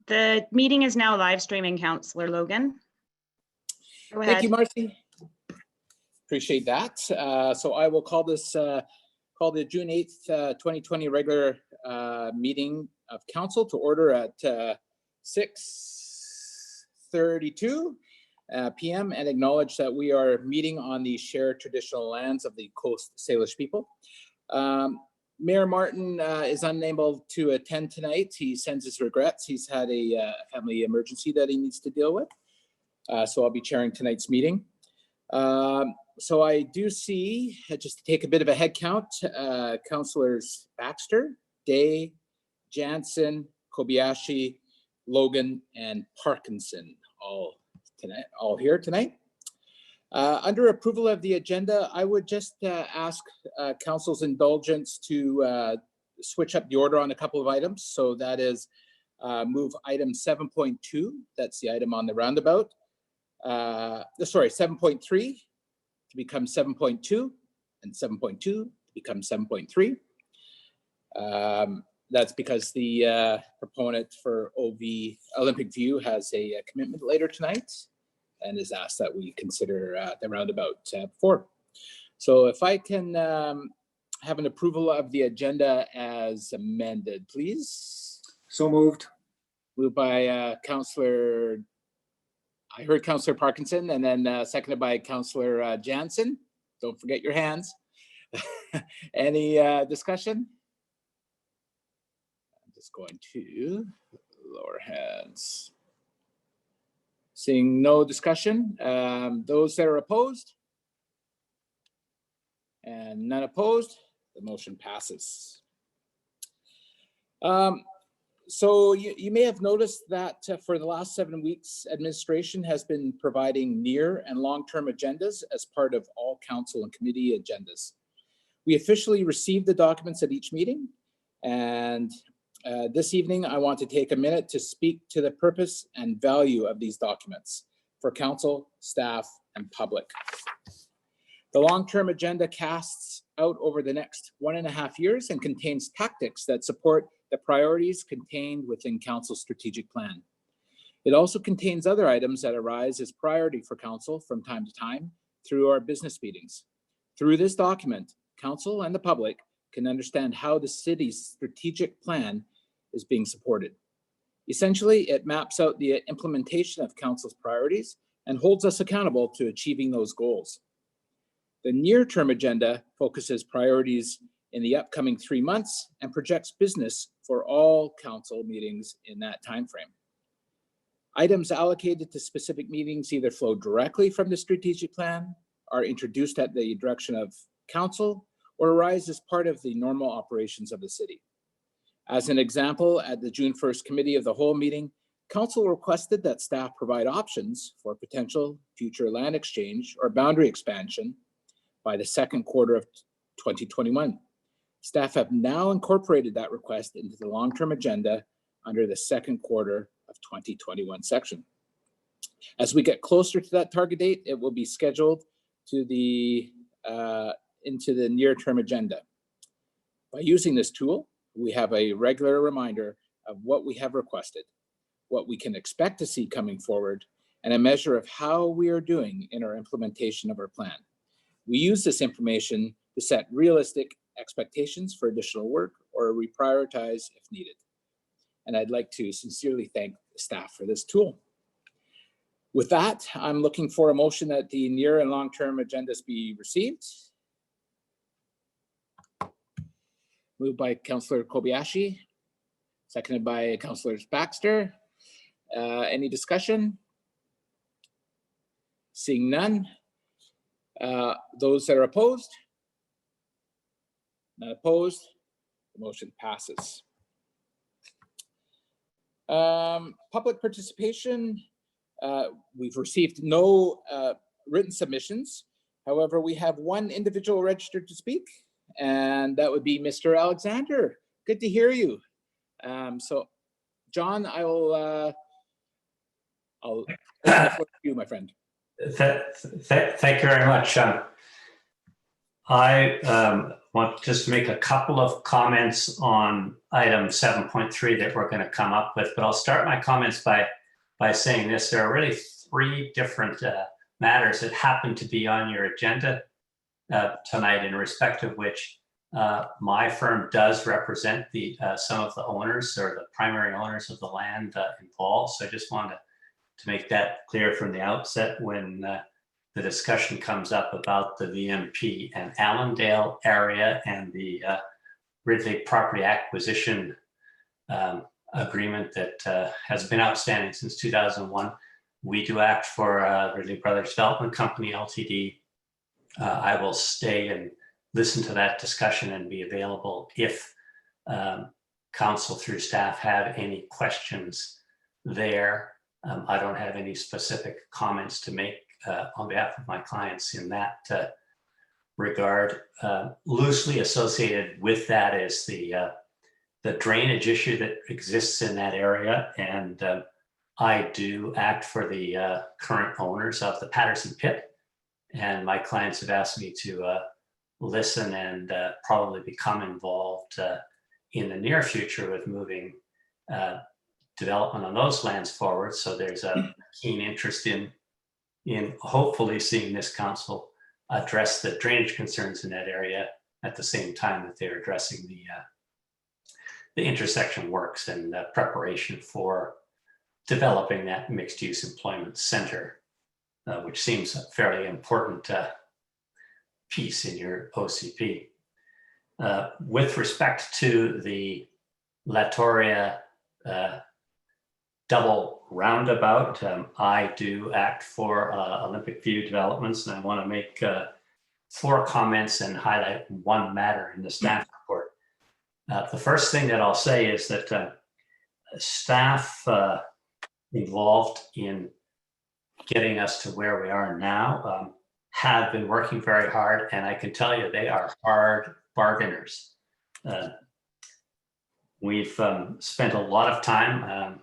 The meeting is now live streaming, Councillor Logan. Go ahead. Thank you, Marcy. Appreciate that. So I will call this call the June 8th, 2020 regular meeting of council to order at 6:32 p.m. and acknowledge that we are meeting on the shared traditional lands of the Coast Salish people. Mayor Martin is unable to attend tonight. He sends his regrets. He's had a family emergency that he needs to deal with. So I'll be chairing tonight's meeting. So I do see, just to take a bit of a head count, Councillors Baxter, Day, Jansen, Kobayashi, Logan, and Parkinson all here tonight. Under approval of the agenda, I would just ask Council's indulgence to switch up the order on a couple of items. So that is move item 7.2, that's the item on the roundabout. Sorry, 7.3 to become 7.2 and 7.2 to become 7.3. That's because the proponent for OV Olympic View has a commitment later tonight and has asked that we consider the roundabout before. So if I can have an approval of the agenda as amended, please. So moved. Moved by Councillor, I heard Councillor Parkinson, and then seconded by Councillor Jansen. Don't forget your hands. Any discussion? I'm just going to lower hands. Seeing no discussion, those that are opposed? And none opposed, the motion passes. So you may have noticed that for the last 7 weeks, administration has been providing near and long-term agendas as part of all council and committee agendas. We officially received the documents at each meeting, and this evening I want to take a minute to speak to the purpose and value of these documents for council, staff, and public. The long-term agenda casts out over the next 1.5 years and contains tactics that support the priorities contained within council's strategic plan. It also contains other items that arise as priority for council from time to time through our business meetings. Through this document, council and the public can understand how the city's strategic plan is being supported. Essentially, it maps out the implementation of council's priorities and holds us accountable to achieving those goals. The near-term agenda focuses priorities in the upcoming 3 months and projects business for all council meetings in that time frame. Items allocated to specific meetings either flow directly from the strategic plan, are introduced at the direction of council, or arise as part of the normal operations of the city. As an example, at the June 1st Committee of the Whole meeting, council requested that staff provide options for potential future land exchange or boundary expansion by the second quarter of 2021. Staff have now incorporated that request into the long-term agenda under the second quarter of 2021 section. As we get closer to that target date, it will be scheduled to the into the near-term agenda. By using this tool, we have a regular reminder of what we have requested, what we can expect to see coming forward, and a measure of how we are doing in our implementation of our plan. We use this information to set realistic expectations for additional work or reprioritize if needed. And I'd like to sincerely thank the staff for this tool. With that, I'm looking for a motion that the near and long-term agendas be received. Moved by Councillor Kobayashi, seconded by Councillor Baxter. Any discussion? Seeing none. Those that are opposed? Not opposed. The motion passes. Public participation. We've received no written submissions. However, we have one individual registered to speak, and that would be Mr. Alexander. Good to hear you. So, John, I'll open the floor to you, my friend. Thank you very much. I want just to make a couple of comments on item 7.3 that we're going to come up with, but I'll start my comments by saying this. There are really three different matters that happen to be on your agenda tonight, in respect of which my firm does represent some of the owners or the primary owners of the land involved. So I just wanted to make that clear from the outset when the discussion comes up about the VMP and Allendale area and the Ridley property acquisition agreement that has been outstanding since 2001. We do act for Ridley Brothers Development Company, Ltd. I will stay and listen to that discussion and be available if council through staff have any questions there. I don't have any specific comments to make on behalf of my clients in that regard. Loosely associated with that is the drainage issue that exists in that area, and I do act for the current owners of the Patterson Pit, and my clients have asked me to listen and probably become involved in the near future with moving development on those lands forward. So there's a keen interest in hopefully seeing this council address the drainage concerns in that area at the same time that they're addressing the intersection works and preparation for developing that mixed-use employment center, which seems a fairly important piece in your OCP. With respect to the Latoria double roundabout, I do act for Olympic View Developments, and I want to make 4 comments and highlight one matter in the staff report. The first thing that I'll say is that staff involved in getting us to where we are now have been working very hard, and I can tell you they are hard bargainers. We've spent a lot of time,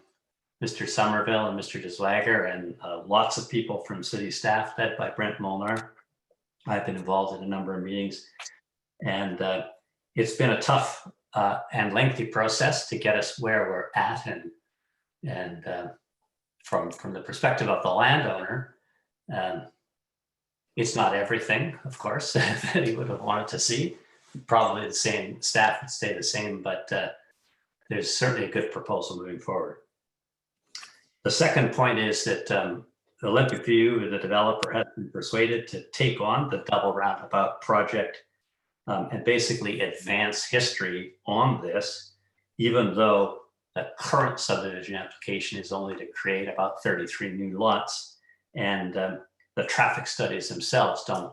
Mr. Somerville and Mr. DeSwagger and lots of people from city staff led by Brent Molnar. I've been involved in a number of meetings, and it's been a tough and lengthy process to get us where we're at, and from the perspective of the landowner, it's not everything, of course, that he would have wanted to see. Probably the same staff would stay the same, but there's certainly a good proposal moving forward. The second point is that Olympic View, the developer, has been persuaded to take on the double roundabout project and basically advance history on this, even though the current subdivision application is only to create about 33 new lots, and the traffic studies themselves don't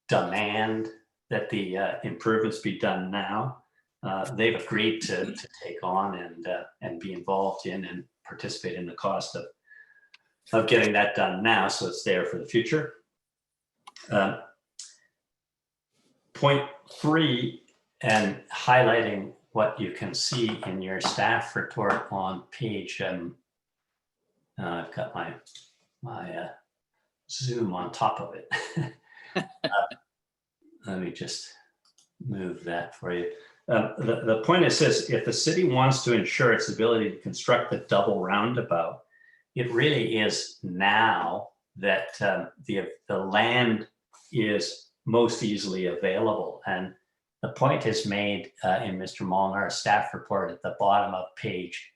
demand that the improvements be done now. They've agreed to take on and be involved in and participate in the cost of getting that done now, so it's there for the future. Point 3, and highlighting what you can see in your staff report on page, I've got my Zoom on top of it. Let me just move that for you. The point is this: if the city wants to ensure its ability to construct the double roundabout, it really is now that the land is most easily available. And the point is made in Mr. Molnar's staff report at the bottom of page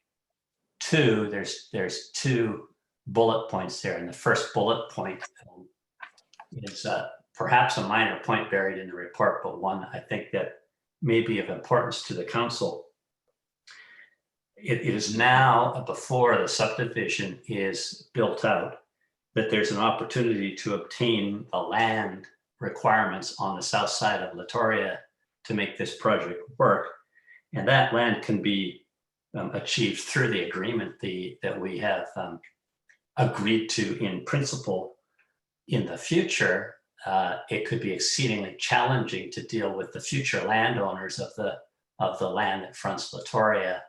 2. There's 2 bullet points there, and the first bullet point is perhaps a minor point buried in the report, but one I think that may be of importance to the council. It is now, before the subdivision is built out, that there's an opportunity to obtain the land requirements on the south side of Latoria to make this project work. And that land can be achieved through the agreement that we have agreed to in principle. In the future, it could be exceedingly challenging to deal with the future landowners of the land that fronts Latoria.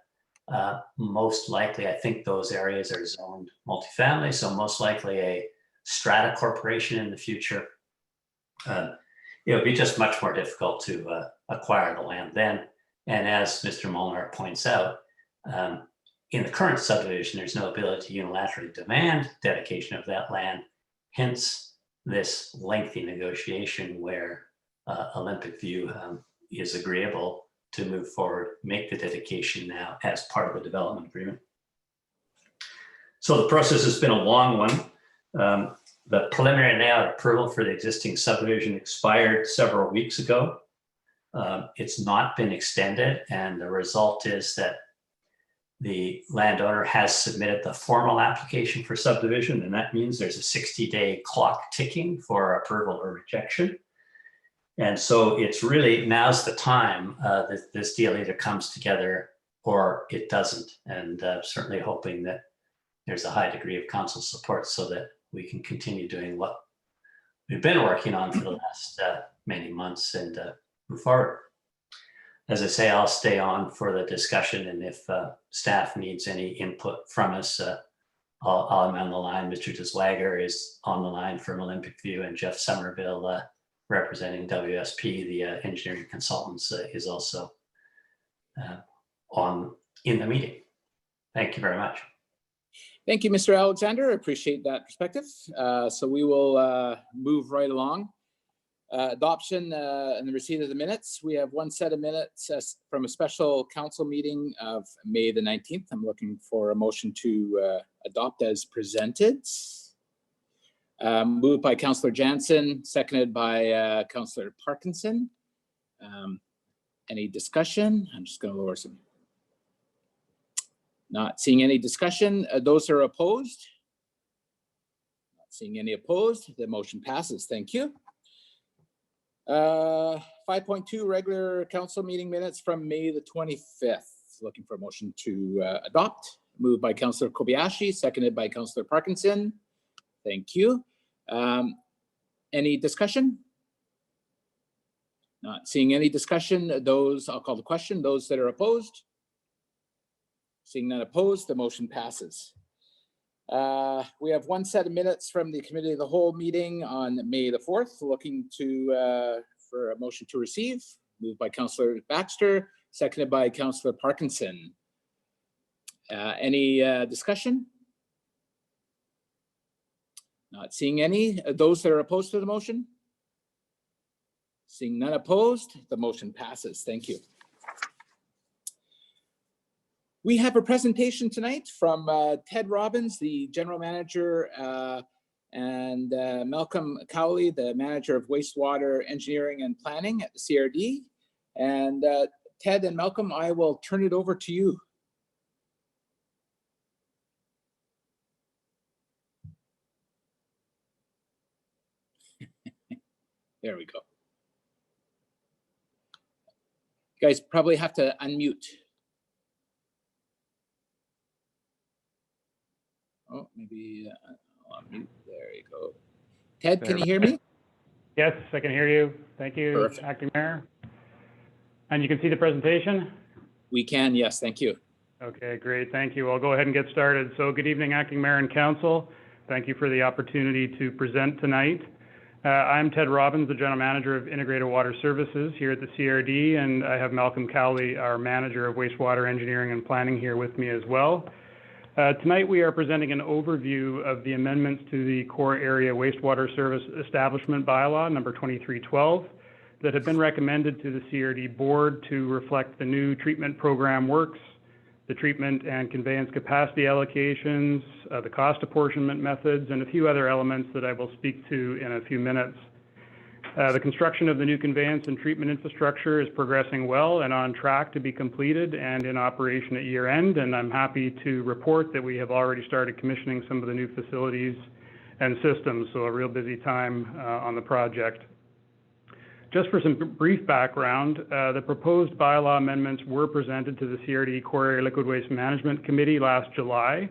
Most likely, I think those areas are zoned multifamily, so most likely a strata corporation in the future. it would be just much more difficult to acquire the land then. And as Mr. Molnar points out, in the current subdivision, there's no ability to unilaterally demand dedication of that land. Hence, this lengthy negotiation where Olympic View is agreeable to move forward, make the dedication now as part of a development agreement. So the process has been a long one. The preliminary layout approval for the existing subdivision expired several weeks ago. It's not been extended, and the result is that the landowner has submitted the formal application for subdivision, and that means there's a 60-day clock ticking for approval or rejection. And so it's really, now's the time that this deal either comes together or it doesn't. And certainly hoping that there's a high degree of council support so that we can continue doing what we've been working on for the last many months and move forward. As I say, I'll stay on for the discussion, and if staff needs any input from us, I'm on the line. Mr. DeSwager is on the line from Olympic View, and Jeff Somerville, representing WSP, the engineering consultants, is also in the meeting. Thank you very much. Thank you, Mr. Alexander. I appreciate that perspective. So we will move right along. Adoption and the receipt of the minutes. We have one set of minutes from a special council meeting of May the 19th. I'm looking for a motion to adopt as presented. Moved by Councillor Jansen, seconded by Councillor Parkinson. Any discussion? I'm just going to lower some. Not seeing any discussion. Those are opposed? Not seeing any opposed. The motion passes. Thank you. 5.2 regular council meeting minutes from May the 25th. Looking for a motion to adopt. Moved by Councillor Kobayashi, seconded by Councillor Parkinson. Thank you. Any discussion? Not seeing any discussion. Those, I'll call the question. Those that are opposed? Seeing none opposed, the motion passes. We have one set of minutes from the Committee of the Whole meeting on May the 4th, looking to for a motion to receive. Moved by Councillor Baxter, seconded by Councillor Parkinson. Any discussion? Not seeing any. Those that are opposed to the motion? Seeing none opposed, the motion passes. Thank you. We have a presentation tonight from Ted Robbins, the General Manager, and Malcolm Cowley, the Manager of Wastewater Engineering and Planning at the CRD. And Ted and Malcolm, I will turn it over to you. There we go. You guys probably have to unmute. Oh, maybe I'll unmute. There you go. Ted, can you hear me? Yes, I can hear you. Thank you, Perfect. Acting Mayor. And you can see the presentation? We can, yes, thank you. Okay, great, thank you. I'll go ahead and get started. So good evening, Acting Mayor and Council. Thank you for the opportunity to present tonight. I'm Ted Robbins, the General Manager of Integrated Water Services here at the CRD, and I have Malcolm Cowley, our Manager of Wastewater Engineering and Planning, here with me as well. Tonight we are presenting an overview of the amendments to the Core Area Wastewater Service Establishment Bylaw number 2312 that have been recommended to the CRD Board to reflect the new treatment program works, the treatment and conveyance capacity allocations, the cost apportionment methods, and a few other elements that I will speak to in a few minutes. The construction of the new conveyance and treatment infrastructure is progressing well and on track to be completed and in operation at year end, and I'm happy to report that we have already started commissioning some of the new facilities and systems, so a real busy time on the project. Just for some brief background, the proposed bylaw amendments were presented to the CRD Core Area Liquid Waste Management Committee last July,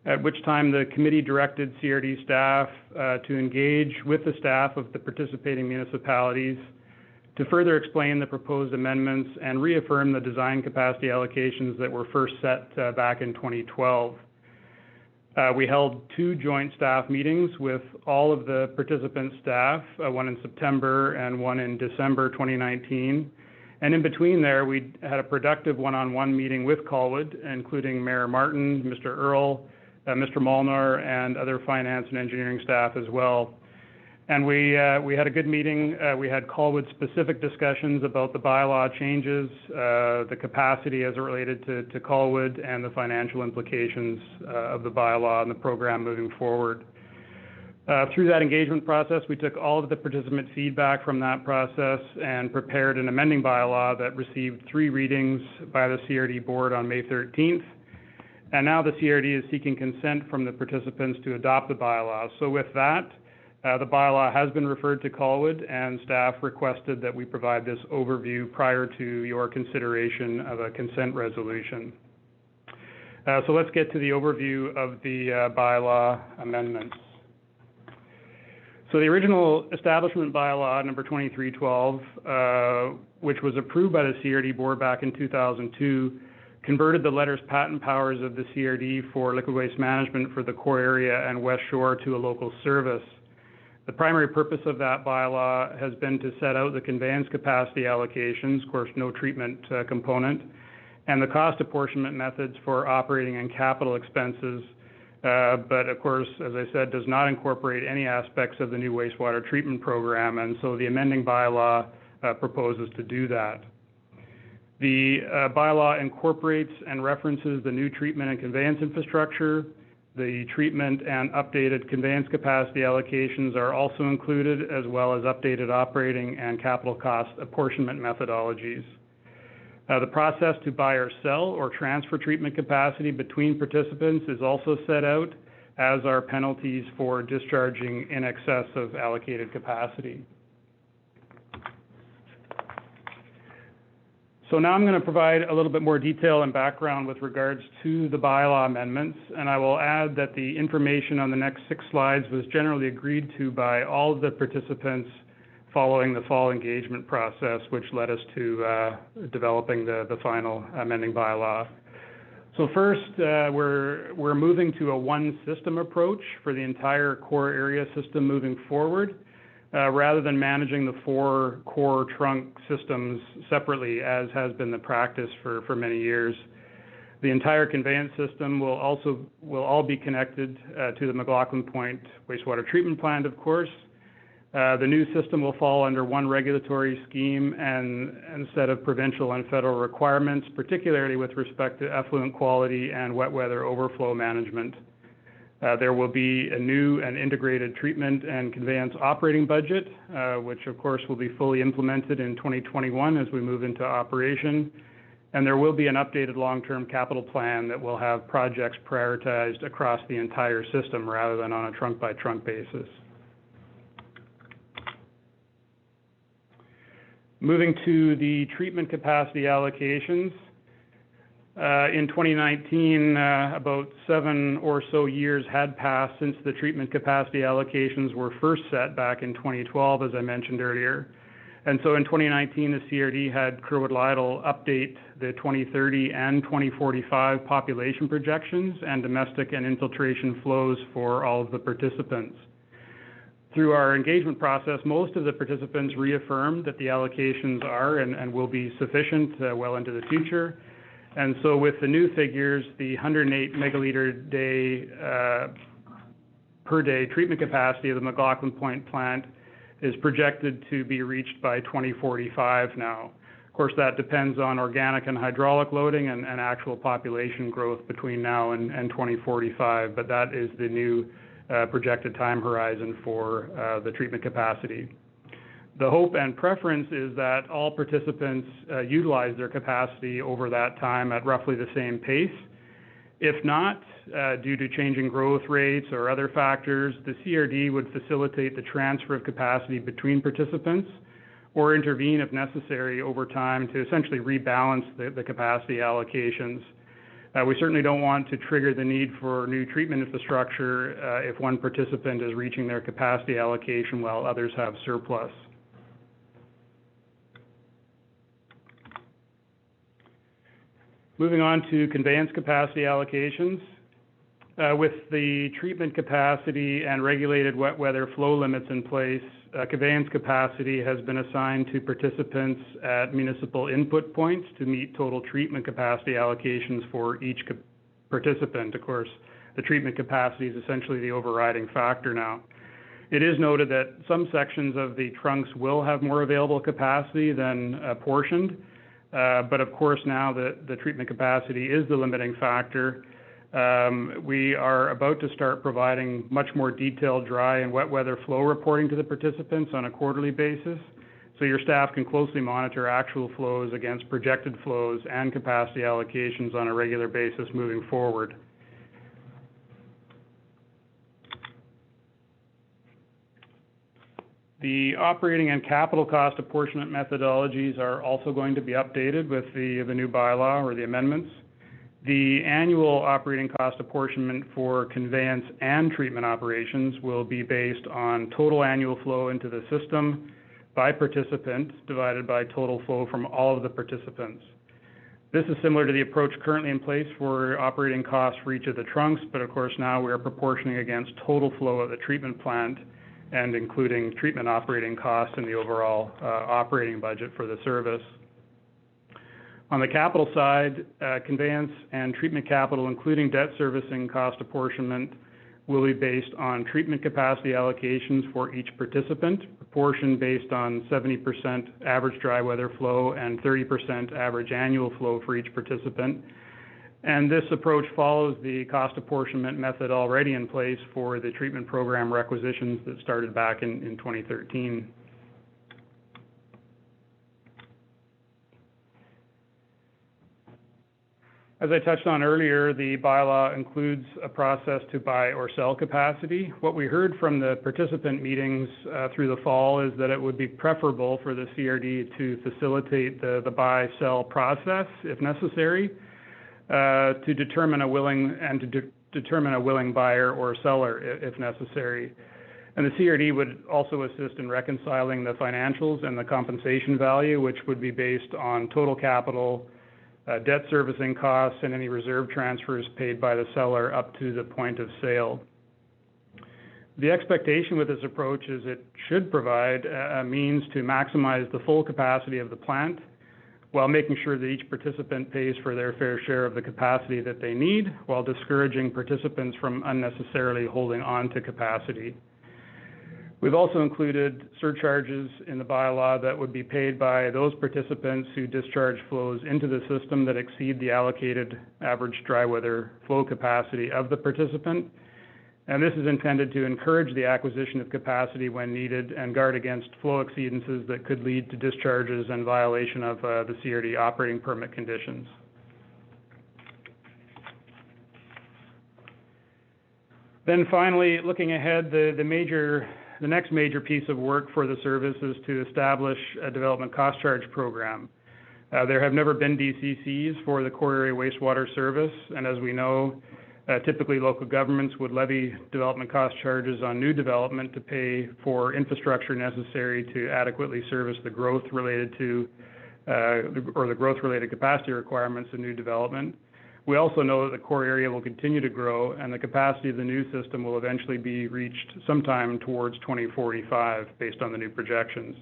at which time the committee directed CRD staff to engage with the staff of the participating municipalities to further explain the proposed amendments and reaffirm the design capacity allocations that were first set back in 2012. We held 2 joint staff meetings with all of the participant staff, one in September and one in December 2019. And in between there, we had a productive one-on-one meeting with Colwood, including Mayor Martin, Mr. Earl, Mr. Molnar, and other finance and engineering staff as well. And we had a good meeting. We had Colwood-specific discussions about the bylaw changes, the capacity as it related to Colwood, and the financial implications of the bylaw and the program moving forward. Through that engagement process, we took all of the participant feedback from that process and prepared an amending bylaw that received 3 readings by the CRD board on May 13th. And now the CRD is seeking consent from the participants to adopt the bylaw. So with that, the bylaw has been referred to Colwood, and staff requested that we provide this overview prior to your consideration of a consent resolution. So let's get to the overview of the bylaw amendments. So the original establishment bylaw, number 2312, which was approved by the CRD board back in 2002, converted the letter's patent powers of the CRD for liquid waste management for the core area and West Shore to a local service. The primary purpose of that bylaw has been to set out the conveyance capacity allocations, of course, no treatment component, and the cost apportionment methods for operating and capital expenses, but of course, as I said, does not incorporate any aspects of the new wastewater treatment program, and so the amending bylaw proposes to do that. The bylaw incorporates and references the new treatment and conveyance infrastructure. The treatment and updated conveyance capacity allocations are also included, as well as updated operating and capital cost apportionment methodologies. The process to buy or sell or transfer treatment capacity between participants is also set out, as are penalties for discharging in excess of allocated capacity. So now I'm going to provide a little bit more detail and background with regards to the bylaw amendments, and I will add that the information on the next 6 slides was generally agreed to by all of the participants following the fall engagement process, which led us to developing the final amending bylaw. So first, we're moving to a one-system approach for the entire core area system moving forward, rather than managing the 4 core trunk systems separately, as has been the practice for many years. The entire conveyance system will all be connected to the McLaughlin Point wastewater treatment plant, of course. The new system will fall under one regulatory scheme and set of provincial and federal requirements, particularly with respect to effluent quality and wet weather overflow management. There will be a new and integrated treatment and conveyance operating budget, which of course will be fully implemented in 2021 as we move into operation. And there will be an updated long-term capital plan that will have projects prioritized across the entire system rather than on a trunk-by-trunk basis. Moving to the treatment capacity allocations. In 2019, about 7 or so years had passed since the treatment capacity allocations were first set back in 2012, as I mentioned earlier. And so in 2019, the CRD had Kerwood Lytle update the 2030 and 2045 population projections and domestic and infiltration flows for all of the participants. Through our engagement process, most of the participants reaffirmed that the allocations are and will be sufficient well into the future. And so with the new figures, the 108 megaliter per day treatment capacity of the McLaughlin Point plant is projected to be reached by 2045 now. Of course, that depends on organic and hydraulic loading and actual population growth between now and 2045, but that is the new projected time horizon for the treatment capacity. The hope and preference is that all participants utilize their capacity over that time at roughly the same pace. If not, due to changing growth rates or other factors, the CRD would facilitate the transfer of capacity between participants or intervene if necessary over time to essentially rebalance the capacity allocations. We certainly don't want to trigger the need for new treatment infrastructure if one participant is reaching their capacity allocation while others have surplus. Moving on to conveyance capacity allocations. With the treatment capacity and regulated wet weather flow limits in place, conveyance capacity has been assigned to participants at municipal input points to meet total treatment capacity allocations for each participant. Of course, the treatment capacity is essentially the overriding factor now. It is noted that some sections of the trunks will have more available capacity than apportioned, but of course now the treatment capacity is the limiting factor. We are about to start providing much more detailed dry and wet weather flow reporting to the participants on a quarterly basis, so your staff can closely monitor actual flows against projected flows and capacity allocations on a regular basis moving forward. The operating and capital cost apportionment methodologies are also going to be updated with the new bylaw or the amendments. The annual operating cost apportionment for conveyance and treatment operations will be based on total annual flow into the system by participant divided by total flow from all of the participants. This is similar to the approach currently in place for operating costs for each of the trunks, but of course now we are proportioning against total flow at the treatment plant and including treatment operating costs in the overall operating budget for the service. On the capital side, conveyance and treatment capital, including debt servicing cost apportionment, will be based on treatment capacity allocations for each participant, proportion based on 70% average dry weather flow and 30% average annual flow for each participant. And this approach follows the cost apportionment method already in place for the treatment program requisitions that started back in 2013. As I touched on earlier, the bylaw includes a process to buy or sell capacity. What we heard from the participant meetings through the fall is that it would be preferable for the CRD to facilitate the buy-sell process, if necessary, to determine a willing buyer or seller, if necessary. And the CRD would also assist in reconciling the financials and the compensation value, which would be based on total capital, debt servicing costs, and any reserve transfers paid by the seller up to the point of sale. The expectation with this approach is it should provide a means to maximize the full capacity of the plant while making sure that each participant pays for their fair share of the capacity that they need, while discouraging participants from unnecessarily holding on to capacity. We've also included surcharges in the bylaw that would be paid by those participants who discharge flows into the system that exceed the allocated average dry weather flow capacity of the participant. And this is intended to encourage the acquisition of capacity when needed and guard against flow exceedances that could lead to discharges and violation of the CRD operating permit conditions. Then finally, looking ahead, the next major piece of work for the service is to establish a development cost charge program. There have never been DCCs for the core area wastewater service, and as we know, typically local governments would levy development cost charges on new development to pay for infrastructure necessary to adequately service the growth related to, or the growth related capacity requirements of new development. We also know that the core area will continue to grow and the capacity of the new system will eventually be reached sometime towards 2045 based on the new projections.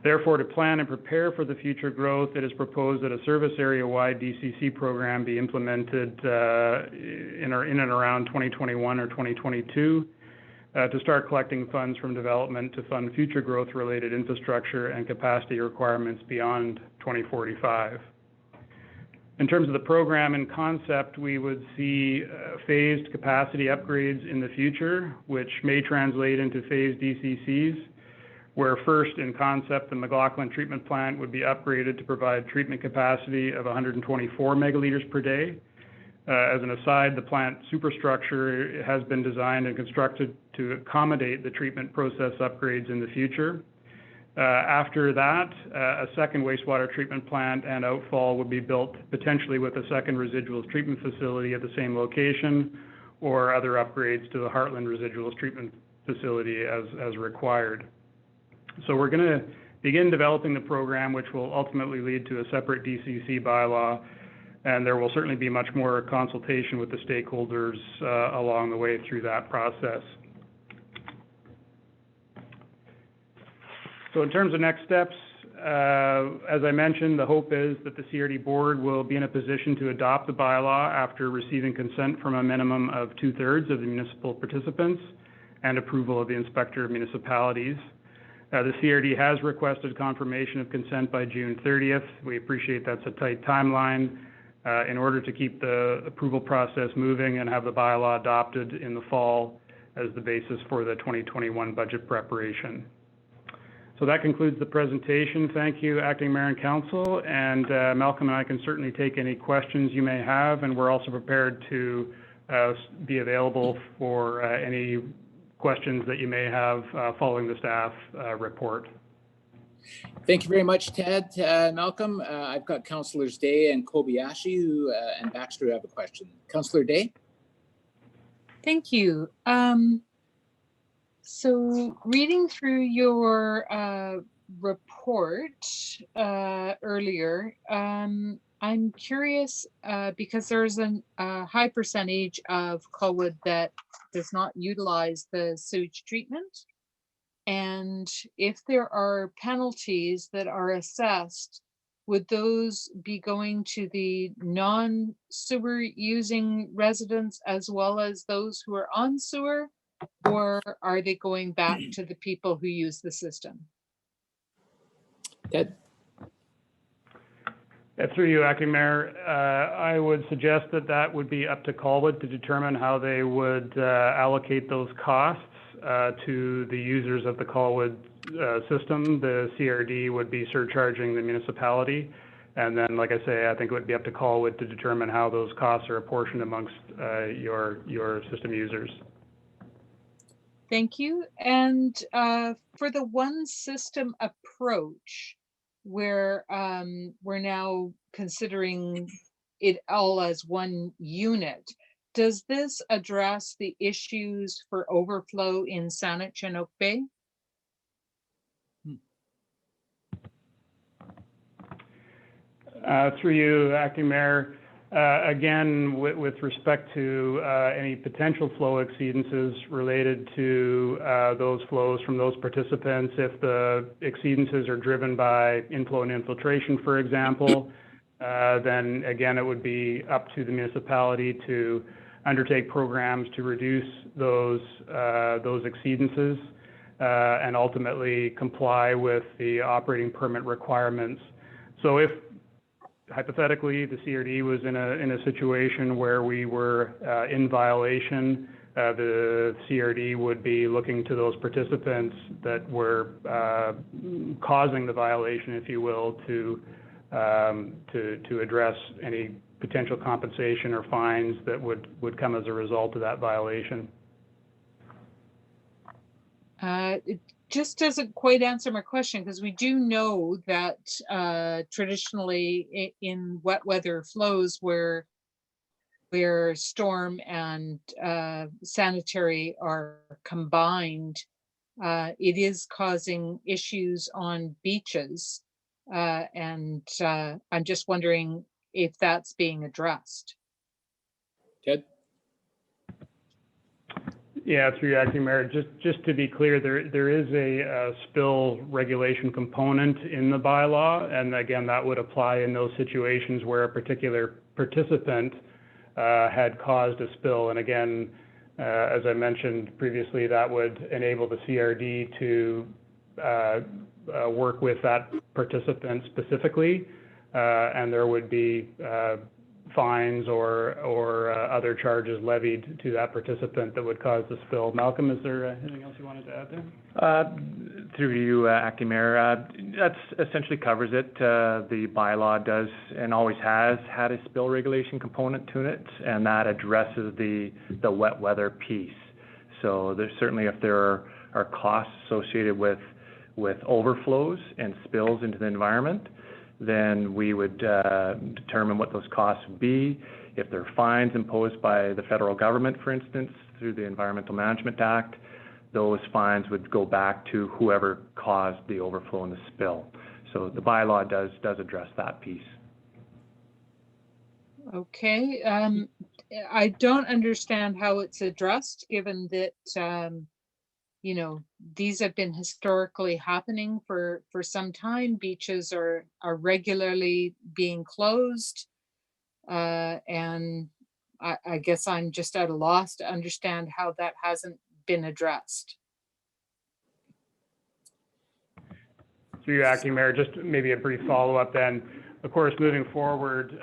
Therefore, to plan and prepare for the future growth, it is proposed that a service area-wide DCC program be implemented in and around 2021 or 2022 to start collecting funds from development to fund future growth-related infrastructure and capacity requirements beyond 2045. In terms of the program and concept, we would see phased capacity upgrades in the future, which may translate into phased DCCs, where first in concept, the McLaughlin treatment plant would be upgraded to provide treatment capacity of 124 megaliters per day. As an aside, the plant superstructure has been designed and constructed to accommodate the treatment process upgrades in the future. After that, a second wastewater treatment plant and outfall would be built potentially with a second residuals treatment facility at the same location or other upgrades to the Heartland residuals treatment facility as required. So we're going to begin developing the program, which will ultimately lead to a separate DCC bylaw And there will certainly be much more consultation with the stakeholders along the way through that process. So in terms of next steps, as I mentioned, the hope is that the CRD board will be in a position to adopt the bylaw after receiving consent from a minimum of 2/3 of the municipal participants and approval of the Inspector of Municipalities. The CRD has requested confirmation of consent by June 30th. We appreciate that's a tight timeline in order to keep the approval process moving and have the bylaw adopted in the fall as the basis for the 2021 budget preparation. So that concludes the presentation. Thank you, Acting Mayor and Council. And Malcolm and I can certainly take any questions you may have, and we're also prepared to be available for any questions that you may have following the staff report. Thank you very much, Ted. Malcolm, I've got Councillors Day and Kobayashi and Baxter who have a question. Councillor Day? Thank you. So reading through your report earlier, I'm curious because there's a high percentage of Colwood that does not utilize the sewage treatment. And if there are penalties that are assessed, would those be going to the non-sewer using residents as well as those who are on sewer? Or are they going back to the people who use the system? Ted? Through you, Acting Mayor, I would suggest that that would be up to Colwood to determine how they would allocate those costs to the users of the Colwood system. The CRD would be surcharging the municipality. And then, like I say, I think it would be up to Colwood to determine how those costs are apportioned amongst your system users. Thank you. And for the one system approach, where we're now considering it all as one unit, does this address the issues for overflow in Saanich and Oak Bay? Through you, Acting Mayor, again, with respect to any potential flow exceedances related to those flows from those participants, if the exceedances are driven by inflow and infiltration, for example, then again, it would be up to the municipality to undertake programs to reduce those exceedances and ultimately comply with the operating permit requirements. So if hypothetically, the CRD was in a situation where we were in violation, the CRD would be looking to those participants that were causing the violation, if you will, to address any potential compensation or fines that would come as a result of that violation. It just doesn't quite answer my question, because we do know that traditionally in wet weather flows where storm and sanitary are combined, it is causing issues on beaches. And I'm just wondering if that's being addressed. Ted? Yeah, through you, Acting Mayor, just to be clear, there is a spill regulation component in the bylaw, and again, that would apply in those situations where a particular participant had caused a spill. And again, as I mentioned previously, that would enable the CRD to work with that participant specifically, and there would be fines or other charges levied to that participant that would cause the spill. Malcolm, is there anything else you wanted to add there? Through you, Acting Mayor, that essentially covers it. The bylaw does and always has had a spill regulation component to it, and that addresses the wet weather piece. So there's certainly, if there are costs associated with overflows and spills into the environment, then we would determine what those costs would be. If there are fines imposed by the federal government, for instance, through the Environmental Management Act, those fines would go back to whoever caused the overflow and the spill. So the bylaw does address that piece. Okay, I don't understand how it's addressed, given that, you know, these have been historically happening for some time. Beaches are regularly being closed. And I guess I'm just at a loss to understand how that hasn't been addressed. Through you, Acting Mayor, just maybe a brief follow-up then. Of course, moving forward,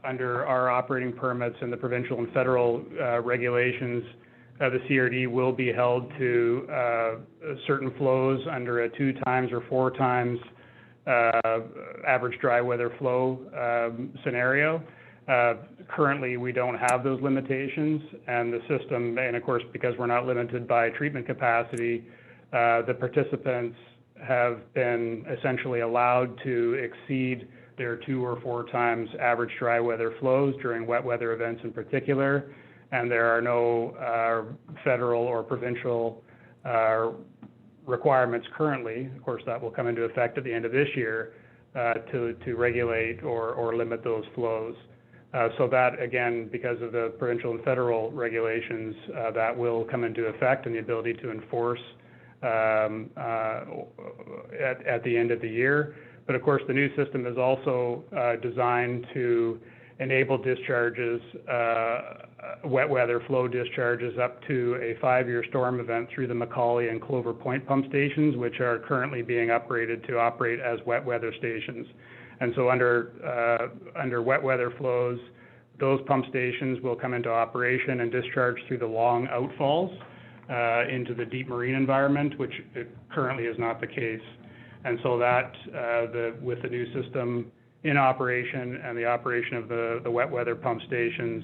under our operating permits and the provincial and federal regulations, the CRD will be held to certain flows under a 2 times or 4 times average dry weather flow scenario. Currently, we don't have those limitations, and the system, and of course, because we're not limited by treatment capacity, the participants have been essentially allowed to exceed their 2 or 4 times average dry weather flows during wet weather events in particular, and there are no federal or provincial requirements currently. Of course, that will come into effect at the end of this year to regulate or limit those flows. So that, again, because of the provincial and federal regulations, that will come into effect, and the ability to enforce at the end of the year. But of course, the new system is also designed to enable discharges, wet weather flow discharges up to a 5-year storm event through the Macaulay and Clover Point pump stations, which are currently being upgraded to operate as wet weather stations. And so under wet weather flows, those pump stations will come into operation and discharge through the long outfalls into the deep marine environment, which it currently is not the case. And so that, with the new system in operation and the operation of the wet weather pump stations,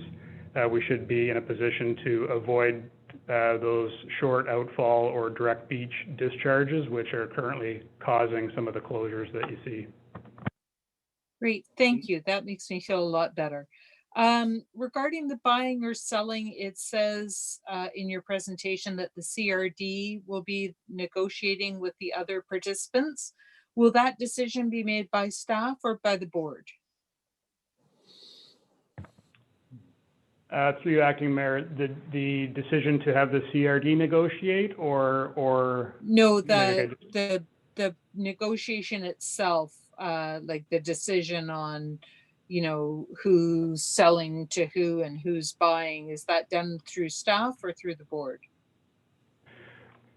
we should be in a position to avoid those short outfall or direct beach discharges, which are currently causing some of the closures that you see. Great, thank you. That makes me feel a lot better. Regarding the buying or selling, it says in your presentation that the CRD will be negotiating with the other participants. Will that decision be made by staff or by the board? Through you, Acting Mayor, the decision to have the CRD negotiate or No, the negotiation itself, like the decision on, you know, who's selling to who and who's buying, is that done through staff or through the board?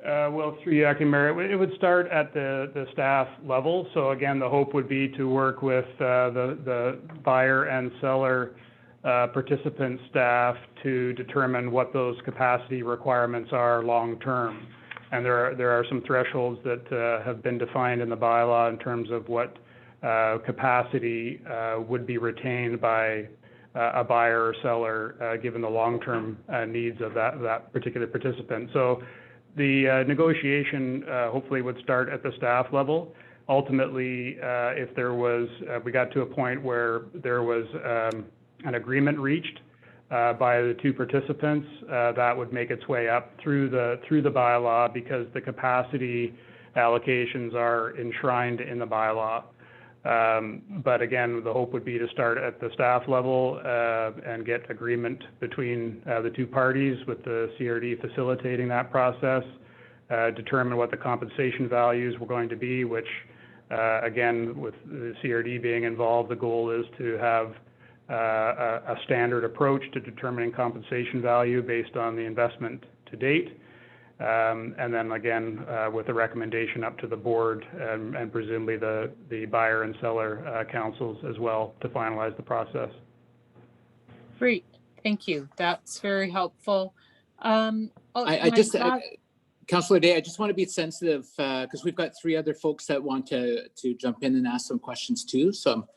Well, through you, Acting Mayor, it would start at the staff level. So again, the hope would be to work with the buyer and seller participant staff to determine what those capacity requirements are long term. And there are some thresholds that have been defined in the bylaw in terms of what capacity would be retained by a buyer or seller given the long-term needs of that particular participant. So the negotiation hopefully would start at the staff level. Ultimately, if there was, we got to a point where there was an agreement reached by the 2 participants, that would make its way up through the bylaw, because the capacity allocations are enshrined in the bylaw. But again, the hope would be to start at the staff level and get agreement between the 2 parties, with the CRD facilitating that process, determine what the compensation values were going to be, which again, with the CRD being involved, the goal is to have a standard approach to determining compensation value based on the investment to date. And then again, with a recommendation up to the board and presumably the buyer and seller councils as well to finalize the process. Great, thank you. That's very helpful. Councillor Day, I just want to be sensitive because we've got 3 other folks that want to jump in and ask some questions too. So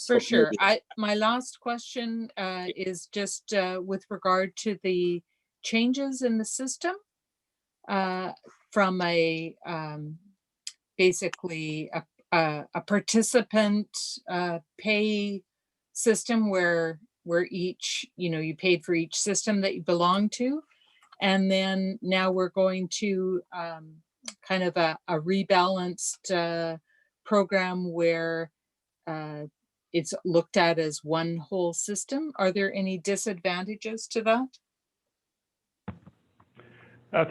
for sure. My last question is just with regard to the changes in the system from a basically a participant pay system where each, you know, you paid for each system that you belong to. And then now we're going to kind of a rebalanced program where it's looked at as one whole system. Are there any disadvantages to that?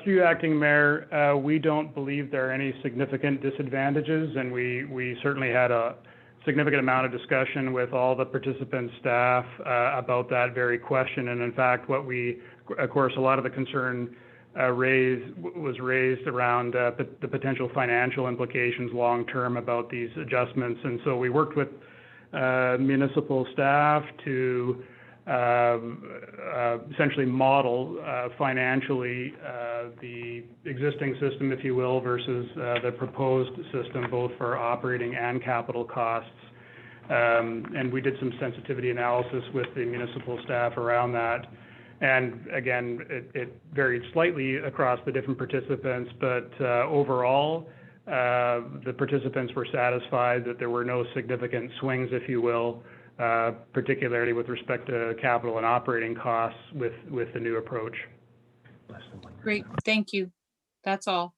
Through you, Acting Mayor, we don't believe there are any significant disadvantages, and we certainly had a significant amount of discussion with all the participant staff about that very question. And in fact, of course, a lot of the concern was raised around the potential financial implications long-term about these adjustments. And so we worked with municipal staff to essentially model financially the existing system, if you will, versus the proposed system, both for operating and capital costs. And we did some sensitivity analysis with the municipal staff around that. And again, it varied slightly across the different participants, but overall, the participants were satisfied that there were no significant swings, if you will, particularly with respect to capital and operating costs with the new approach. Great, thank you. That's all.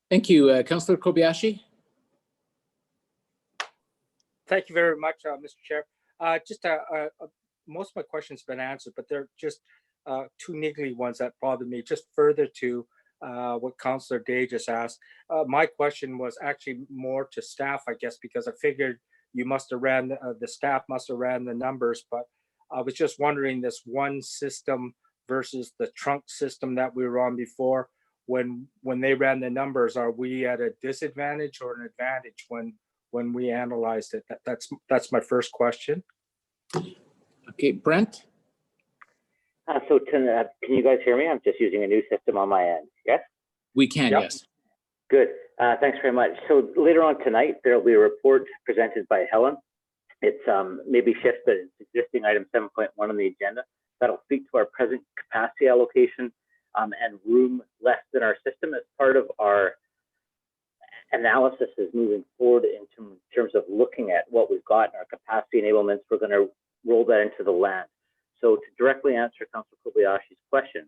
Thank you. Councillor Kobayashi. Thank you very much, Mr. Chair. Most of my questions have been answered, but they're just two niggly ones that bother me. Just further to what Councillor Day just asked. My question was actually more to staff, I guess, because I figured you must have ran, the staff must have ran the numbers, but I was just wondering, this one system versus the trunk system that we were on before, when they ran the numbers, are we at a disadvantage or an advantage when we analyzed it? That's my first question. Okay, Brent. So can you guys hear me? I'm just using a new system on my end. Yes? We can, Yep. yes. Good. Thanks very much. So later on tonight, there will be a report presented by Helen. It's maybe shift, but it's existing item 7.1 on the agenda. That'll speak to our present capacity allocation and room left in our system as part of our analysis is moving forward in terms of looking at what we've got in our capacity enablements. We're going to roll that into the land. So to directly answer Councillor Kobayashi's question,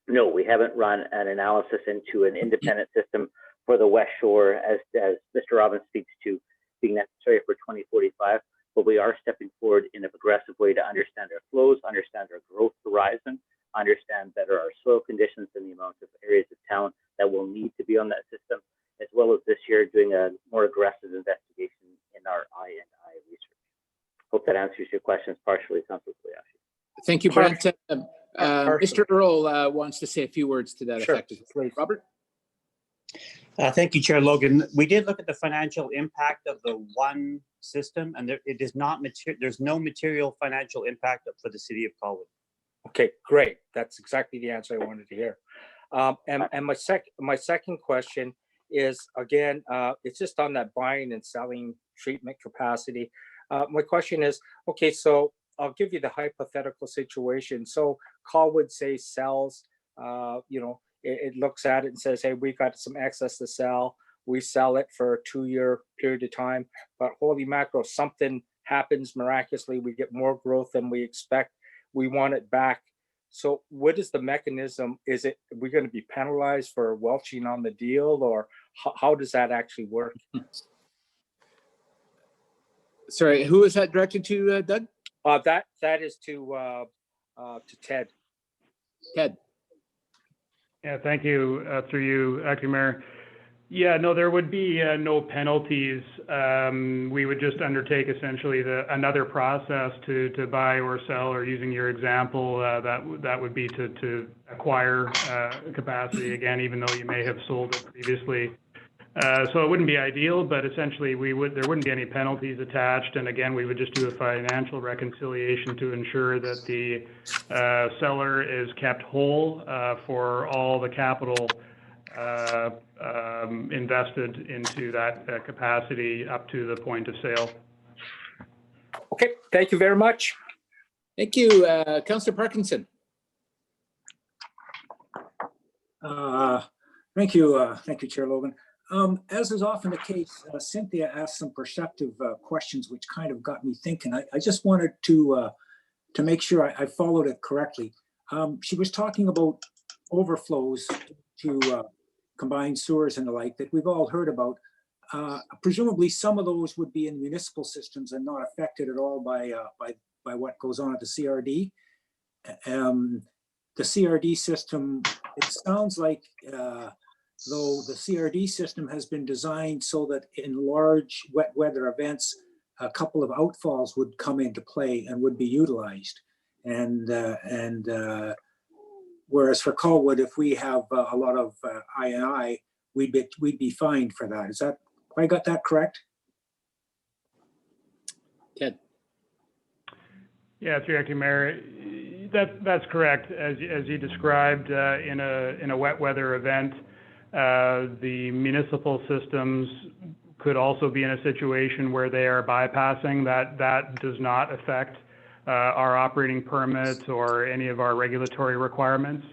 no, we haven't run an analysis into an independent system for the West Shore as Mr. Robbins speaks to being necessary for 2045, but we are stepping forward in a progressive way to understand our flows, understand our growth horizon, understand better our soil conditions and the amount of areas of town that will need to be on that system, as well as this year doing a more aggressive investigation in our I&I research. Hope that answers your questions partially, Councillor Kobayashi. Thank you, Brent. Mr. Earl wants to say a few words to that effect. Robert? Thank you, Chair Logan. We did look at the financial impact of the one system, and it is not there's no material financial impact for the city of Colwood. Okay, great. That's exactly the answer I wanted to hear. And my second question is, again, it's just on that buying and selling treatment capacity. My question is, okay, so I'll give you the hypothetical situation. So Colwood, say, sells, it looks at it and says, hey, we got some excess to sell. We sell it for a 2-year period of time, but holy mackerel, something happens miraculously. We get more growth than we expect. We want it back. So what is the mechanism? Is it, are we going to be penalized for welching on the deal, or how does that actually work? Sorry, who is that directed to, Doug? That is to Ted. Ted. Yeah, thank you. Through you, Acting Mayor. Yeah, no, there would be no penalties. We would just undertake essentially another process to buy or sell, or using your example, that would be to acquire capacity again, even though you may have sold it previously. So it wouldn't be ideal, but essentially there wouldn't be any penalties attached. And again, we would just do a financial reconciliation to ensure that the seller is kept whole for all the capital invested into that capacity up to the point of sale. Okay, thank you very much. Thank you. Councillor Parkinson. Thank you, Chair Logan. As is often the case, Cynthia asked some perceptive questions, which kind of got me thinking. I just wanted to make sure I followed it correctly. She was talking about overflows to combined sewers and the like that we've all heard about. presumably some of those would be in municipal systems and not affected at all by what goes on at the CRD. The CRD system, it sounds like, though the CRD system has been designed so that in large wet weather events, a couple of outfalls would come into play and would be utilized. And whereas for Colwood, if we have a lot of I&I, we'd be fined for that. Is that, I got that correct? Ted. Yeah, through Acting Mayor, that's correct. As you described, in a wet weather event, the municipal systems could also be in a situation where they are bypassing. That does not affect our operating permits or any of our regulatory requirements.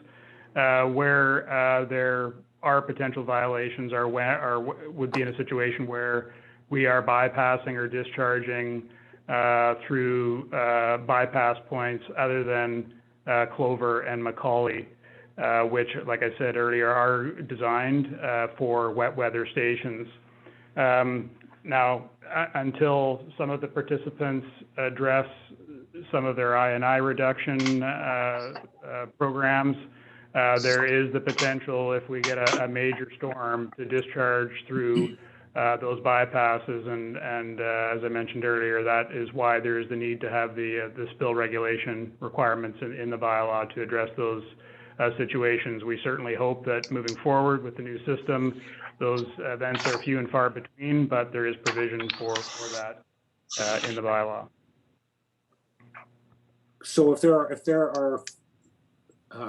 Where there are potential violations would be in a situation where we are bypassing or discharging through bypass points other than Clover and Macaulay, which, like I said earlier, are designed for wet weather stations. Now, until some of the participants address some of their I&I reduction programs, there is the potential, if we get a major storm, to discharge through those bypasses. And as I mentioned earlier, that is why there is the need to have the spill regulation requirements in the bylaw to address those situations. We certainly hope that moving forward with the new system, those events are few and far between, but there is provision for that in the bylaw. So if there are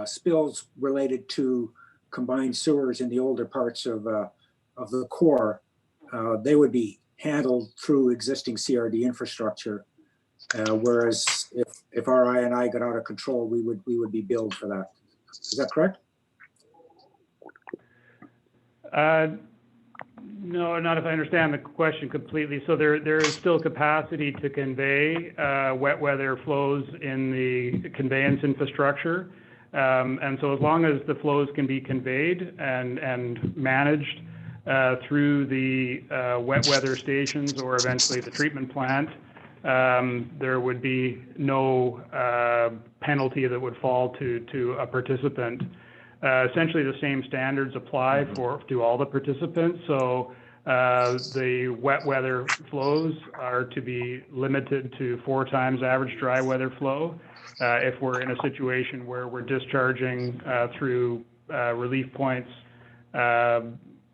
spills related to combined sewers in the older parts of the core, they would be handled through existing CRD infrastructure. Whereas if our I&I got out of control, we would be billed for that. Is that correct? No, not if I understand the question completely. So there is still capacity to convey wet weather flows in the conveyance infrastructure. And so as long as the flows can be conveyed and managed through the wet weather stations or eventually the treatment plant, there would be no penalty that would fall to a participant. Essentially, the same standards apply to all the participants. So the wet weather flows are to be limited to 4 times average dry weather flow. If we're in a situation where we're discharging through relief points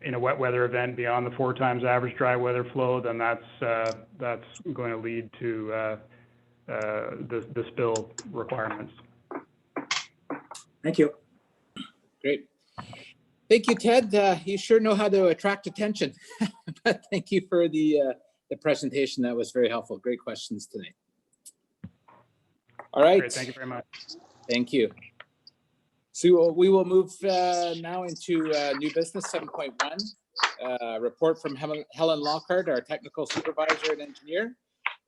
in a wet weather event beyond the 4 times average dry weather flow, then that's going to lead to the spill requirements. Thank you. Great. Thank you, Ted. You sure know how to attract attention. But thank you for the presentation. That was very helpful. Great questions today. All right. Great, thank you very much. Thank you. So we will move now into new business 7.1, report from Helen Lockhart, our technical supervisor and engineer,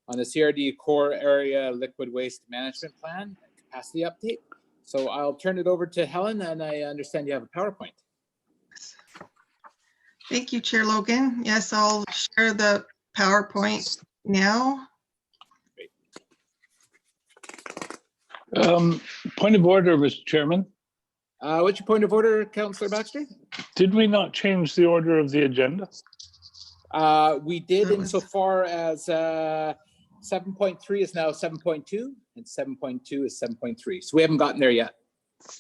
on the CRD core area liquid waste management plan and capacity update. So I'll turn it over to Helen, and I understand you have a PowerPoint. Thank you, Chair Logan. Yes, I'll share the PowerPoint now. Point of order, Mr. Chairman. What's your point of order, Councillor Baxter? Did we not change the order of the agenda? We did insofar as 7.3 is now 7.2 and 7.2 is 7.3. So we haven't gotten there yet.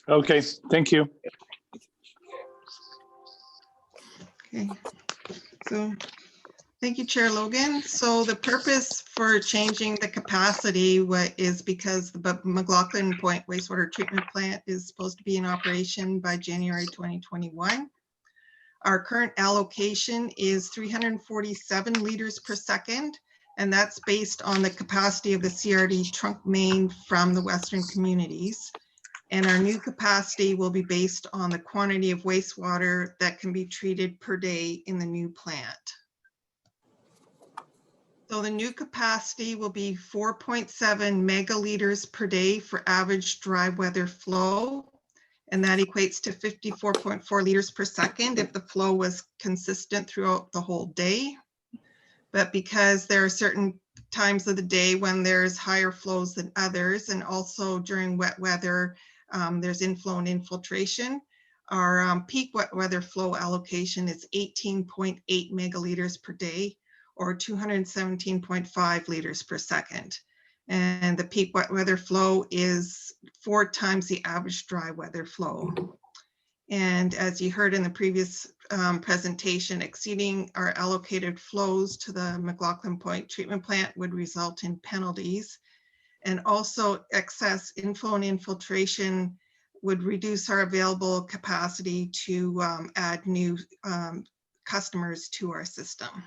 Okay, thank you. Okay, so thank you, Chair Logan. So the purpose for changing the capacity is because the McLaughlin Point wastewater treatment plant is supposed to be in operation by January 2021. Our current allocation is 347 liters per second, and that's based on the capacity of the CRD trunk main from the Western communities. And our new capacity will be based on the quantity of wastewater that can be treated per day in the new plant. So the new capacity will be 4.7 megaliters per day for average dry weather flow and that equates to 54.4 liters per second if the flow was consistent throughout the whole day. But because there are certain times of the day when there's higher flows than others, and also during wet weather, there's inflow and infiltration, our peak wet weather flow allocation is 18.8 megaliters per day, or 217.5 liters per second. And the peak wet weather flow is 4 times the average dry weather flow. And as you heard in the previous presentation, exceeding our allocated flows to the McLaughlin Point treatment plant would result in penalties. And also excess inflow and infiltration would reduce our available capacity to add new customers to our system.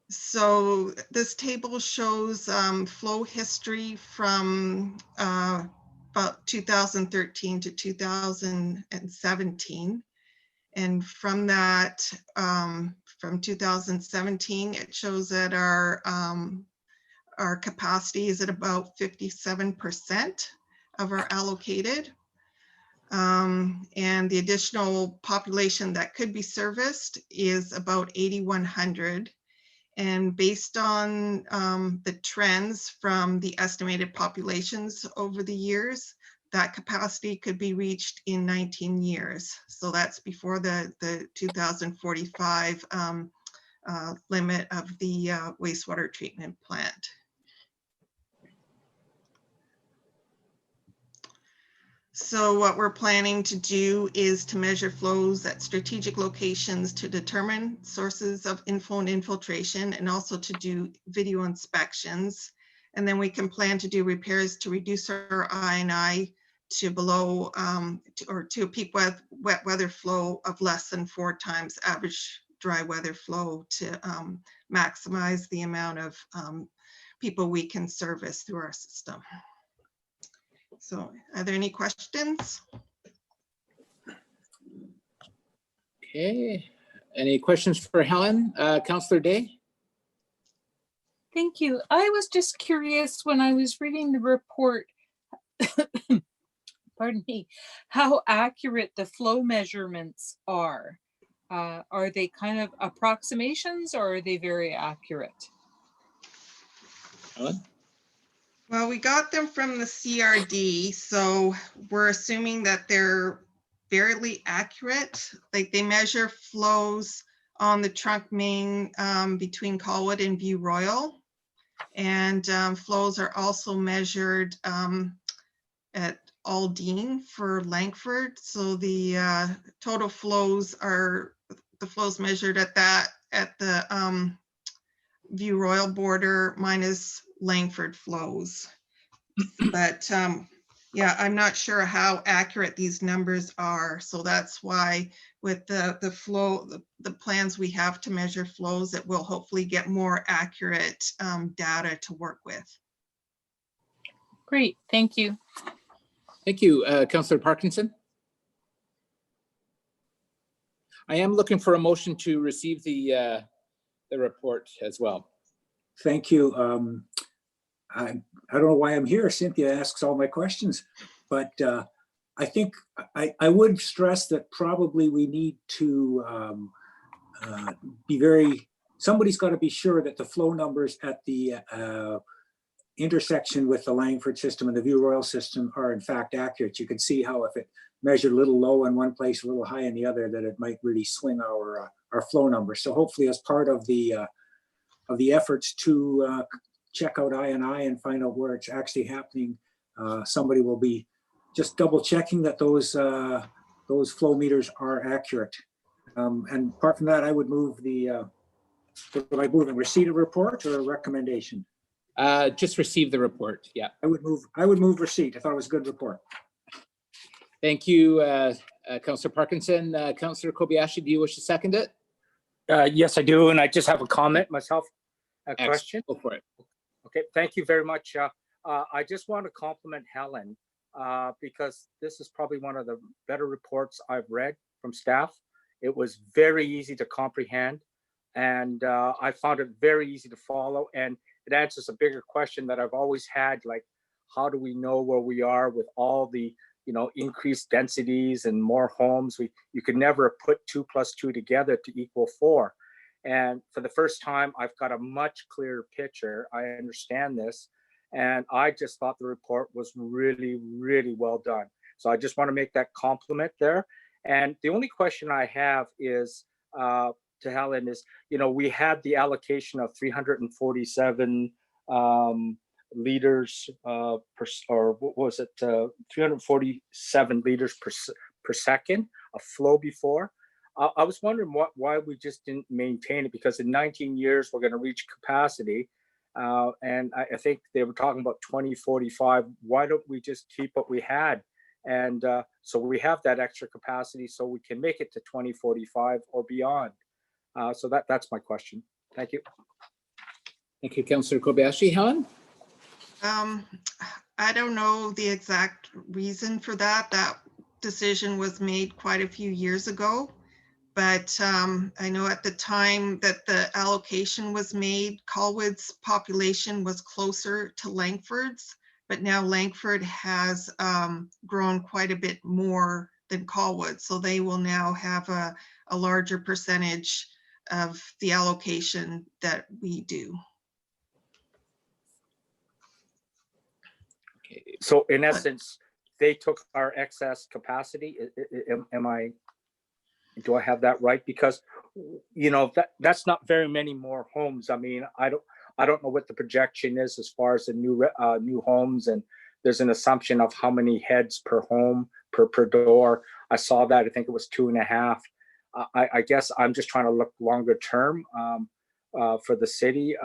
So this table shows flow history from about 2013 to 2017. And from that, from 2017, it shows that our capacity is at about 57% of our allocated. And the additional population that could be serviced is about 8,100. And based on the trends from the estimated populations over the years, that capacity could be reached in 19 years. So that's before the 2045 limit of the wastewater treatment plant. So what we're planning to do is to measure flows at strategic locations to determine sources of inflow and infiltration, and also to do video inspections. And then we can plan to do repairs to reduce our I&I to below or to a peak wet weather flow of less than 4 times average dry weather flow to maximize the amount of people we can service through our system. So are there any questions? Okay, any questions for Helen? Councillor Day? Thank you. I was just curious when I was reading the report, pardon me, how accurate the flow measurements are. Are they kind of approximations, or are they very accurate? Helen? Well, we got them from the CRD, so we're assuming that they're fairly accurate. Like, they measure flows on the trunk main between Colwood and View Royal. And flows are also measured at Aldine for Langford. So the total flows are the flows measured at the View Royal border minus Langford flows. But yeah, I'm not sure how accurate these numbers are. So that's why with the flow, the plans we have to measure flows, it will hopefully get more accurate data to work with. Great, thank you. Thank you, Councillor Parkinson. I am looking for a motion to receive the report as well. Thank you. I don't know why I'm here. Cynthia asks all my questions, but I think I would stress that probably we need to somebody's got to be sure that the flow numbers at the intersection with the Langford system and the View Royal system are in fact accurate. You can see how if it measured a little low in one place, a little high in the other, that it might really swing our flow numbers. So hopefully, as part of the efforts to check out I&I and find out where it's actually happening, somebody will be just double checking that those flow meters are accurate. And apart from that, I would move would I move a receipt of report or a recommendation? Just receive the report. Yeah. I would move receipt. I thought it was a good report. Thank you, Councillor Parkinson. Councillor Kobayashi, do you wish to second it? Yes, I do. And I just have a comment myself, a question. Go for it. Okay, thank you very much. I just want to compliment Helen because this is probably one of the better reports I've read from staff. It was very easy to comprehend, and I found it very easy to follow, and it answers a bigger question that I've always had, like how do we know where we are with all the, increased densities and more homes? You could never put 2 + 2 together to equal 4. And for the first time, I've got a much clearer picture. I understand this. And I just thought the report was really, really well done. So I just want to make that compliment there. And the only question I have is to Helen is, we had the allocation of 347 liters or what was it, 347 liters per second of flow before. I was wondering why we just didn't maintain it, because in 19 years we're going to reach capacity, and I think they were talking about 2045. Why don't we just keep what we had, and so we have that extra capacity, so we can make it to 2045 or beyond. So that's my question. Thank you. Thank you, Councillor Kobayashi. Helen? I don't know the exact reason for that. That decision was made quite a few years ago. But I know at the time that the allocation was made, Colwood's population was closer to Langford's, but now Langford has grown quite a bit more than Colwood. So they will now have a larger percentage of the allocation that we do. Okay. So in essence, they took our excess capacity. Do I have that right? Because that's not very many more homes. I mean, I don't know what the projection is as far as the new homes, and there's an assumption of how many heads per home per door. I saw that. I think it was 2.5. I guess I'm just trying to look longer term for the city.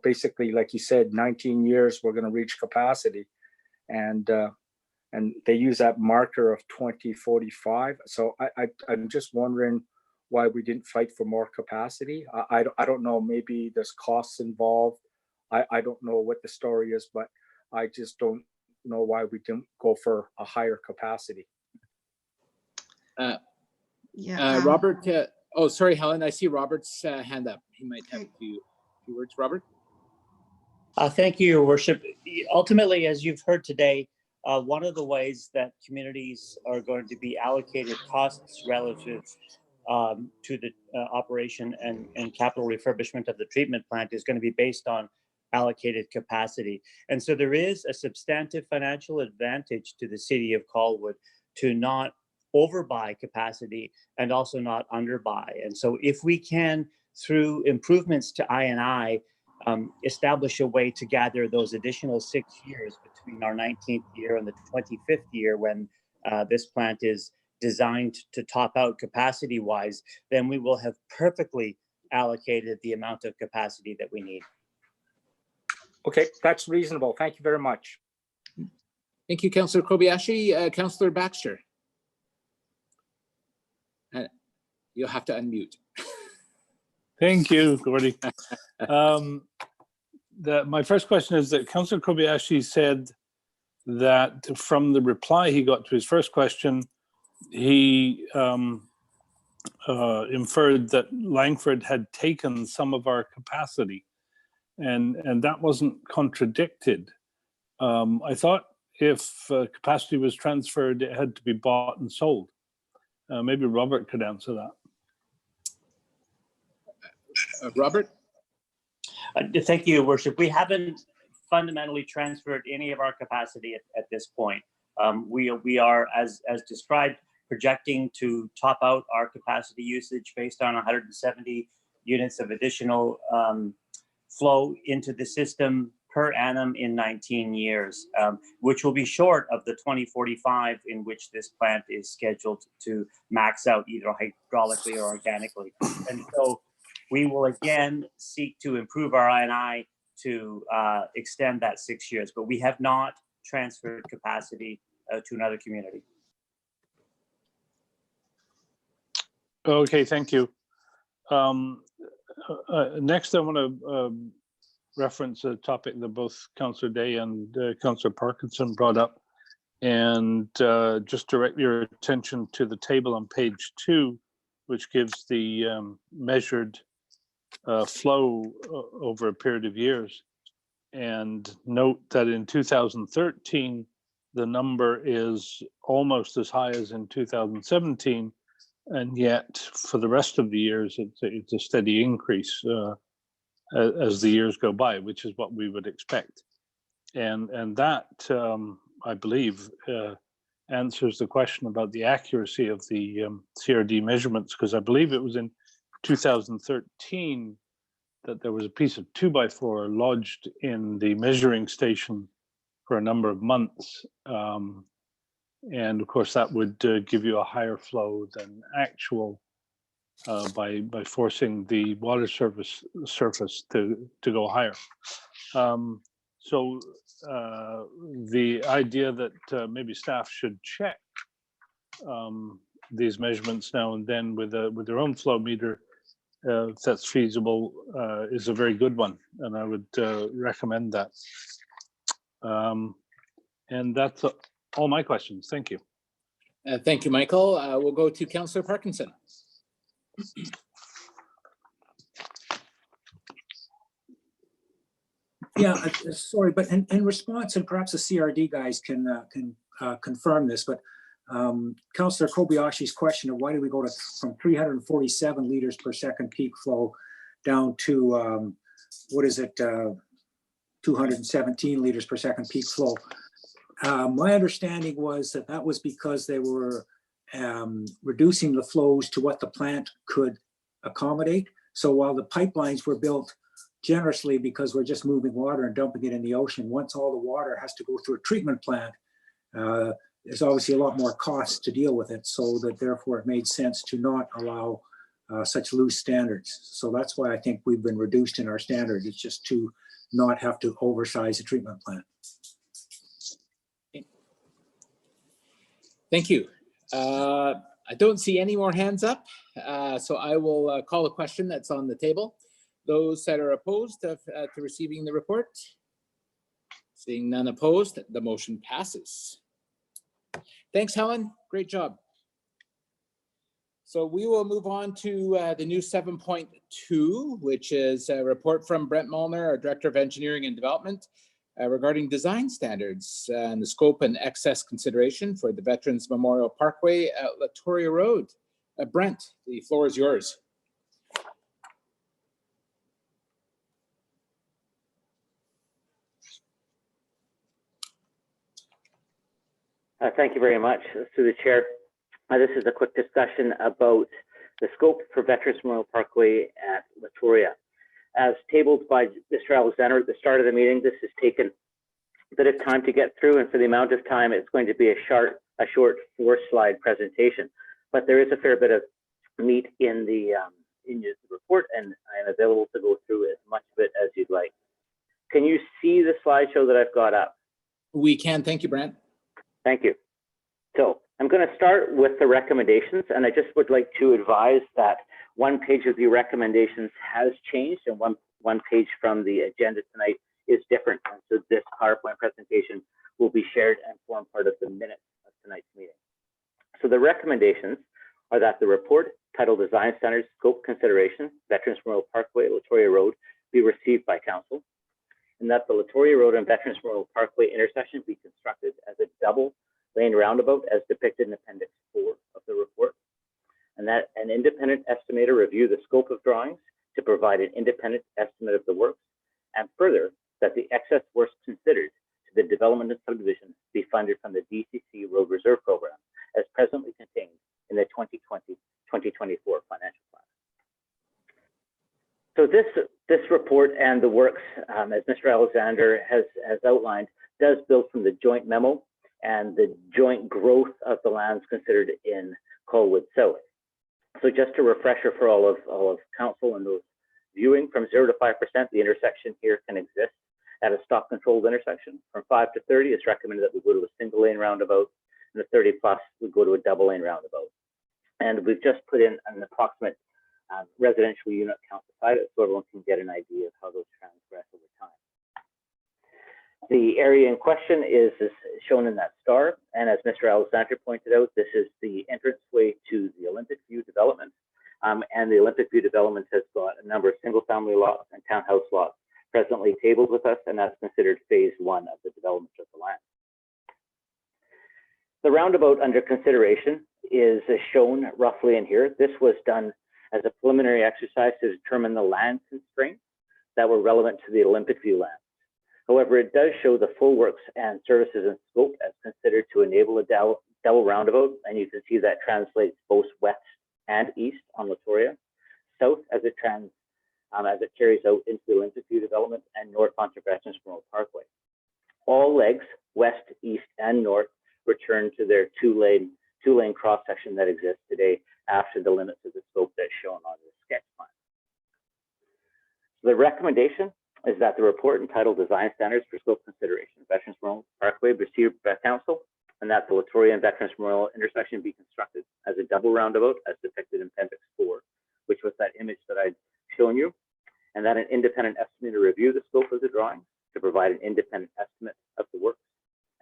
Basically, like you said, 19 years we're going to reach capacity, and they use that marker of 2045. So I'm just wondering why we didn't fight for more capacity. I don't know, maybe there's costs involved. I don't know what the story is, but I just don't know why we didn't go for a higher capacity. Robert, sorry, Helen, I see Robert's hand up. He might have a few words. Robert? Thank you, Your Worship. Ultimately, as you've heard today, one of the ways that communities are going to be allocated costs relative to the operation and capital refurbishment of the treatment plant is going to be based on allocated capacity. And so there is a substantive financial advantage to the city of Colwood to not overbuy capacity and also not underbuy. And so if we can, through improvements to I&I, establish a way to gather those additional 6 years between our 19th year and the 25th year when this plant is designed to top out capacity-wise, then we will have perfectly allocated the amount of capacity that we need. Okay, that's reasonable. Thank you very much. Thank you, Councillor Kobayashi. Councillor Baxter? You'll have to unmute. Thank you, Gordy. My first question is that Councillor Kobayashi said that from the reply he got to his first question, he inferred that Langford had taken some of our capacity, and that wasn't contradicted. I thought if capacity was transferred, it had to be bought and sold. Maybe Robert could answer that. Robert? Thank you, Your Worship. We haven't fundamentally transferred any of our capacity at this point. We are, as described, projecting to top out our capacity usage based on 170 units of additional flow into the system per annum in 19 years, which will be short of the 2045 in which this plant is scheduled to max out either hydraulically or organically. And so we will again seek to improve our I&I to extend that 6 years, but we have not transferred capacity to another community. Okay, thank you. Next, I want to reference a topic that both Councillor Day and Councillor Parkinson brought up, and just direct your attention to the table on page 2, which gives the measured flow over a period of years. And note that in 2013, the number is almost as high as in 2017. And yet for the rest of the years, it's a steady increase as the years go by, which is what we would expect. And that, I believe, answers the question about the accuracy of the CRD measurements, because I believe it was in 2013 that there was a piece of 2x4 lodged in the measuring station for a number of months. And of course, that would give you a higher flow than actual by forcing the water surface to go higher. So the idea that maybe staff should check these measurements now and then with their own flow meter, if that's feasible, is a very good one, and I would recommend that. And that's all my questions. Thank you. Thank you, Michael. We'll go to Councillor Parkinson. Yeah, sorry, but in response, and perhaps the CRD guys can confirm this, but Councillor Kobayashi's question of why do we go from 347 liters per second peak flow down to what is it, 217 liters per second peak flow. My understanding was that was because they were reducing the flows to what the plant could accommodate. So while the pipelines were built generously because we're just moving water and dumping it in the ocean, once all the water has to go through a treatment plant, there's obviously a lot more costs to deal with it, so that therefore it made sense to not allow such loose standards. So that's why I think we've been reduced in our standards. It's just to not have to oversize a treatment plant. Thank you. I don't see any more hands up, so I will call a question that's on the table. Those that are opposed to receiving the report? Seeing none opposed, the motion passes. Thanks, Helen. Great job. So we will move on to the new 7.2, which is a report from Brent Molnar, our Director of Engineering and Development, regarding design standards and the scope and excess consideration for the Veterans Memorial Parkway at Latoria Road. Brent, the floor is yours. Thank you very much, through the chair. This is a quick discussion about the scope for Veterans Memorial Parkway at Latoria. As tabled by Mr. Alexander at the start of the meeting, this has taken a bit of time to get through, and for the amount of time, it's going to be a short 4-slide presentation. But there is a fair bit of meat in the report, and I am available to go through as much of it as you'd like. Can you see the slideshow that I've got up? We can. Thank you, Brent. Thank you. So I'm going to start with the recommendations, and I just would like to advise that one page of the recommendations has changed, and one page from the agenda tonight is different. And so this PowerPoint presentation will be shared and form part of the minutes of tonight's meeting. So the recommendations are that the report titled Design Standards Scope Consideration, Veterans Memorial Parkway, Latoria Road, be received by Council, and that the Latoria Road and Veterans Memorial Parkway intersection be constructed as a double lane roundabout as depicted in Appendix 4 of the report, and that an independent estimator review the scope of drawings to provide an independent estimate of the works, and further, that the excess works considered to the development and subdivision be funded from the DCC Road Reserve Program as presently contained in the 2020-2024 financial plan. So this report and the works, as Mr. Alexander has outlined, does build from the joint memo and the joint growth of the lands considered in Colwood South. So just a refresher for all of council and those viewing, from 0 to 5%, the intersection here can exist at a stop controlled intersection. From 5 to 30, it's recommended that we go to a single lane roundabout, and the 30 plus, we go to a double lane roundabout. And we've just put in an approximate residential unit count beside it, so everyone can get an idea of how those transgress over time. The area in question is shown in that star, and as Mr. Alexander pointed out, this is the entranceway to the Olympic View development, and the Olympic View development has got a number of single-family lots and townhouse lots presently tabled with us, and that's considered phase 1 of the development of the land. The roundabout under consideration is shown roughly in here. This was done as a preliminary exercise to determine the land constraints that were relevant to the Olympic View land. However, it does show the full works and services and scope as considered to enable a double roundabout, and you can see that translates both west and east on Latoria, south as it carries out into the Olympic View development, and north onto Veterans Memorial Parkway. All legs, west, east, and north, return to their two-lane cross-section that exists today after the limits of the scope that's shown on the sketch plan. The recommendation is that the report entitled Design Standards for Scope Consideration, Veterans Memorial Parkway, be received by Council, and that the Latoria and Veterans Memorial intersection be constructed as a double roundabout as depicted in Appendix 4, which was that image that I'd shown you, and that an independent estimator review the scope of the drawing to provide an independent estimate of the works,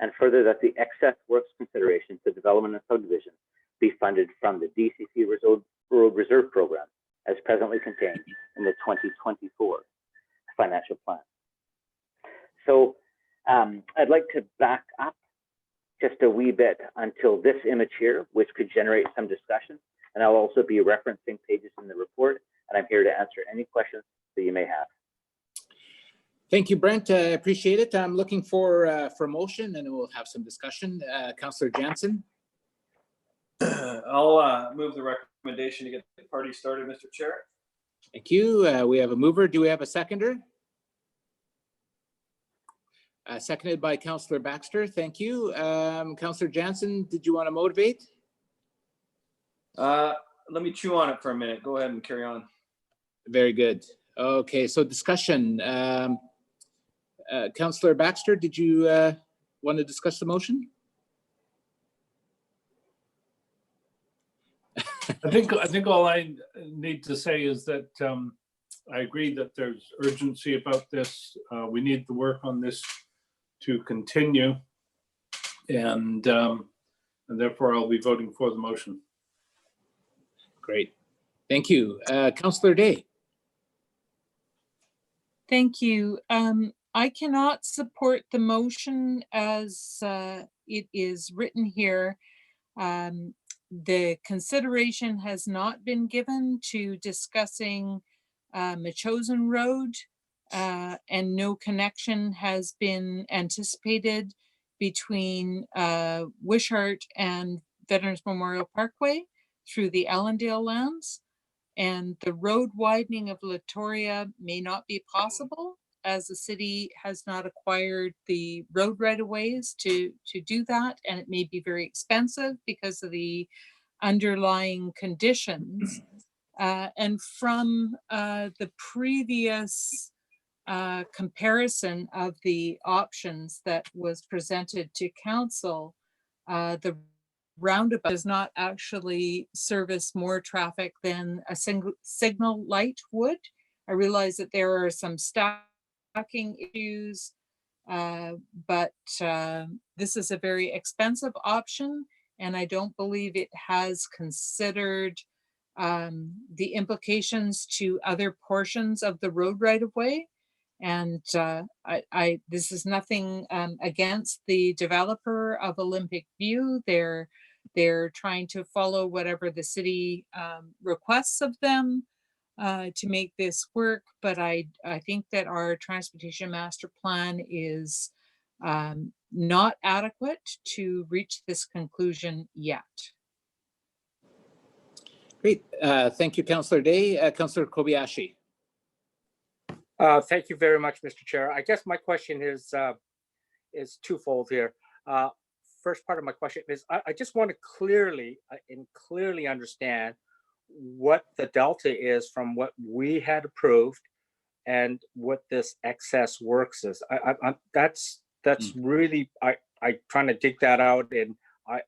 and further that the excess works consideration to development and subdivision be funded from the DCC Road Reserve Program as presently contained in the 2024 financial plan. So I'd like to back up just a wee bit until this image here, which could generate some discussion. And I'll also be referencing pages in the report, and I'm here to answer any questions that you may have. Thank you, Brent. I appreciate it. I'm looking for motion, and we'll have some discussion. Councillor Jansen. I'll move the recommendation to get the party started, Mr. Chair. Thank you. We have a mover. Do we have a seconder? Seconded by Councillor Baxter. Thank you. Councillor Jansen, did you want to motivate? Let me chew on it for a minute. Go ahead and carry on. Very good. Okay, so discussion. Councillor Baxter, did you want to discuss the motion? I think all I need to say is that I agree that there's urgency about this. We need the work on this to continue, and therefore I'll be voting for the motion. Great. Thank you. Councillor Day. Thank you. I cannot support the motion as it is written here. The consideration has not been given to discussing Machosen Road, and no connection has been anticipated between Wishart and Veterans Memorial Parkway through the Allendale lands. And the road widening of Latoria may not be possible as the city has not acquired the road right-of-ways to do that. And it may be very expensive because of the underlying conditions. And from the previous comparison of the options that was presented to council, the roundabout does not actually service more traffic than a single signal light would. I realize that there are some stacking issues, but this is a very expensive option, and I don't believe it has considered the implications to other portions of the road right-of-way. And this is nothing against the developer of Olympic View. They're trying to follow whatever the city requests of them to make this work. But I think that our transportation master plan is not adequate to reach this conclusion yet. Great. Thank you, Councillor Day. Councillor Kobayashi. Thank you very much, Mr. Chair. I guess my question is twofold here. First part of my question is I just want to clearly understand what the delta is from what we had approved and what this excess works is. That's really I trying to dig that out, and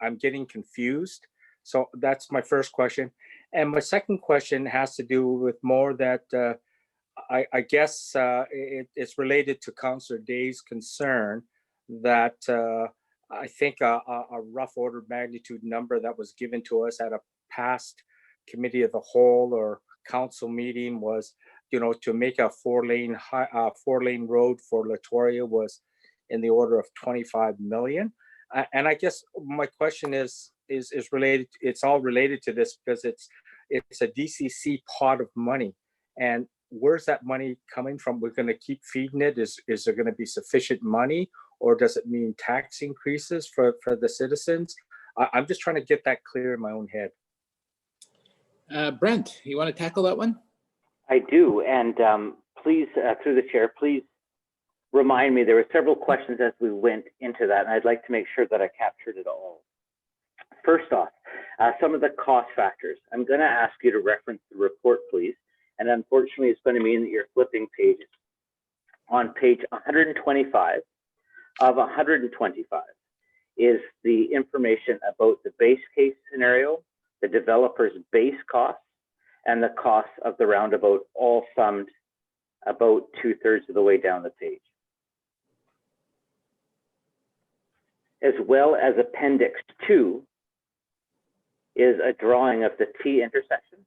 I'm getting confused. So that's my first question. And my second question has to do with more that I guess it's related to Councillor Day's concern that I think a rough order of magnitude number that was given to us at a past committee of the whole or council meeting was to make a four-lane road for Latoria was in the order of 25 million. And I guess my question is related. It's all related to this because it's a DCC pot of money, and where's that money coming from? We're going to keep feeding it. Is there going to be sufficient money, or does it mean tax increases for the citizens? I'm just trying to get that clear in my own head. Brent, you want to tackle that one? I do, and please, through the chair, please remind me. There were several questions as we went into that, and I'd like to make sure that I captured it all. First off, some of the cost factors. I'm going to ask you to reference the report, please. And unfortunately, it's going to mean that you're flipping pages. On page 125 of 125 is the information about the base case scenario, the developer's base costs, and the costs of the roundabout, all summed about 2/3 of the way down the page. As well as Appendix 2 is a drawing of the T intersection,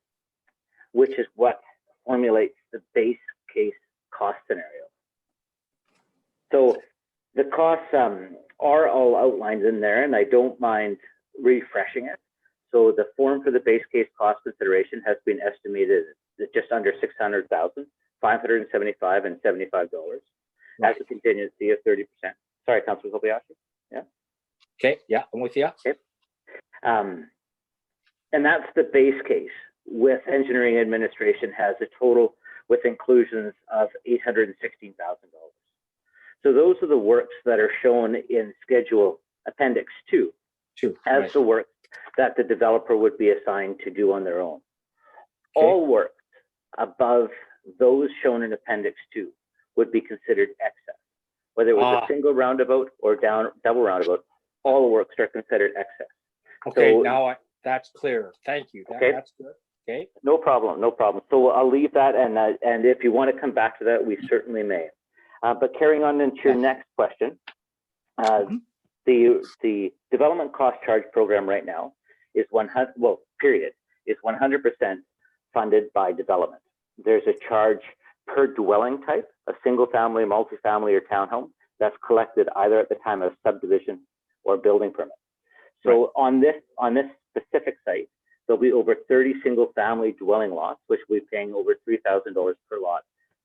which is what formulates the base case cost scenario. So the costs are all outlined in there, and I don't mind refreshing it. So the form for the base case cost consideration has been estimated at just under $600,000, $575 and $75, as a contingency of 30%. Sorry, Councilor Kobayashi. Yeah. Okay. Yeah, I'm with you. Okay. And that's the base case. With engineering administration has a total with inclusions of $816,000. So those are the works that are shown in Schedule Appendix 2 as the work that the developer would be assigned to do on their own. Okay. All work above those shown in Appendix 2 would be considered excess. Whether it was a single roundabout or double roundabout, all works are considered excess. Okay, so, now that's clear. Thank you. That's good. Okay. No problem, no problem. So I'll leave that, and if you want to come back to that, we certainly may. But carrying on into your next question, the development cost charge program right now is 100% funded by development. There's a charge per dwelling type, a single family, multifamily, or townhome, that's collected either at the time of subdivision or building permit. So on this specific site, there'll be over 30 single family dwelling lots, which will be paying over $3,000 per lot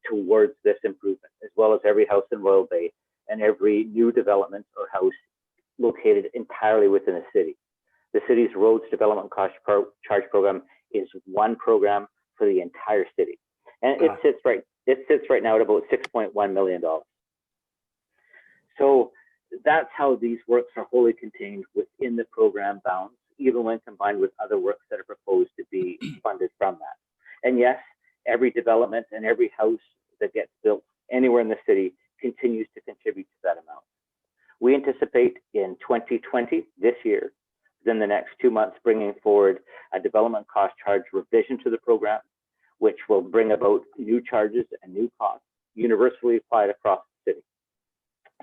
towards this improvement, as well as every house in Royal Bay and every new development or house located entirely within a city. The city's roads development cost charge program is one program for the entire city. And it sits right now at about $6.1 million. So that's how these works are wholly contained within the program bounds, even when combined with other works that are proposed to be funded from that. And yes, every development and every house that gets built anywhere in the city continues to contribute to that amount. We anticipate in 2020, this year, within the next 2 months, bringing forward a development cost charge revision to the program, which will bring about new charges and new costs universally applied across the city.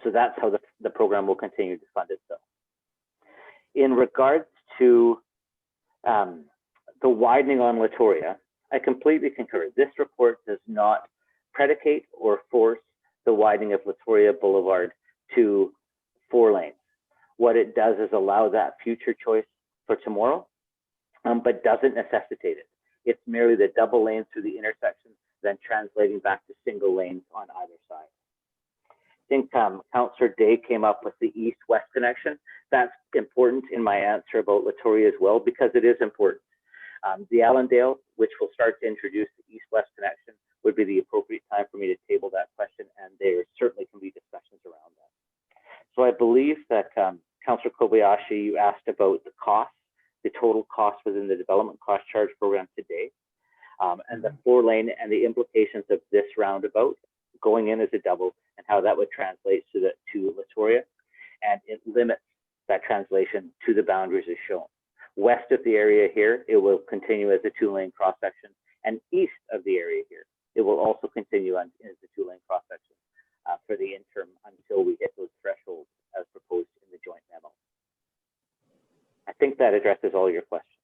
So that's how the program will continue to fund itself. In regards to the widening on Latoria, I completely concur. This report does not predicate or force the widening of Latoria Boulevard to 4 lanes. What it does is allow that future choice for tomorrow, but doesn't necessitate it. It's merely the double lanes through the intersection, then translating back to single lanes on either side. I think Councillor Day came up with the east-west connection. That's important in my answer about Latoria as well, because it is important. The Allendale, which will start to introduce the east-west connection, would be the appropriate time for me to table that question, and there certainly can be discussions around that. So I believe that Councillor Kobayashi, you asked about the cost, the total cost within the development cost charge program today, and the 4-lane and the implications of this roundabout going in as a double, and how that would translate to Latoria, and it limits that translation to the boundaries as shown. West of the area here, it will continue as a 2-lane cross section, and east of the area here, it will also continue as a 2-lane cross section for the interim until we hit those thresholds as proposed in the joint memo. I think that addresses all your questions.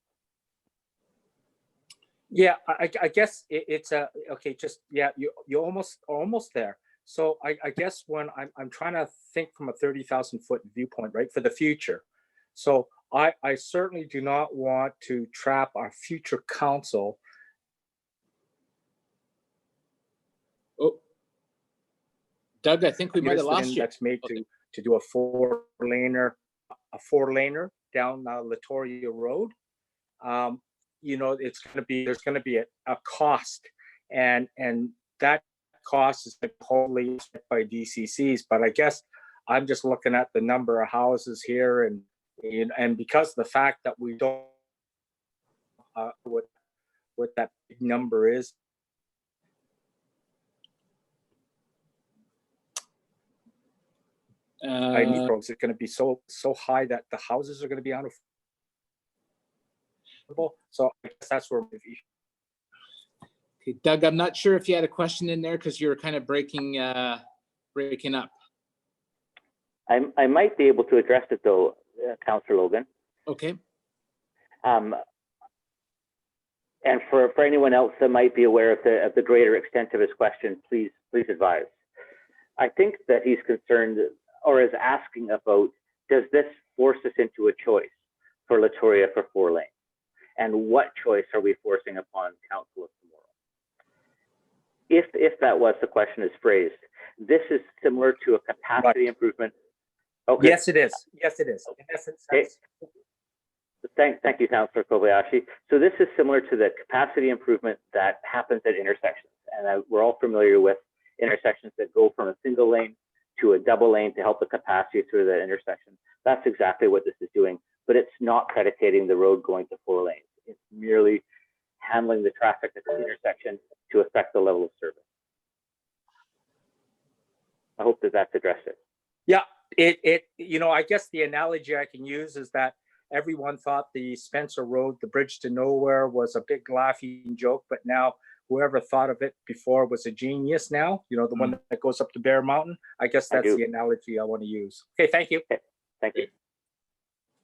Yeah, I guess it's a, okay, just, yeah, you're almost there. So I guess when I'm trying to think from a 30,000 foot viewpoint, right, for the future. So I certainly do not want to trap our future council. Oh, Doug, I think we might have lost you. That's made to do a four laner down Latoria Road. You know, there's going to be a cost, and that cost is wholly set by DCCs. But I guess I'm just looking at the number of houses here, and because of the fact that we don't what that big number is. I need is it going to be so high that the houses are going to be unaffordable? So I guess that's where we're. Okay, Doug, I'm not sure if you had a question in there because you were kind of breaking up. I might be able to address it though, Councillor Logan. Okay. And for anyone else that might be aware of the greater extent of his question, please advise. I think that he's concerned or is asking about, does this force us into a choice for Latoria for 4 lanes? And what choice are we forcing upon council of tomorrow? If that was the question is phrased, this is similar to a capacity improvement. Okay. Yes, it is. Yes, it is. In essence, Thank you, Councillor Kobayashi. So this is similar to the capacity improvement that happens at intersections. And we're all familiar with intersections that go from a single lane to a double lane to help the capacity through the intersection. That's exactly what this is doing, but it's not predicating the road going to 4 lanes. It's merely handling the traffic at the intersection to affect the level of service. I hope that that's addressed it. Yeah, you know, I guess the analogy I can use is that everyone thought the Spencer Road, the bridge to nowhere, was a big laughing joke, but now whoever thought of it before was a genius now, you know, the one that goes up to Bear Mountain. I guess that's the analogy I want to use. Okay, thank you. Okay, thank you.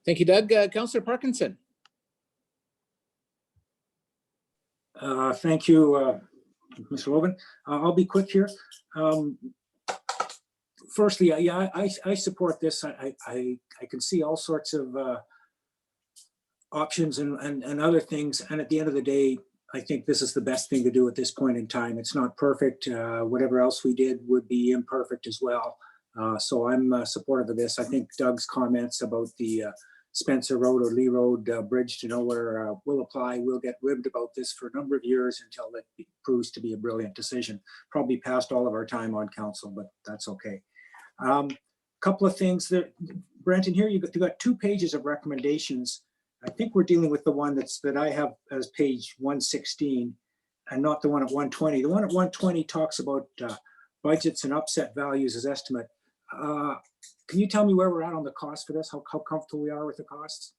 Thank you, Doug. Councillor Parkinson. Thank you, Mr. Logan. I'll be quick here. Firstly, yeah, I support this. I can see all sorts of options and other things. And at the end of the day, I think this is the best thing to do at this point in time. It's not perfect. Whatever else we did would be imperfect as well. So I'm supportive of this. I think Doug's comments about the Spencer Road or Lee Road bridge to nowhere will apply. We'll get ribbed about this for a number of years until it proves to be a brilliant decision. Probably past all of our time on council, but that's okay. Couple of things that, Brenton, here you got 2 pages of recommendations. I think we're dealing with the one that I have as page 116 and not the one at 120. The one at 120 talks about budgets and upset values as estimate. Can you tell me where we're at on the cost for this? How comfortable we are with the costs?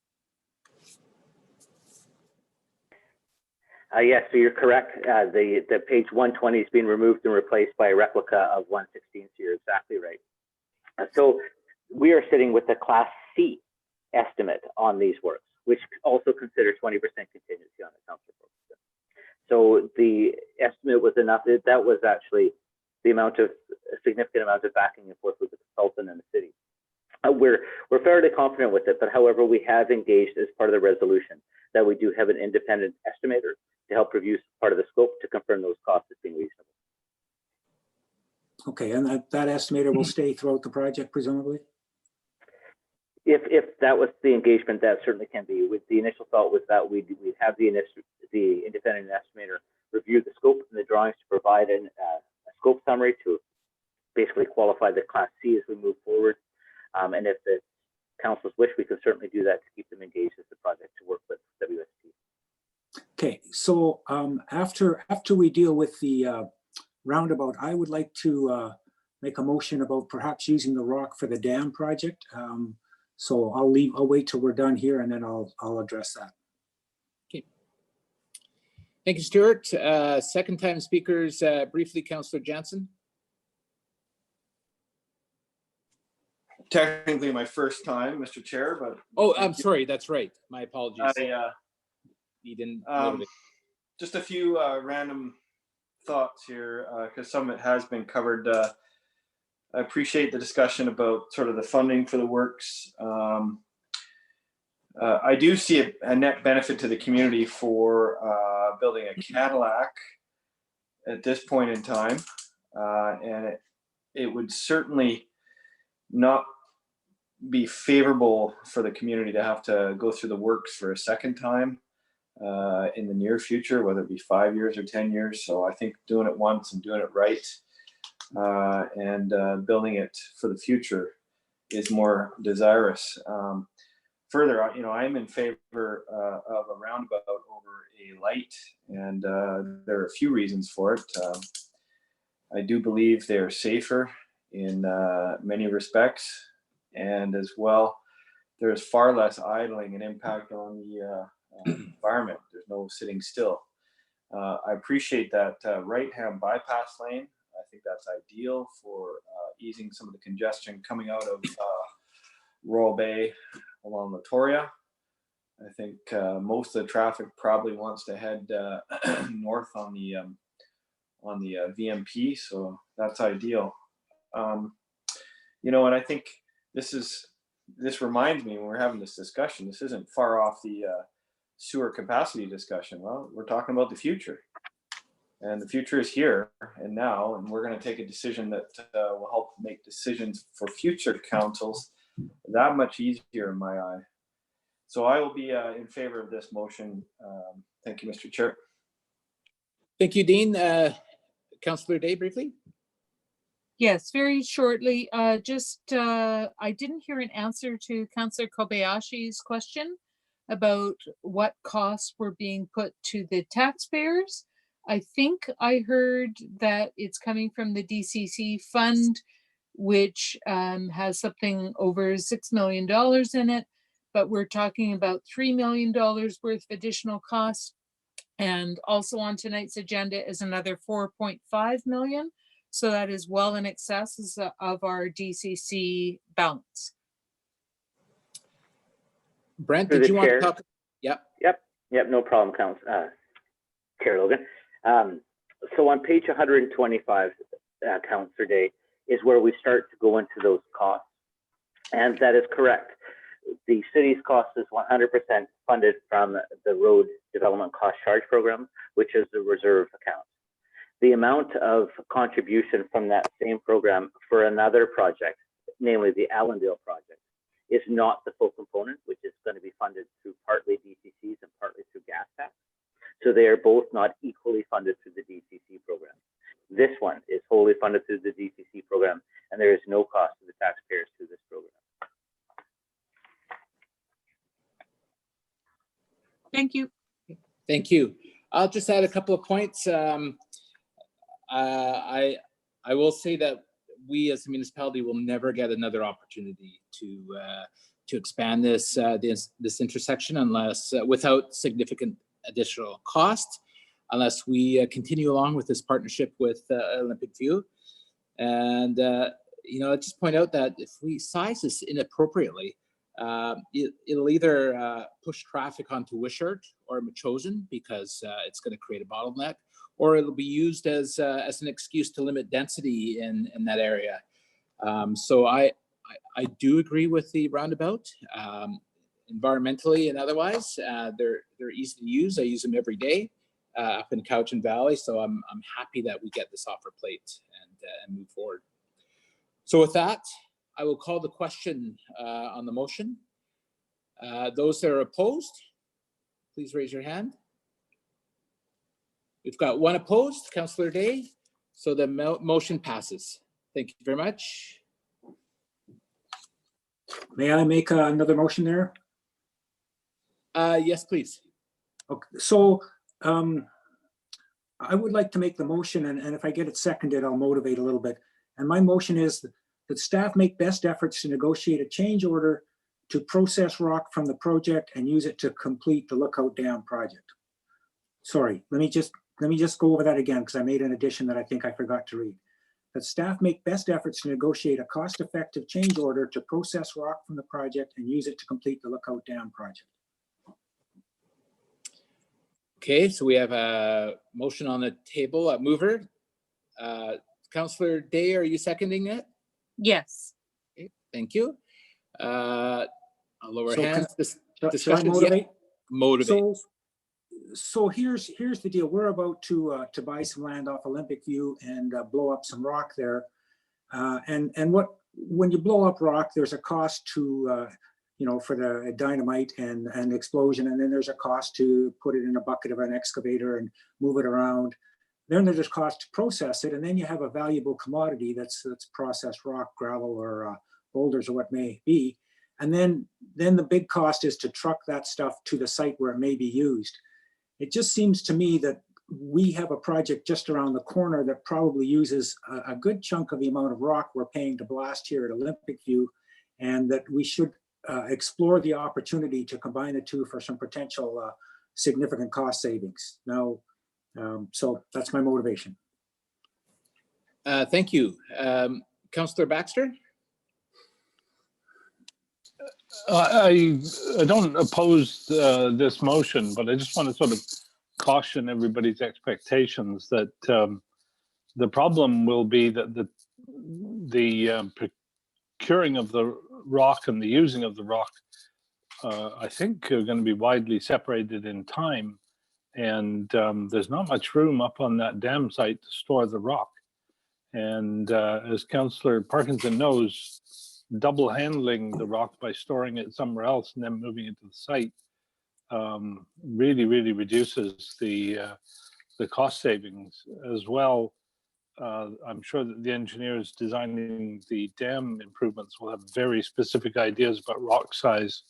Yes, so you're correct. The page 120 is being removed and replaced by a replica of 116. So you're exactly right. So we are sitting with a Class C estimate on these works, which also consider 20% contingency on the council program. So the estimate was enough. That was actually the significant amount of backing and forth with the consultant and the city. We're fairly confident with it, but however, we have engaged as part of the resolution that we do have an independent estimator to help review part of the scope to confirm those costs as being reasonable. Okay, and that estimator will stay throughout the project, presumably? If that was the engagement, that certainly can be. With the initial thought was that we'd have the independent estimator review the scope and the drawings to provide a scope summary to basically qualify the Class C as we move forward. And if the council's wish, we can certainly do that to keep them engaged as the project to work with WST. Okay, so after we deal with the roundabout, I would like to make a motion about perhaps using the rock for the dam project. So I'll wait till we're done here and then I'll address that. Okay. Thank you, Stuart. Second time speakers, briefly, Councillor Jansen. Technically my first time, Mr. Chair, but. Oh, I'm sorry. That's right. My apologies. I you didn't motivate. just a few random thoughts here, because some of it has been covered. I appreciate the discussion about sort of the funding for the works. I do see a net benefit to the community for building a Cadillac at this point in time, and it would certainly not be favorable for the community to have to go through the works for a second time in the near future, whether it be 5 years or 10 years. So I think doing it once and doing it right and building it for the future is more desirous. Further, I'm in favor of a roundabout over a light, and there are a few reasons for it. I do believe they are safer in many respects, and as well, there's far less idling and impact on the environment. There's no sitting still. I appreciate that right-hand bypass lane. I think that's ideal for easing some of the congestion coming out of Royal Bay along Latoria. I think most of the traffic probably wants to head north on the VMP, so that's ideal. And I think this reminds me, when we're having this discussion, this isn't far off the sewer capacity discussion. Well, we're talking about the future, and the future is here and now, and we're going to take a decision that will help make decisions for future councils that much easier in my eye. So I will be in favor of this motion. Thank you, Mr. Chair. Thank you, Dean. Councillor Day, briefly. Yes, very shortly. I didn't hear an answer to Councillor Kobayashi's question about what costs were being put to the taxpayers. I think I heard that it's coming from the DCC fund, which has something over $6 million in it, but we're talking about $3 million worth of additional costs. And also on tonight's agenda is another 4.5 million. So that is well in excess of our DCC balance. Brent, did you want to talk? Yep, no problem, Chair Logan. So on page 125, Councillor Day, is where we start to go into those costs. And that is correct. The city's cost is 100% funded from the Road Development Cost Charge Program, which is the reserve account. The amount of contribution from that same program for another project, namely the Allendale project, is not the full component, which is going to be funded through partly DCCs and partly through gas tax. So they are both not equally funded through the DCC program. This one is wholly funded through the DCC program, and there is no cost to the taxpayers through this program. Thank you. Thank you. I'll just add a couple of points. I will say that we as a municipality will never get another opportunity to expand this intersection unless without significant additional cost, unless we continue along with this partnership with Olympic View. And I'll just point out that if we size this inappropriately, it'll either push traffic onto Wishart or Metchosin because it's going to create a bottleneck, or it'll be used as an excuse to limit density in that area. So I do agree with the roundabout, environmentally and otherwise. They're easy to use. I use them every day up in Cowichan Valley. So I'm happy that we get this offer plate and move forward. So with that, I will call the question on the motion. Those that are opposed, please raise your hand. We've got one opposed, Councillor Day. So the motion passes. Thank you very much. May I make another motion there? Yes, please. Okay, so I would like to make the motion, and if I get it seconded, I'll motivate a little bit. And my motion is that staff make best efforts to negotiate a change order to process rock from the project and use it to complete the Lookout Dam project. Sorry, let me just go over that again because I made an addition that I think I forgot to read. That staff make best efforts to negotiate a cost-effective change order to process rock from the project and use it to complete the Lookout Dam project. Okay, so we have a motion on the table, a mover. Councillor Day, are you seconding it? Yes. Okay, thank you. I'll lower So hands. Shall I Discussion. motivate? Motivate. So here's the deal. We're about to buy some land off Olympic View and blow up some rock there. And when you blow up rock, there's a cost to for the dynamite and explosion, and then there's a cost to put it in a bucket of an excavator and move it around. Then there's a cost to process it, and then you have a valuable commodity that's processed rock, gravel, or boulders, or what may be. And then the big cost is to truck that stuff to the site where it may be used. It just seems to me that we have a project just around the corner that probably uses a good chunk of the amount of rock we're paying to blast here at Olympic View, and that we should explore the opportunity to combine the two for some potential significant cost savings. Now, so that's my motivation. Thank you. Councillor Baxter? I don't oppose this motion, but I just want to sort of caution everybody's expectations that the problem will be that the procuring of the rock and the using of the rock, I think, are going to be widely separated in time, and there's not much room up on that dam site to store the rock. And as Councillor Parkinson knows, double handling the rock by storing it somewhere else and then moving it to the site really reduces the cost savings as well. I'm sure that the engineers designing the dam improvements will have very specific ideas about rock size,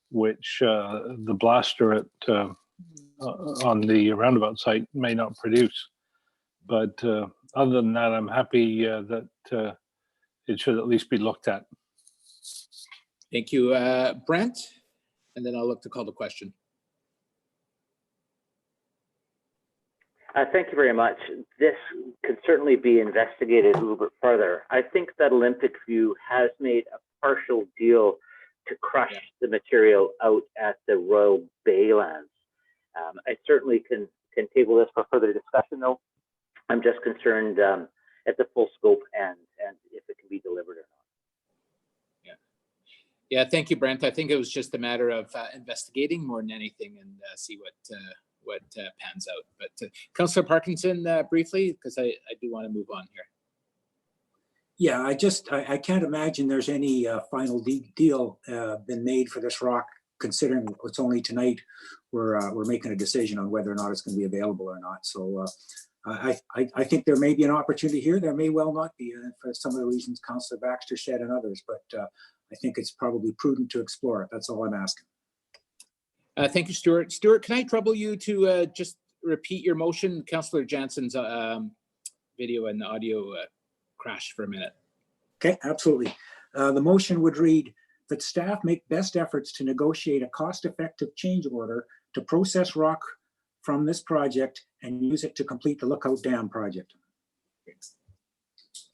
which the blaster on the roundabout site may not produce. But other than that, I'm happy that it should at least be looked at. Thank you. Brent, and then I'll look to call the question. Thank you very much. This could certainly be investigated a little bit further. I think that Olympic View has made a partial deal to crush the material out at the Royal Baylands. I certainly can table this for further discussion, though. I'm just concerned at the full scope and if it can be delivered or not. Yeah, thank you, Brent. I think it was just a matter of investigating more than anything and see what pans out. But Councillor Parkinson, briefly, because I do want to move on here. Yeah, I can't imagine there's any final deal been made for this rock, considering it's only tonight we're making a decision on whether or not it's going to be available or not. So I think there may be an opportunity here. There may well not be, for some of the reasons Councillor Baxter said and others, but I think it's probably prudent to explore it. That's all I'm asking. Thank you, Stuart. Stuart, can I trouble you to just repeat your motion? Councillor Jansen's video and audio crashed for a minute. Okay, absolutely. The motion would read that staff make best efforts to negotiate a cost-effective change order to process rock from this project and use it to complete the Lookout Dam project.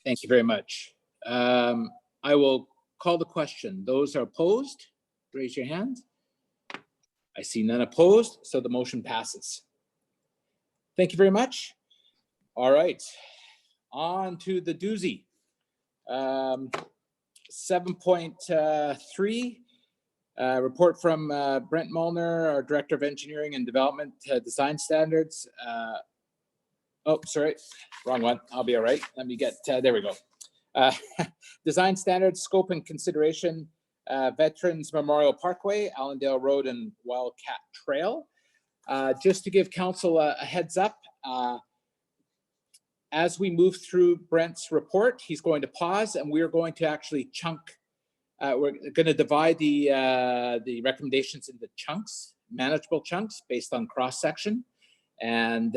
Thank you very much. I will call the question. Those are opposed, raise your hand. I see none opposed, so the motion passes. Thank you very much. All right, on to the doozy. 7.3, report from Brent Molnar, our Director of Engineering and Development, Design Standards. Oh, sorry, wrong one. I'll be all right. Let me get, there we go. Design Standards, Scope and Consideration, Veterans Memorial Parkway, Allendale Road and Wildcat Trail. Just to give council a heads up, as we move through Brent's report, he's going to pause and we're going to actually chunk, we're going to divide the recommendations into chunks, manageable chunks based on cross-section, and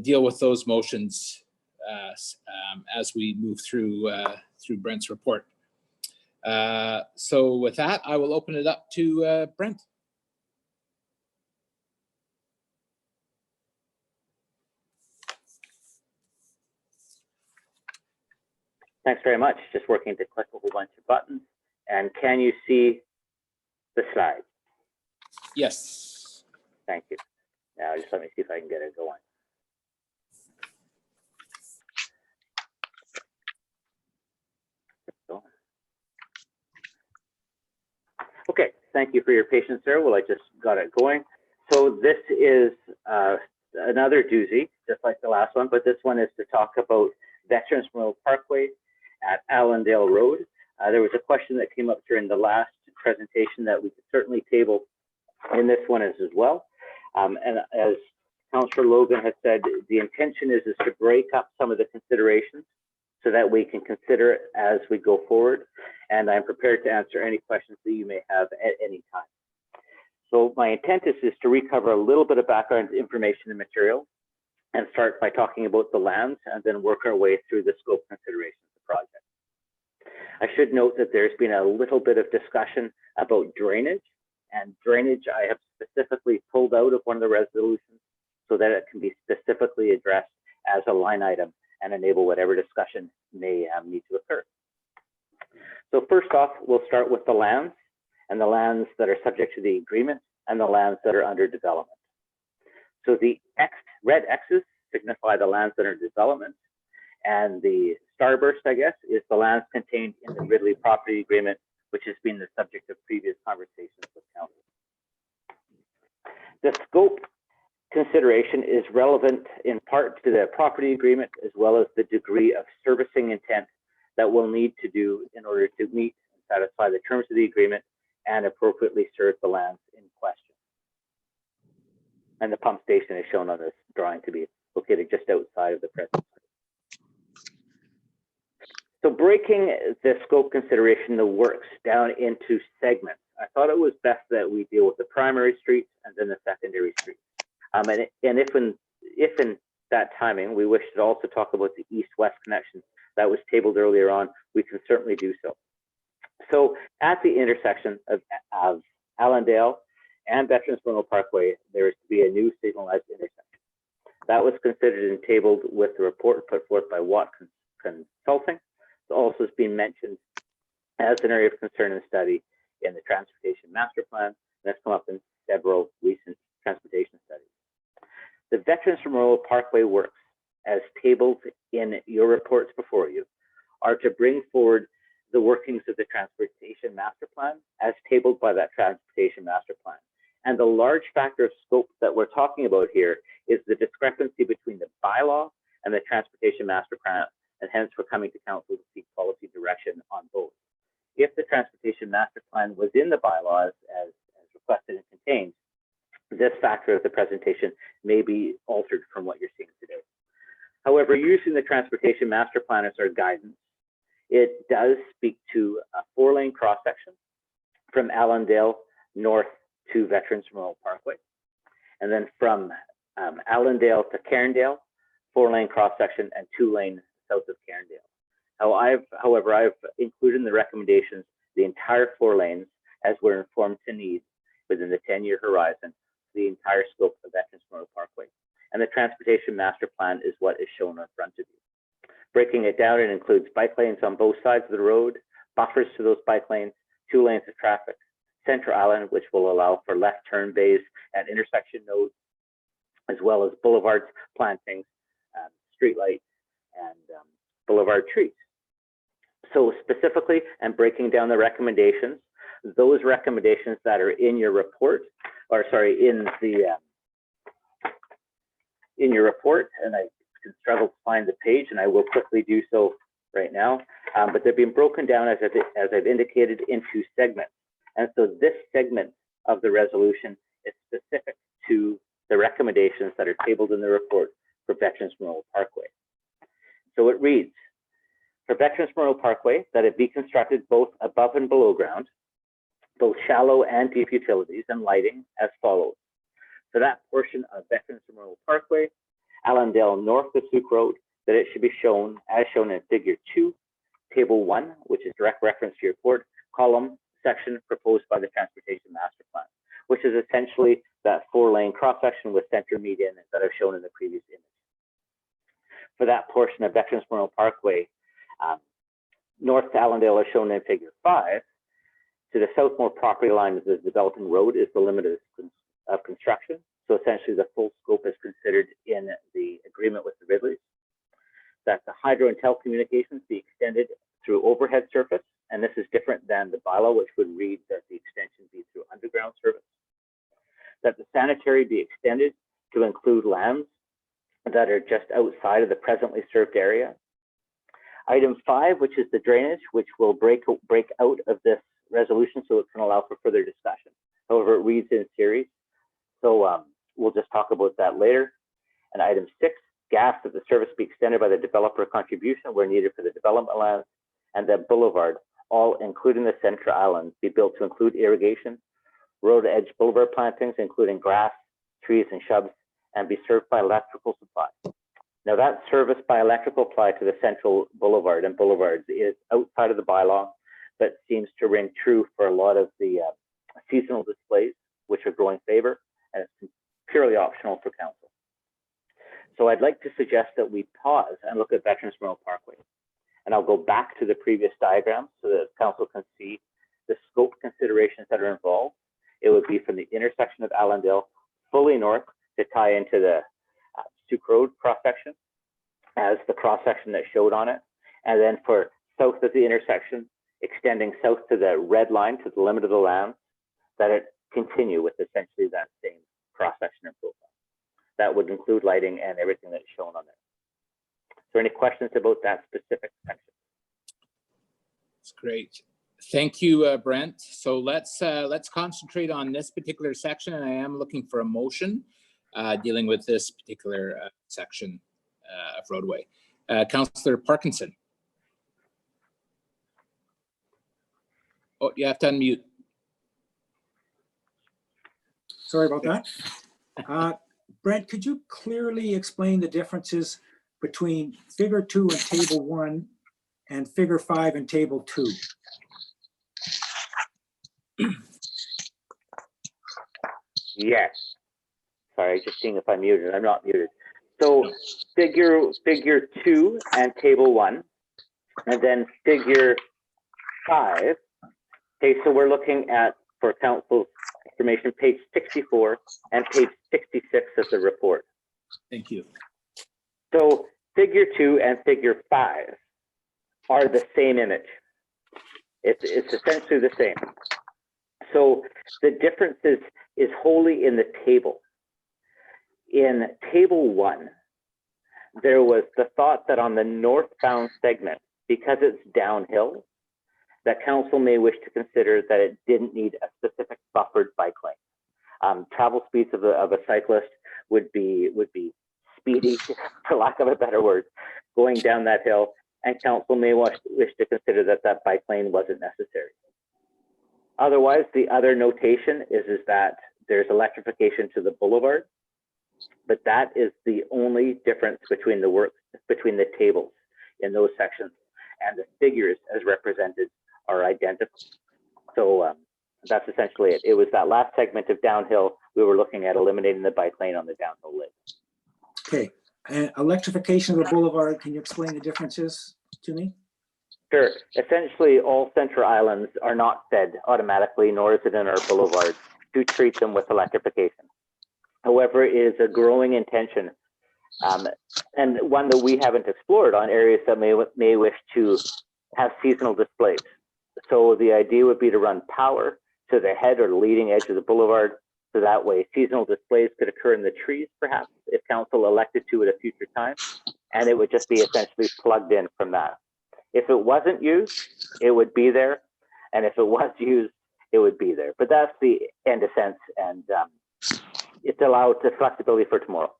deal with those motions as we move through Brent's report. So with that, I will open it up to Brent. Thanks very much. Just working to click a whole bunch of buttons. And can you see the slide? Yes. Thank you. Now just let me see if I can get it going. Okay, thank you for your patience there. Well, I just got it going. So this is another doozy, just like the last one, but this one is to talk about Veterans Memorial Parkway at Allendale Road. There was a question that came up during the last presentation that we could certainly table in this one as well. And as Councillor Logan has said, the intention is to break up some of the considerations so that we can consider it as we go forward. And I'm prepared to answer any questions that you may have at any time. So my intent is to recover a little bit of background information and material and start by talking about the lands and then work our way through the scope considerations of the project. I should note that there's been a little bit of discussion about drainage, and drainage I have specifically pulled out of one of the resolutions so that it can be specifically addressed as a line item and enable whatever discussion may need to occur. So first off, we'll start with the lands, and the lands that are subject to the agreement and the lands that are under development. So the red X's signify the lands that are in development, and the starburst, I guess, is the lands contained in the Ridley property agreement, which has been the subject of previous conversations with council. The scope consideration is relevant in part to the property agreement as well as the degree of servicing intent that we'll need to do in order to meet and satisfy the terms of the agreement and appropriately serve the lands in question. And the pump station is shown on this drawing to be located just outside of the present site. So breaking the scope consideration, the works down into segments, I thought it was best that we deal with the primary streets and then the secondary streets. And if in that timing we wish to also talk about the east-west connection that was tabled earlier on, we can certainly do so. So at the intersection of Allendale and Veterans Memorial Parkway, there is to be a new signalized intersection. That was considered and tabled with the report put forth by Watt Consulting. It also has been mentioned as an area of concern and study in the Transportation Master Plan, and that's come up in several recent transportation studies. The Veterans Memorial Parkway works, as tabled in your reports before you, are to bring forward the workings of the Transportation Master Plan as tabled by that Transportation Master Plan. And the large factor of scope that we're talking about here is the discrepancy between the bylaw and the Transportation Master Plan, and hence we're coming to council to seek policy direction on both. If the Transportation Master Plan was in the bylaws as requested and contained, this factor of the presentation may be altered from what you're seeing today. However, using the Transportation Master Plan as our guidance, it does speak to a 4-lane cross-section from Allendale north to Veterans Memorial Parkway, and then from Allendale to Cairndale, 4-lane cross-section and 2-lane south of Cairndale. However, I've included in the recommendations the entire 4 lanes as we're informed to need within the 10-year horizon, the entire scope of Veterans Memorial Parkway. And the Transportation Master Plan is what is shown in front of you. Breaking it down, it includes bike lanes on both sides of the road, buffers to those bike lanes, 2 lanes of traffic, Central Island, which will allow for left turn bays at intersection nodes, as well as boulevards, plantings, street lights, and boulevard trees. So specifically, and breaking down the recommendations, those recommendations that are in your report, or sorry, in your report, and I can struggle to find the page, and I will quickly do so right now, but they've been broken down as I've indicated into segments. And so this segment of the resolution is specific to the recommendations that are tabled in the report for Veterans Memorial Parkway. So it reads, for Veterans Memorial Parkway, that it be constructed both above and below ground, both shallow and deep utilities and lighting as follows. For that portion of Veterans Memorial Parkway, Allendale north of Souk Road, that it should be shown as shown in Figure 2, Table 1, which is direct reference to your report, column section proposed by the Transportation Master Plan, which is essentially that 4-lane cross-section with center median that I've shown in the previous image. For that portion of Veterans Memorial Parkway, north to Allendale is shown in Figure 5. To the southmost property line of the developing road is the limit of of construction. So essentially the full scope is considered in the agreement with the Ridleys. That the hydro and telecommunications be extended through overhead surface. And this is different than the bylaw, which would read that the extension be through underground service. That the sanitary be extended to include lands that are just outside of the presently served area. Item 5, which is the drainage, which will break out of this resolution so it can allow for further discussion. However, it reads in series. So we'll just talk about that later. And item 6, gas, that the service be extended by the developer contribution where needed for the development lands, and that boulevard, all including the Central Island, be built to include irrigation, road edge boulevard plantings, including grass, trees, and shrubs, and be served by electrical supply. Now that service by electrical supply to the Central Boulevard and boulevards is outside of the bylaw, but seems to ring true for a lot of the seasonal displays, which are growing favor, and it's purely optional for council. So I'd like to suggest that we pause and look at Veterans Memorial Parkway. And I'll go back to the previous diagram so that council can see the scope considerations that are involved. It would be from the intersection of Allendale fully north to tie into the Stuk Road cross-section as the cross-section that showed on it. And then for south of the intersection, extending south to the red line to the limit of the land, that it continue with essentially that same cross-section and profile. That would include lighting and everything that's shown on there. Is there any questions about that specific section? That's great. Thank you, Brent. So let's concentrate on this particular section, and I am looking for a motion dealing with this particular section of roadway. Councillor Parkinson. Oh, you have to unmute. Sorry about that. Brent, could you clearly explain the differences between figure 2 in table 1 and figure 5 in table 2? Yes. Sorry, just seeing if I'm muted. I'm not muted. So figure 2 and table 1, and then figure 5. Okay, so we're looking at, for council's information, page 64 and page 66 of the report. Thank you. So figure 2 and figure 5 are the same image. It's essentially the same. So the difference is wholly in the table. In table 1, there was the thought that on the northbound segment, because it's downhill, that council may wish to consider that it didn't need a specific buffered bike lane. Travel speeds of a cyclist would be speedy, for lack of a better word, going down that hill, and council may wish to consider that bike lane wasn't necessary. Otherwise, the other notation is that there's electrification to the boulevard, but that is the only difference between the tables in those sections, and the figures as represented are identical. So that's essentially it. It was that last segment of downhill, we were looking at eliminating the bike lane on the downhill leg. Okay, and electrification of the boulevard, can you explain the differences to me? Sure. Essentially, all Central Islands are not fed automatically, nor is it in our boulevard to treat them with electrification. However, it is a growing intention, and one that we haven't explored on areas that may wish to have seasonal displays. So the idea would be to run power to the head or the leading edge of the boulevard, so that way seasonal displays could occur in the trees, perhaps, if council elected to at a future time, and it would just be essentially plugged in from that. If it wasn't used, it would be there, and if it was used, it would be there. But that's the end of sense, and it's allowed the flexibility for tomorrow.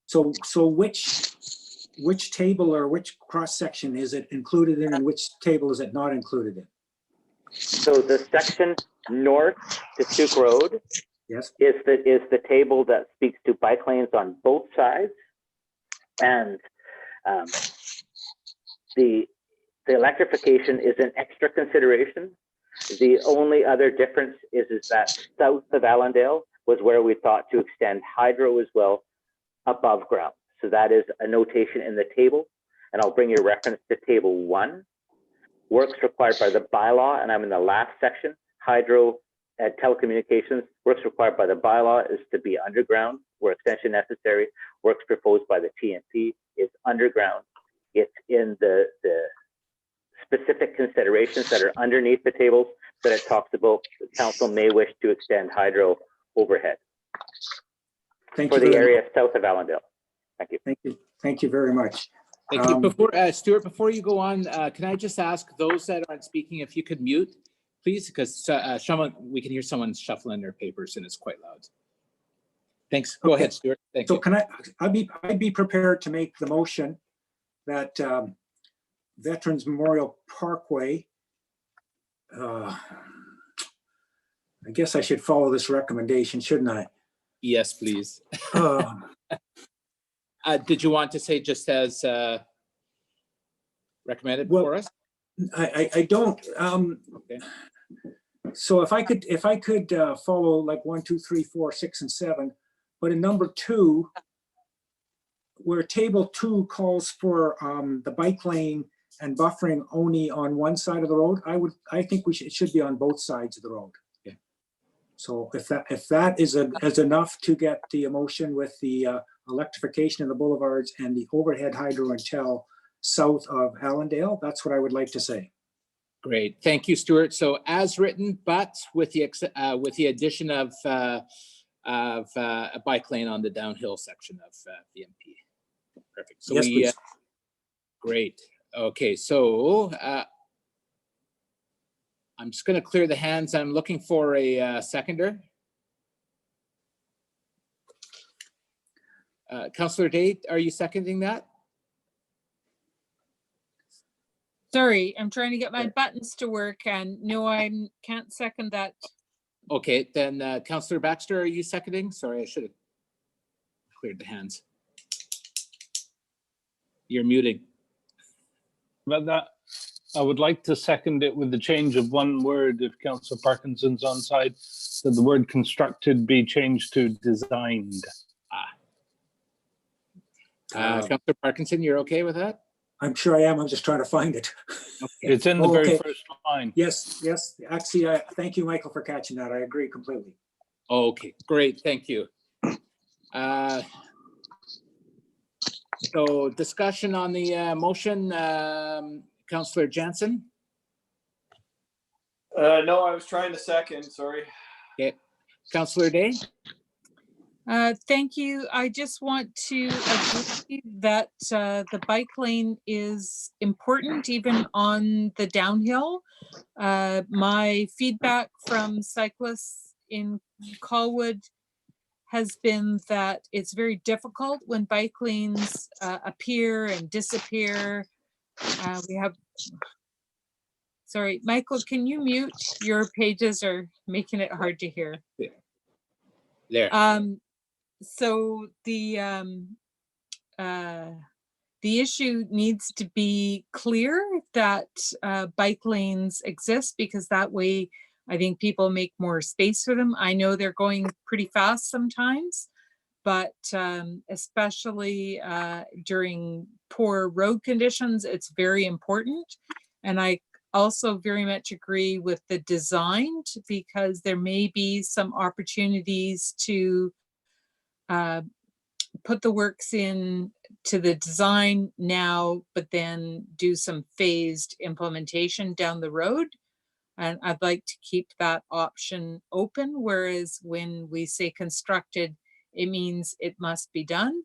So which table or which cross section is it included in, and which table is it not included in? So the section north to Stuk Road, yes, is the table that speaks to bike lanes on both sides, and the electrification is an extra consideration. The only other difference is that south of Allendale was where we thought to extend hydro as well above ground. So that is a notation in the table, and I'll bring you reference to table 1. Works required by the bylaw, and I'm in the last section. Hydro telecommunications, works required by the bylaw is to be underground, where extension necessary. Works proposed by the TNP is underground. It's in the specific considerations that are underneath the tables that it talks about. The council may wish to extend hydro overhead for the area south of Allendale. Thank you. Thank you. Thank you very much. Thank you. Before, Stuart, before you go on, can I just ask those that aren't speaking if you could mute, please, because we can hear someone shuffling their papers and it's quite loud. Thanks. Go ahead, Stuart. Thank you. Can I'd be prepared to make the motion that Veterans Memorial Parkway, I guess I should follow this recommendation, shouldn't I? Yes, please. Did you want to say just as recommended for us? I don't. Okay. So if I could follow like 1, 2, 3, 4, 6, and 7, but in number 2, where table 2 calls for the bike lane and buffering only on one side of the road, I think it should be on both sides of the road. Okay. So if that is enough to get the emotion with the electrification of the boulevards and the overhead hydro until south of Allendale, that's what I would like to say. Great, thank you, Stuart. So as written, but with the addition of a bike lane on the downhill section of VMP. Perfect. So yes, please. Great. Okay, so I'm just going to clear the hands. I'm looking for a seconder. Councillor Day, are you seconding that? Sorry, I'm trying to get my buttons to work, and no, I can't second that. Okay, then Councillor Baxter, are you seconding? Sorry, I should have cleared the hands. You're muting. But that, I would like to second it with the change of one word, if Councillor Parkinson's on side, that the word constructed be changed to designed. Councillor Parkinson, you're okay with that? I'm sure I am. I'm just trying to find it. Okay. It's in the very first line. Yes, yes. Actually, thank you, Michael, for catching that. I agree completely. Okay, great. Thank you. So discussion on the motion, Councillor Jansen? No, I was trying to second, sorry. Okay, Councillor Day? Thank you. I just want to agree that the bike lane is important even on the downhill. My feedback from cyclists in Colwood has been that it's very difficult when bike lanes appear and disappear. Sorry, Michael, can you mute? Your pages are making it hard to hear. There. So the issue needs to be clear that bike lanes exist, because that way I think people make more space for them. I know they're going pretty fast sometimes, but especially during poor road conditions, it's very important. And I also very much agree with the design, because there may be some opportunities to put the works in to the design now, but then do some phased implementation down the road. And I'd like to keep that option open, whereas when we say constructed, it means it must be done.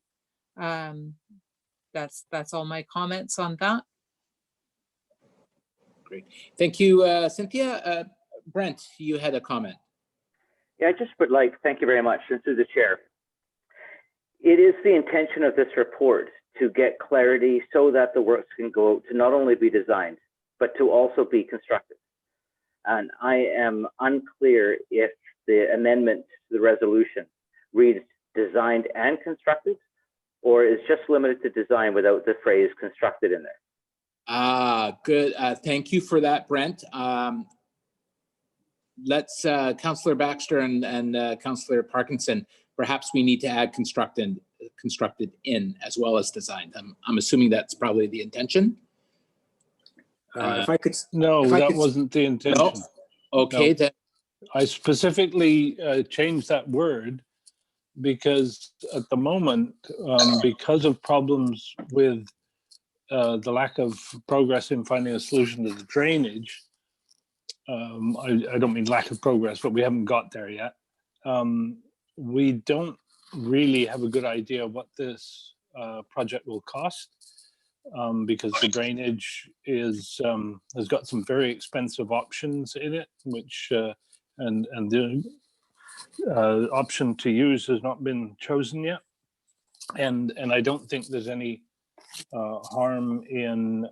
That's all my comments on that. Great. Thank you, Cynthia. Brent, you had a comment. Yeah, I just would like, thank you very much, and through the chair. It is the intention of this report to get clarity so that the works can go to not only be designed, but to also be constructed. And I am unclear if the amendment to the resolution reads designed and constructed, or is just limited to design without the phrase constructed in there. Good. Thank you for that, Brent. Let's, Councillor Baxter and Councillor Parkinson, perhaps we need to add constructed in as well as designed. I'm assuming that's probably the intention. If I could. No, if I that could- wasn't the intention. No? Okay, No. then I specifically changed that word because at the moment, because of problems with the lack of progress in finding a solution to the drainage, I don't mean lack of progress, but we haven't got there yet. We don't really have a good idea what this project will cost because the drainage is has got some very expensive options in it, which and the option to use has not been chosen yet. And I don't think there's any harm in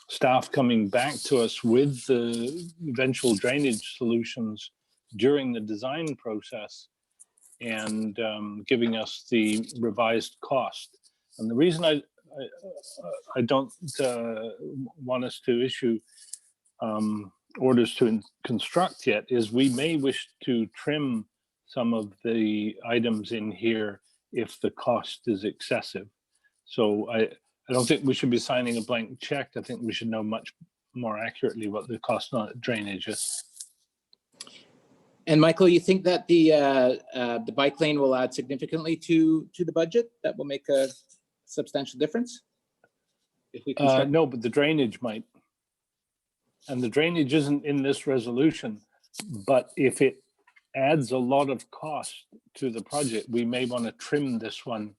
staff coming back to us with the eventual drainage solutions during the design process and giving us the revised cost. And the reason I don't want us to issue orders to construct yet is we may wish to trim some of the items in here if the cost is excessive. So I don't think we should be signing a blank check. I think we should know much more accurately what the cost on drainage is. And Michael, you think that the bike lane will add significantly to the budget? That will make a substantial difference? If we construct? No, but the drainage might. And the drainage isn't in this resolution, but if it adds a lot of cost to the project, we may want to trim this one.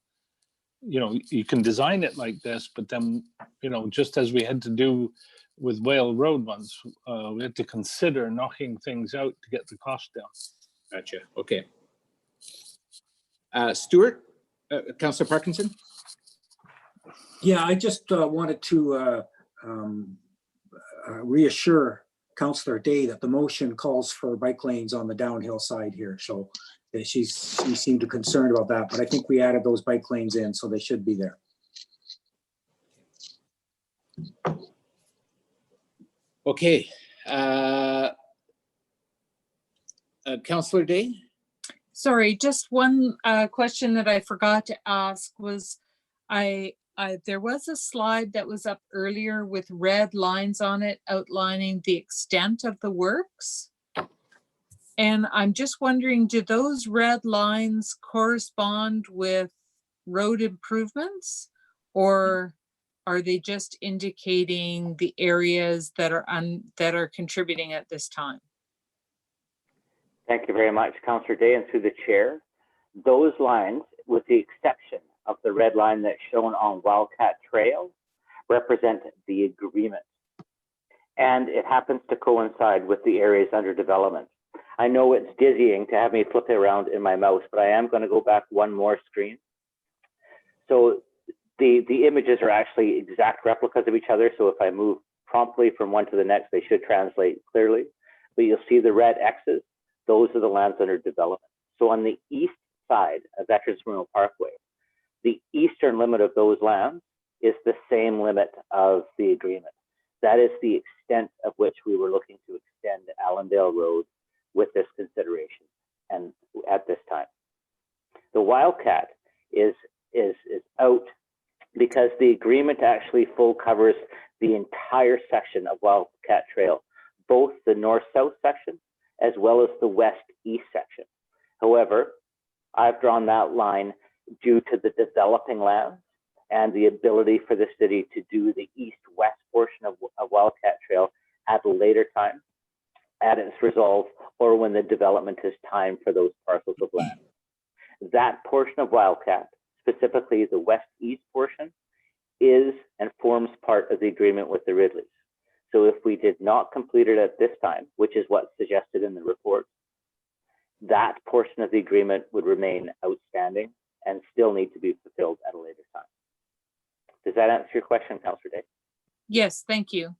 You know, you can design it like this, but then, you know, just as we had to do with Whale Road once, we had to consider knocking things out to get the cost down. Gotcha. Okay. Stuart, Councillor Parkinson. Yeah, I just wanted to reassure Councillor Day that the motion calls for bike lanes on the downhill side here. So she seemed concerned about that, but I think we added those bike lanes in, so they should be there. Okay. Councillor Day? Sorry, just one question that I forgot to ask was, there was a slide that was up earlier with red lines on it outlining the extent of the works. And I'm just wondering, do those red lines correspond with road improvements, or are they just indicating the areas that are contributing at this time? Thank you very much, Councillor Day, and through the chair. Those lines, with the exception of the red line that's shown on Wildcat Trail, represent the agreement. And it happens to coincide with the areas under development. I know it's dizzying to have me flip it around in my mouse, but I am going to go back one more screen. So the images are actually exact replicas of each other. So if I move promptly from one to the next, they should translate clearly. But you'll see the red X's. Those are the lands under development. So on the east side of Veterans Memorial Parkway, the eastern limit of those lands is the same limit of the agreement. That is the extent of which we were looking to extend Allendale Road with this consideration and at this time. The Wildcat is out because the agreement actually full covers the entire section of Wildcat Trail, both the north-south section as well as the west-east section. However, I've drawn that line due to the developing lands and the ability for the city to do the east-west portion of Wildcat Trail at a later time, at its resolve, or when the development is timed for those parcels of land. That portion of Wildcat, specifically the west-east portion, is and forms part of the agreement with the Ridleys. So if we did not complete it at this time, which is what's suggested in the report, that portion of the agreement would remain outstanding and still need to be fulfilled at a later time. Does that answer your question, Councillor Day? Yes, thank you.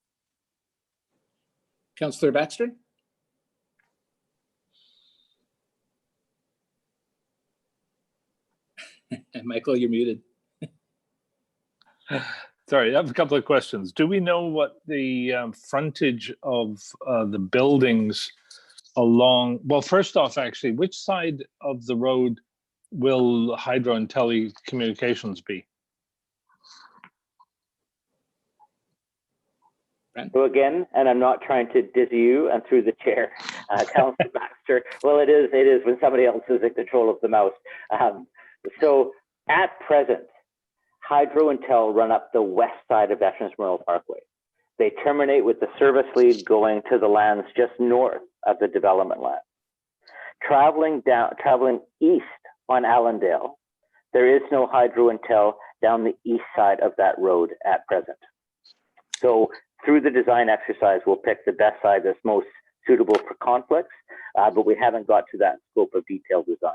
Councillor Baxter? Michael, you're muted. Sorry, I have a couple of questions. Do we know what the frontage of the buildings along, well, first off, actually, which side of the road will hydro and telecommunications be? So again, and I'm not trying to dizzy you and through the chair, Councilor Baxter. Well, it is when somebody else is in control of the mouse. So at present, Hydro and Tel run up the west side of Veterans Memorial Parkway. They terminate with the service lead going to the lands just north of the development land. Traveling east on Allendale, there is no Hydro and Tel down the east side of that road at present. So through the design exercise, we'll pick the best side that's most suitable for conflicts, but we haven't got to that scope of detailed design.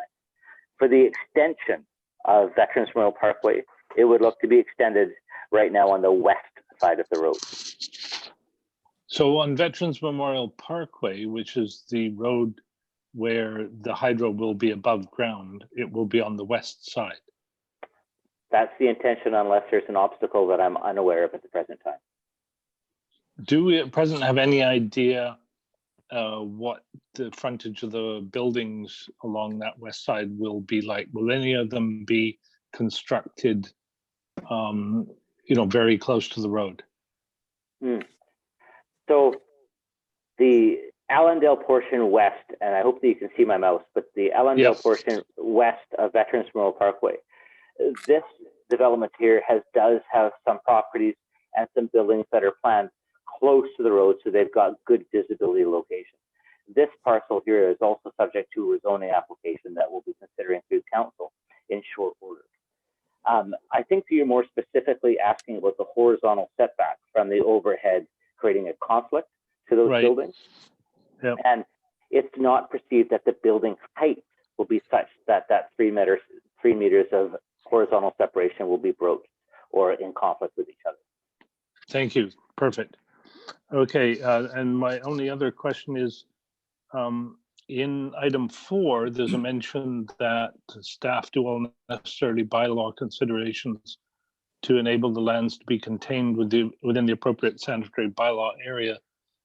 For the extension of Veterans Memorial Parkway, it would look to be extended right now on the west side of the road. So on Veterans Memorial Parkway, which is the road where the hydro will be above ground, it will be on the west side. That's the intention, unless there's an obstacle that I'm unaware of at the present time. Do we at present have any idea what the frontage of the buildings along that west side will be like? Will any of them be constructed, very close to the road? So the Allendale portion west, and I hope that you can see my mouse, but the Allendale portion west of Veterans Memorial Parkway, this development here does have some properties and some buildings that are planned close to the road, so they've got good visibility location. This parcel here is also subject to a rezoning application that we'll be considering through council in short order. I think you're more specifically asking about the horizontal setback from the overhead, creating a conflict to those buildings. Yep. And it's not perceived that the building height will be such that 3 meters of horizontal separation will be broached or in conflict with each other. Thank you. Perfect. Okay, and my only other question is, in item 4, there's a mention that staff do all necessary bylaw considerations to enable the lands to be contained within the appropriate sanitary bylaw area.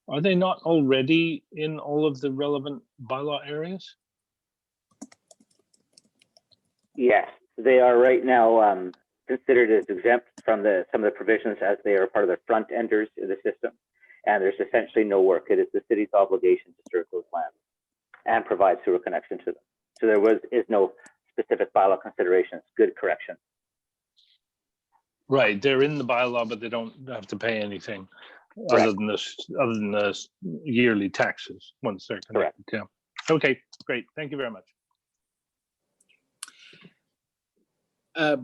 Are they not already in all of the relevant bylaw areas? Yes, they are right now considered as exempt from some of the provisions, as they are part of the front enders in the system. And there's essentially no work. It is the city's obligation to serve those lands and provide sewer connection to them. So there is no specific bylaw considerations. Good correction. Right, they're in the bylaw, but they don't have to pay anything other than the yearly taxes once they're connected. Yeah. Okay, great. Thank you very much.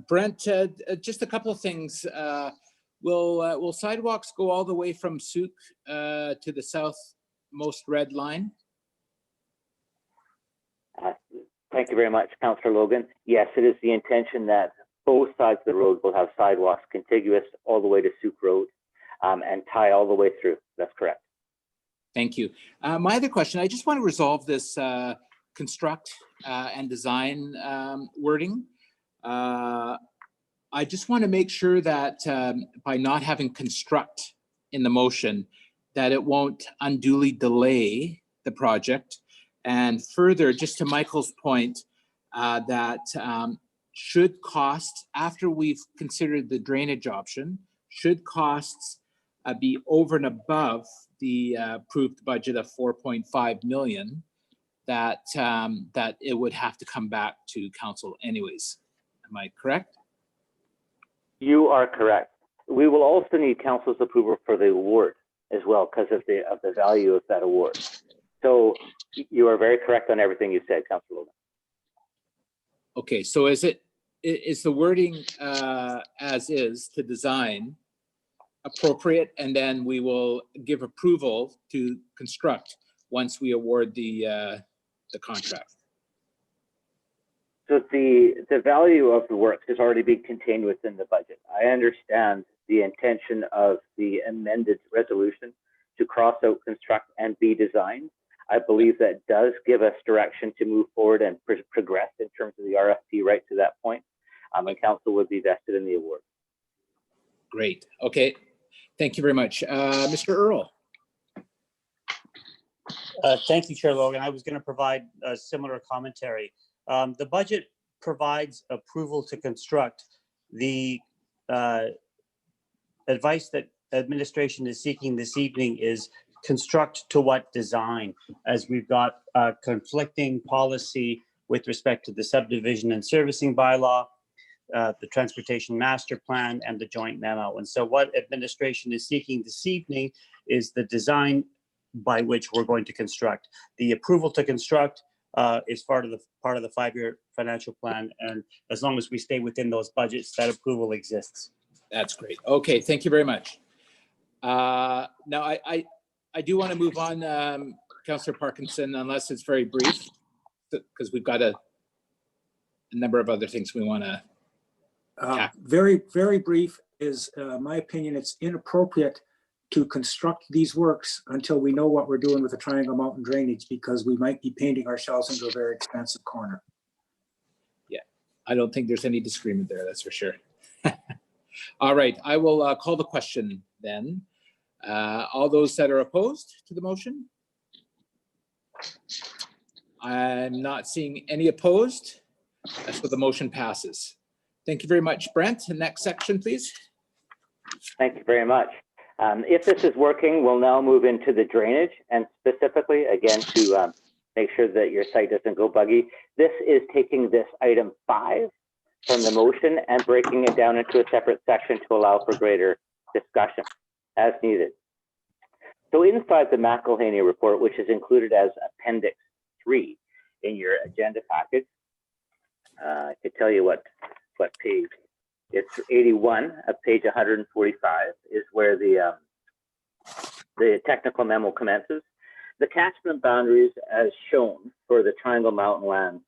Brent, just a couple of things. Will sidewalks go all the way from Souk to the southmost red line? Thank you very much, Councillor Logan. Yes, it is the intention that both sides of the road will have sidewalks contiguous all the way to Souk Road and tie all the way through. That's correct. Thank you. My other question, I just want to resolve this construct and design wording. I just want to make sure that by not having construct in the motion, that it won't unduly delay the project. And further, just to Michael's point, that should costs, after we've considered the drainage option, should costs be over and above the approved budget of 4.5 million, that it would have to come back to council anyways. Am I correct? You are correct. We will also need council's approval for the award as well, because of the value of that award. So you are very correct on everything you said, Councilor Logan. Okay, so is the wording as is to design appropriate, and then we will give approval to construct once we award the contract? So the value of the works has already been contained within the budget. I understand the intention of the amended resolution to cross out construct and be designed. I believe that does give us direction to move forward and progress in terms of the RFP right to that point. And council would be vested in the award. Great. Okay. Thank you very much. Mr. Earl. Thank you, Chair Logan. I was going to provide a similar commentary. The budget provides approval to construct. The advice that administration is seeking this evening is construct to what design, as we've got conflicting policy with respect to the subdivision and servicing bylaw, the transportation master plan, and the joint memo. And so what administration is seeking this evening is the design by which we're going to construct. The approval to construct is part of the 5-year financial plan. And as long as we stay within those budgets, that approval exists. That's great. Okay, thank you very much. Now, I do want to move on, Councillor Parkinson, unless it's very brief, because we've got a number of other things we want to. Very, very brief is my opinion. It's inappropriate to construct these works until we know what we're doing with the Triangle Mountain drainage, because we might be painting ourselves into a very expensive corner. Yeah, I don't think there's any disagreement there, that's for sure. All right, I will call the question then. All those that are opposed to the motion? I'm not seeing any opposed, so the motion passes. Thank you very much, Brent. The next section, please. Thank you very much. If this is working, we'll now move into the drainage, and specifically, again, to make sure that your site doesn't go buggy. This is taking this item 5 from the motion and breaking it down into a separate section to allow for greater discussion as needed. So inside the McElhaney report, which is included as Appendix 3 in your agenda package, I could tell you what page. It's 81 of page 145 is where the technical memo commences. The catchment boundaries as shown for the Triangle Mountain land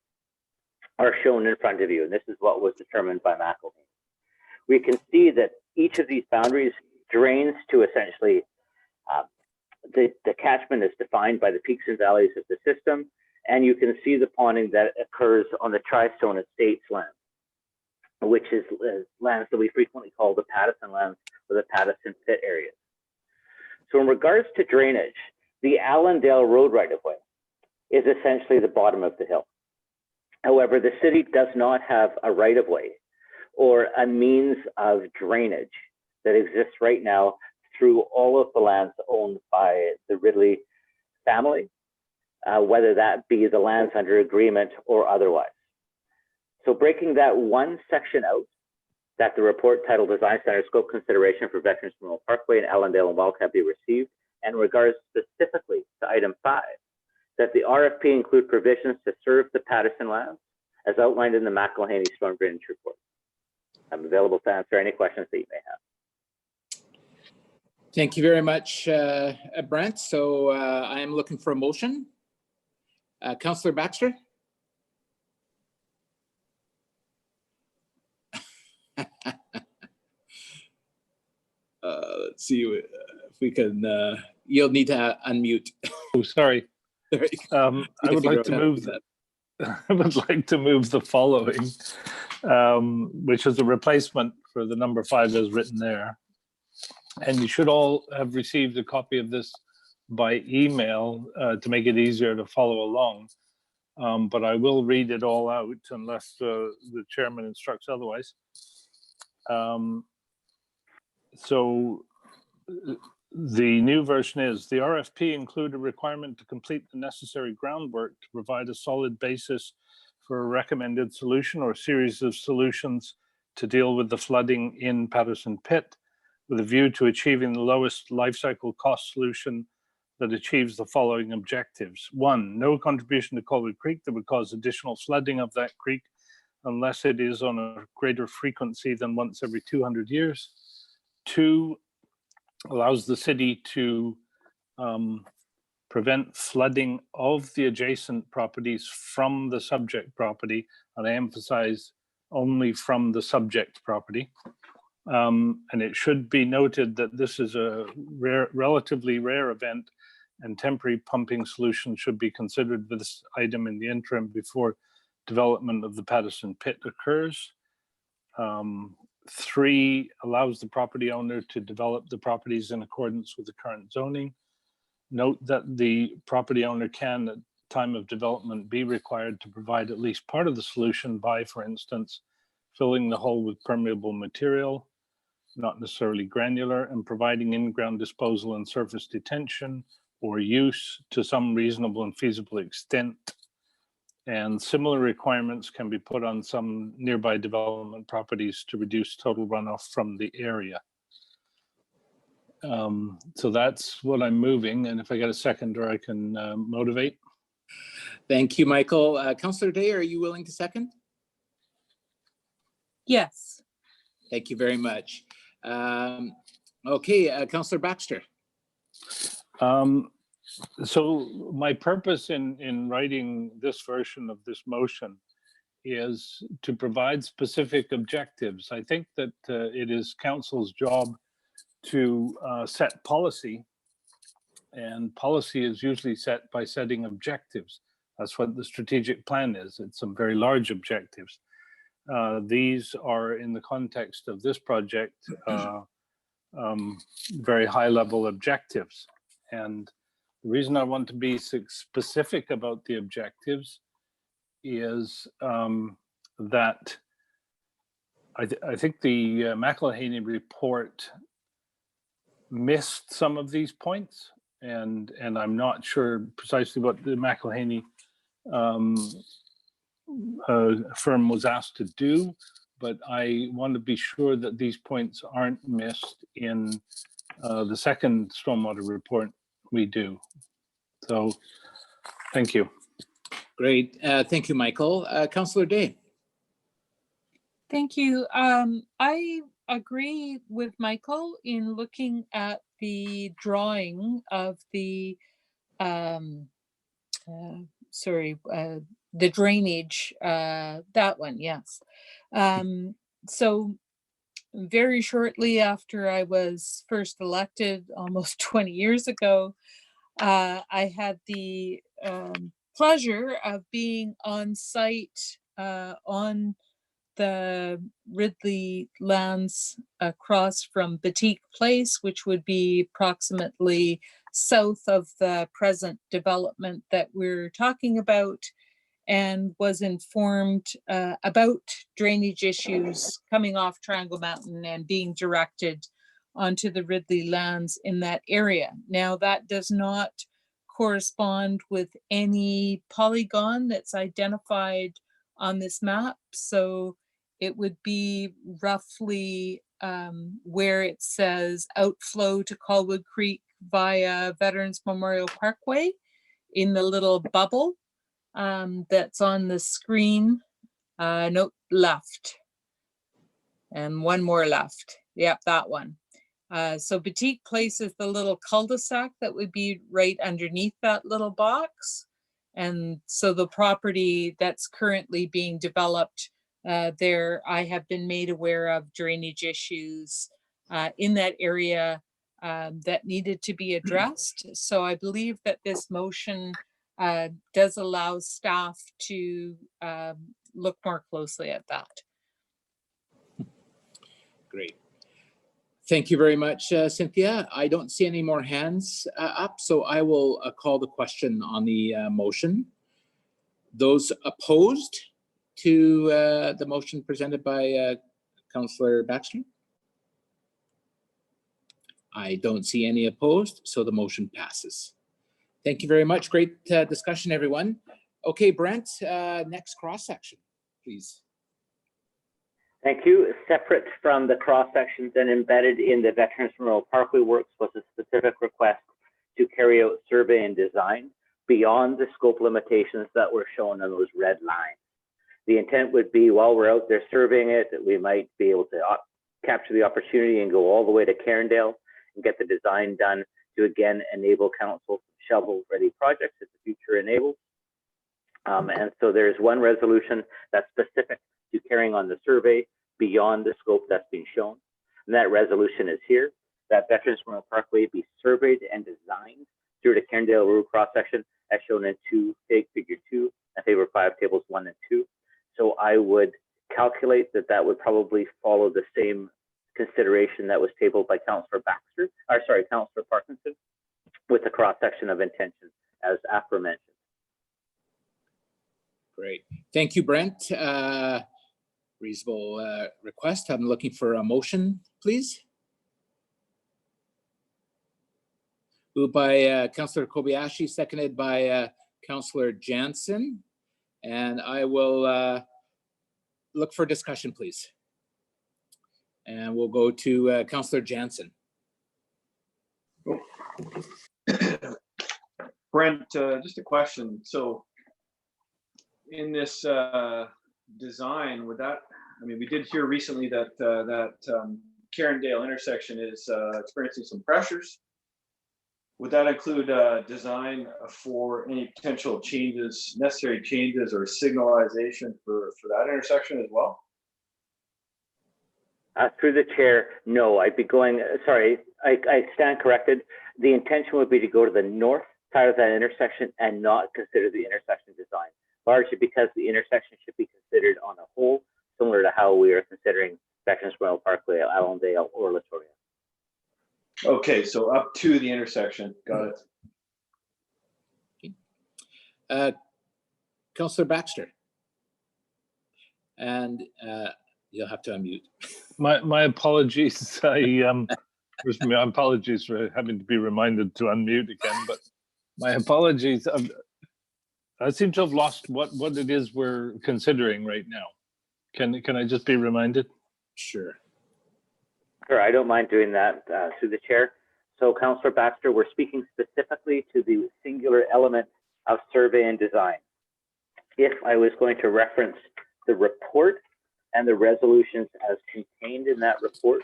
are shown in front of you, and this is what was determined by McElhaney. We can see that each of these boundaries drains to essentially, the catchment is defined by the peaks and valleys of the system, and you can see the ponding that occurs on the Tri-Stone Estates land, which is lands that we frequently call the Pattison lands or the Pattison pit areas. So in regards to drainage, the Allendale Road right-of-way is essentially the bottom of the hill. However, the city does not have a right-of-way or a means of drainage that exists right now through all of the lands owned by the Ridley family, whether that be the lands under agreement or otherwise. So breaking that one section out, that the report titled Design Center Scope Consideration for Veterans Memorial Parkway in Allendale and Wildcat be received, and regards specifically to item 5, that the RFP include provisions to serve the Pattison lands as outlined in the McElhaney Storm Drainage Report. I'm available to answer any questions that you may have. Thank you very much, Brent. So I am looking for a motion. Councillor Baxter? Let's see if we can, you'll need to unmute. Oh, sorry. I would like to move that. I would like to move the following, which is a replacement for the number 5 as written there. And you should all have received a copy of this by email to make it easier to follow along. But I will read it all out unless the chairman instructs otherwise. So the new version is the RFP include a requirement to complete the necessary groundwork to provide a solid basis for a recommended solution or series of solutions to deal with the flooding in Pattison Pit, with a view to achieving the lowest life cycle cost solution that achieves the following objectives. 1, no contribution to Colwood Creek that would cause additional flooding of that creek unless it is on a greater frequency than once every 200 years. 2, allows the city to prevent flooding of the adjacent properties from the subject property, and I emphasize only from the subject property. And it should be noted that this is a relatively rare event, and temporary pumping solutions should be considered for this item in the interim before development of the Pattison Pit occurs. 3, allows the property owner to develop the properties in accordance with the current zoning. Note that the property owner can, at time of development, be required to provide at least part of the solution by, for instance, filling the hole with permeable material, not necessarily granular, and providing in-ground disposal and surface detention, or use to some reasonable and feasible extent. And similar requirements can be put on some nearby development properties to reduce total runoff from the area. So that's what I'm moving. And if I get a seconder, I can motivate. Thank you, Michael. Councillor Day, are you willing to second? Yes. Thank you very much. Okay, Councillor Baxter. So my purpose in writing this version of this motion is to provide specific objectives. I think that it is council's job to set policy, and policy is usually set by setting objectives. That's what the strategic plan is. It's some very large objectives. These are, in the context of this project, very high level objectives. And the reason I want to be specific about the objectives is that I think the McElhaney report missed some of these points, and I'm not sure precisely what the McElhaney firm was asked to do, but I want to be sure that these points aren't missed in the second stormwater report we do. So, thank you. Great. Thank you, Michael. Councillor Day. Thank you. I agree with Michael in looking at the drawing of the the drainage, that one, yes. So very shortly after I was first elected, almost 20 years ago, I had the pleasure of being on site on the Ridley lands across from Boutique Place, which would be approximately south of the present development that we're talking about, and was informed about drainage issues coming off Triangle Mountain and being directed onto the Ridley lands in that area. Now, that does not correspond with any polygon that's identified on this map, so it would be roughly where it says outflow to Colwood Creek via Veterans Memorial Parkway in the little bubble that's on the screen. Nope, left. And one more left. Yep, that one. So Boutique Place is the little cul-de-sac that would be right underneath that little box. And so the property that's currently being developed there, I have been made aware of drainage issues in that area that needed to be addressed. So I believe that this motion does allow staff to look more closely at that. Great. Thank you very much, Cynthia. I don't see any more hands up, so I will call the question on the motion. Those opposed to the motion presented by Councillor Baxter? I don't see any opposed, so the motion passes. Thank you very much. Great discussion, everyone. Okay, Brent, next cross section, please. Thank you. Separate from the cross sections and embedded in the Veterans Memorial Parkway works was a specific request to carry out survey and design beyond the scope limitations that were shown on those red lines. The intent would be, while we're out there surveying it, that we might be able to capture the opportunity and go all the way to Carindale and get the design done to again enable council shovel-ready projects as the future enables. And so there's one resolution that's specific to carrying on the survey beyond the scope that's been shown. And that resolution is here, that Veterans Memorial Parkway be surveyed and designed through the Carindale Road cross section as shown in figure 2 and figure 5 tables 1 and 2. So I would calculate that that would probably follow the same consideration that was tabled by Councillor Parkinson with the cross section of intention as aforementioned. Great. Thank you, Brent. Reasonable request. I'm looking for a motion, please. Moved by Councillor Kobayashi, seconded by Councillor Jansen. And I will look for discussion, please. And we'll go to Councillor Jansen. Brent, just a question. So in this design, would that, I mean, we did hear recently that Carindale intersection is experiencing some pressures. Would that include design for any potential changes, necessary changes or signalization for that intersection as well? Through the chair, no, I'd be going, sorry, I stand corrected. The intention would be to go to the north side of that intersection and not consider the intersection design, largely because the intersection should be considered on a whole, similar to how we are considering Veterans Memorial Parkway, Allendale, or Latoria. Okay, so up to the intersection, got it. Councillor Baxter. And you'll have to unmute. My apologies. My apologies for having to be reminded to unmute again, but my apologies. I seem to have lost what it is we're considering right now. Can I just be reminded? Sure. Sure, I don't mind doing that through the chair. So Councillor Baxter, we're speaking specifically to the singular element of survey and design. If I was going to reference the report and the resolutions as contained in that report.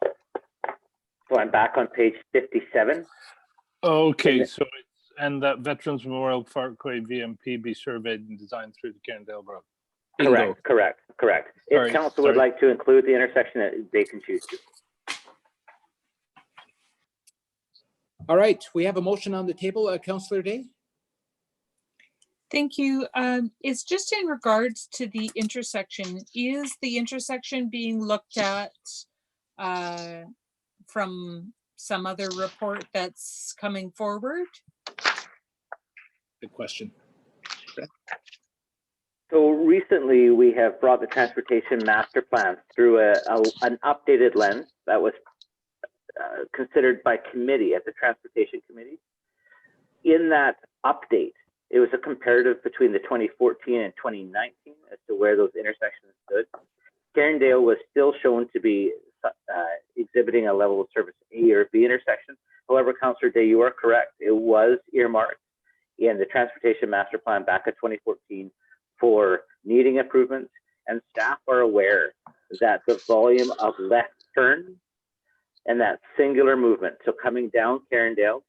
So I'm back on page 57. Okay, so it's, and that Veterans Memorial Parkway VMP be surveyed and designed through the Carindale Road. Correct. If council would like to include the intersection, they can choose to. All right, we have a motion on the table. Councillor Day. Thank you. It's just in regards to the intersection. Is the intersection being looked at from some other report that's coming forward? Good question. So recently we have brought the transportation master plan through an updated lens that was considered by committee at the transportation committee. In that update, it was a comparative between the 2014 and 2019 as to where those intersections stood. Carindale was still shown to be exhibiting a level of service A or B intersection. However, Councillor Day, you are correct. It was earmarked in the transportation master plan back in 2014 for needing improvements, and staff are aware that the volume of left turn and that singular movement, so coming down Carindale,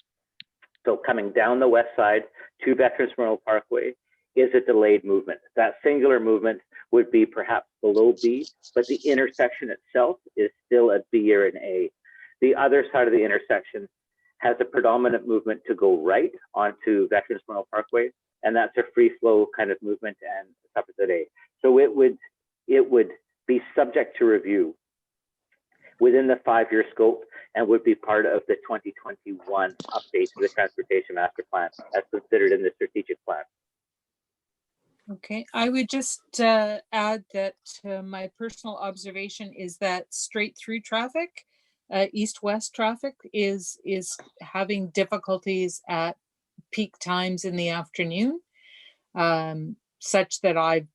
so coming down the west side to Veterans Memorial Parkway, is a delayed movement. That singular movement would be perhaps below B, but the intersection itself is still a B or an A. The other side of the intersection has a predominant movement to go right onto Veterans Memorial Parkway, and that's a free flow kind of movement and stuff at A. So it would be subject to review within the 5-year scope and would be part of the 2021 update to the transportation master plan as considered in the strategic plan. Okay, I would just add that my personal observation is that straight through traffic, east-west traffic is having difficulties at peak times in the afternoon, such that I've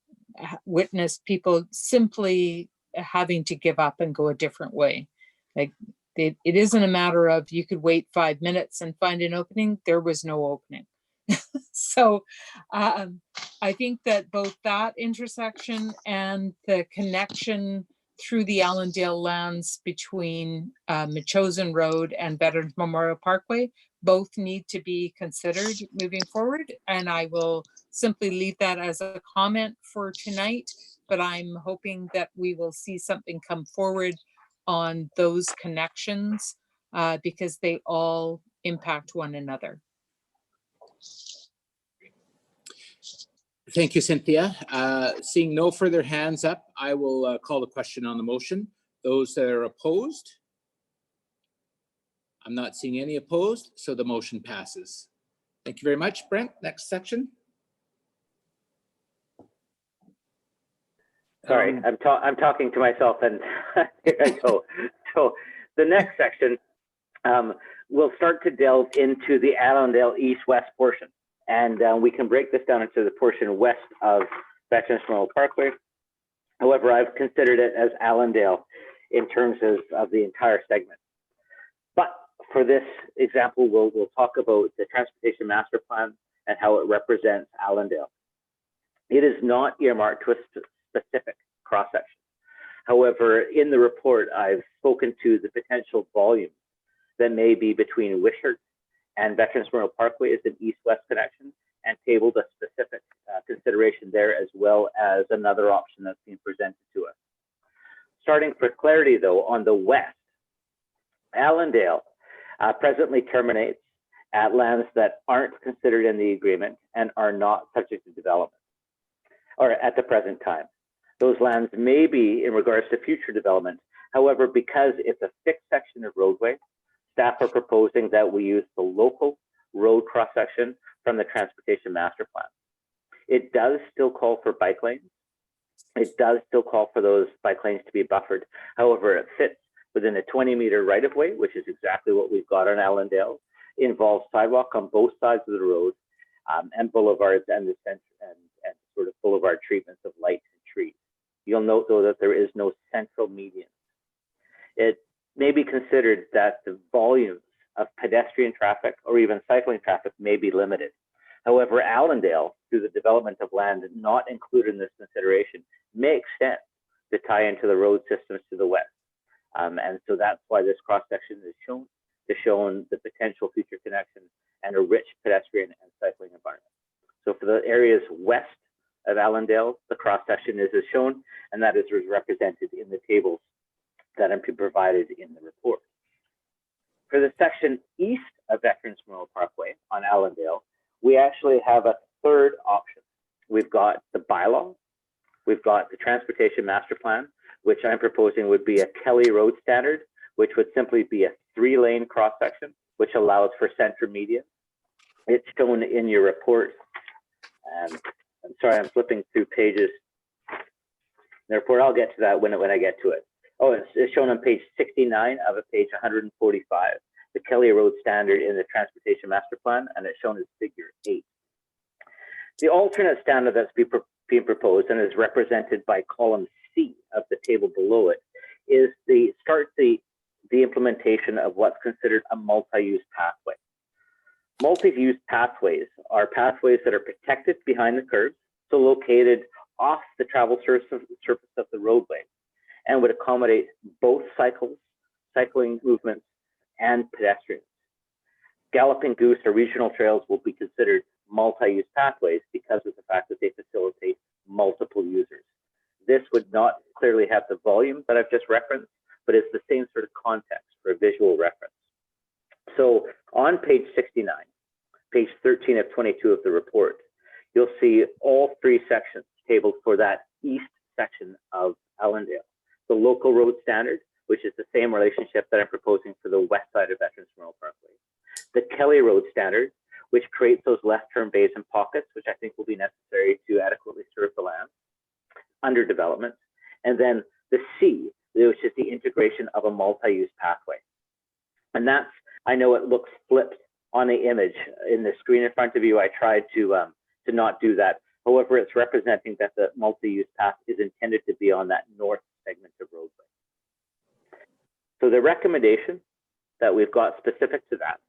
witnessed people simply having to give up and go a different way. Like it isn't a matter of you could wait 5 minutes and find an opening. There was no opening. So I think that both that intersection and the connection through the Allendale lands between Machosen Road and Veterans Memorial Parkway both need to be considered moving forward. And I will simply leave that as a comment for tonight, but I'm hoping that we will see something come forward on those connections because they all impact one another. Thank you, Cynthia. Seeing no further hands up, I will call the question on the motion. Those that are opposed? I'm not seeing any opposed, so the motion passes. Thank you very much, Brent. Next section. Sorry, I'm talking to myself, and here I go. So the next section We'll start to delve into the Allendale east-west portion, and we can break this down into the portion west of Veterans Memorial Parkway. However, I've considered it as Allendale in terms of the entire segment. But for this example, we'll talk about the Transportation Master Plan and how it represents Allendale. It is not earmarked to a specific cross-section. However, in the report, I've spoken to the potential volume that may be between Wishart and Veterans Memorial Parkway as an east-west connection, and tabled a specific consideration there, as well as another option that's being presented to us. Starting for clarity, though, on the west, Allendale presently terminates at lands that aren't considered in the agreement and are not subject to development, or at the present time. Those lands may be in regards to future development. However, because it's a fixed section of roadway, staff are proposing that we use the local road cross-section from the Transportation Master Plan. It does still call for bike lanes. It does still call for those bike lanes to be buffered. However, it fits within a 20-meter right-of-way, which is exactly what we've got on Allendale. It involves sidewalk on both sides of the road, and boulevards and the center and sort of boulevard treatments of lights and trees. You'll note, though, that there is no central median. It may be considered that the volumes of pedestrian traffic or even cycling traffic may be limited. However, Allendale, through the development of land not included in this consideration, may extend to tie into the road systems to the west. And so that's why this cross-section is shown, to show the potential future connection and a rich pedestrian and cycling environment. So for the areas west of Allendale, the cross-section is as shown, and that is represented in the tables that have been provided in the report. For the section east of Veterans Memorial Parkway on Allendale, we actually have a third option. We've got the bylaw, we've got the Transportation Master Plan, which I'm proposing would be a Kelly Road standard, which would simply be a 3-lane cross-section, which allows for center median. It's shown in your report. I'm sorry, I'm flipping through pages. Therefore, I'll get to that when I get to it. Oh, it's shown on page 69 of a page 145, the Kelly Road standard in the Transportation Master Plan, and it's shown as figure 8. The alternate standard that's being proposed and is represented by column C of the table below it is the implementation of what's considered a multi-use pathway. Multi-use pathways are pathways that are protected behind the curbs, so located off the travel surface of the roadway, and would accommodate both cycling movements, and pedestrians. Galloping Goose or regional trails will be considered multi-use pathways because of the fact that they facilitate multiple users. This would not clearly have the volume that I've just referenced, but it's the same sort of context for a visual reference. So on page 69, page 13 of 22 of the report, you'll see all 3 sections tabled for that east section of Allendale. The local road standard, which is the same relationship that I'm proposing for the west side of Veterans Memorial Parkway. The Kelly Road standard, which creates those left turn bays and pockets, which I think will be necessary to adequately serve the land under development. And then the C, which is the integration of a multi-use pathway. And that's, I know it looks flipped on the image in the screen in front of you. I tried to not do that. However, it's representing that the multi-use path is intended to be on that north segment of roadway. So the recommendation that we've got specific to that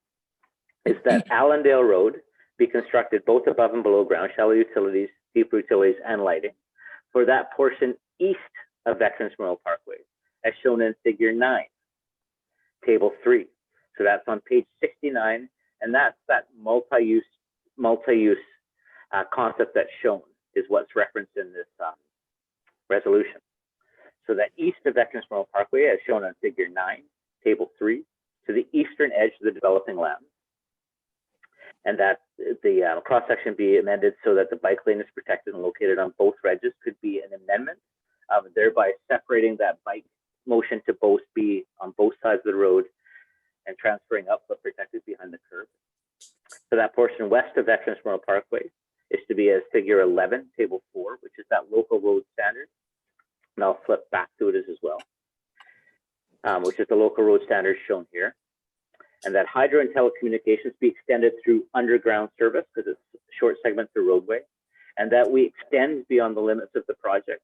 is that Allendale Road be constructed both above and below ground, shallow utilities, deep utilities, and lighting for that portion east of Veterans Memorial Parkway, as shown in figure 9, table 3. So that's on page 69, and that's that multi-use concept that's shown is what's referenced in this resolution. So that east of Veterans Memorial Parkway, as shown on figure 9, table 3, to the eastern edge of the developing land. And that the cross-section be amended so that the bike lane is protected and located on both edges could be an amendment, thereby separating that bike motion to both be on both sides of the road and transferring up but protected behind the curb. So that portion west of Veterans Memorial Parkway is to be as figure 11, table 4, which is that local road standard. And I'll flip back to it as well, which is the local road standard shown here. and that hydro and telecommunications be extended through underground service because it's short segments of roadway, and that we extend beyond the limits of the project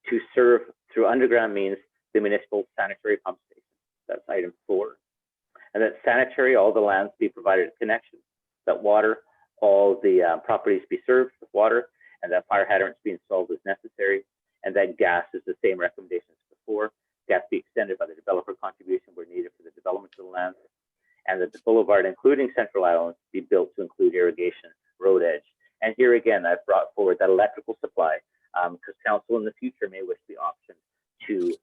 to serve through underground means the municipal sanitary pump station. That's item 4. And that sanitary, all the lands be provided a connection, that water, all the properties be served with water, and that fire hydrants be installed as necessary, and that gas is the same recommendations before. Gas be extended by the developer contribution where needed for the development of the lands, and that the boulevard, including Central Island, be built to include irrigation, road edge. And here again, I've brought forward that electrical supply, because council in the future may wish the option to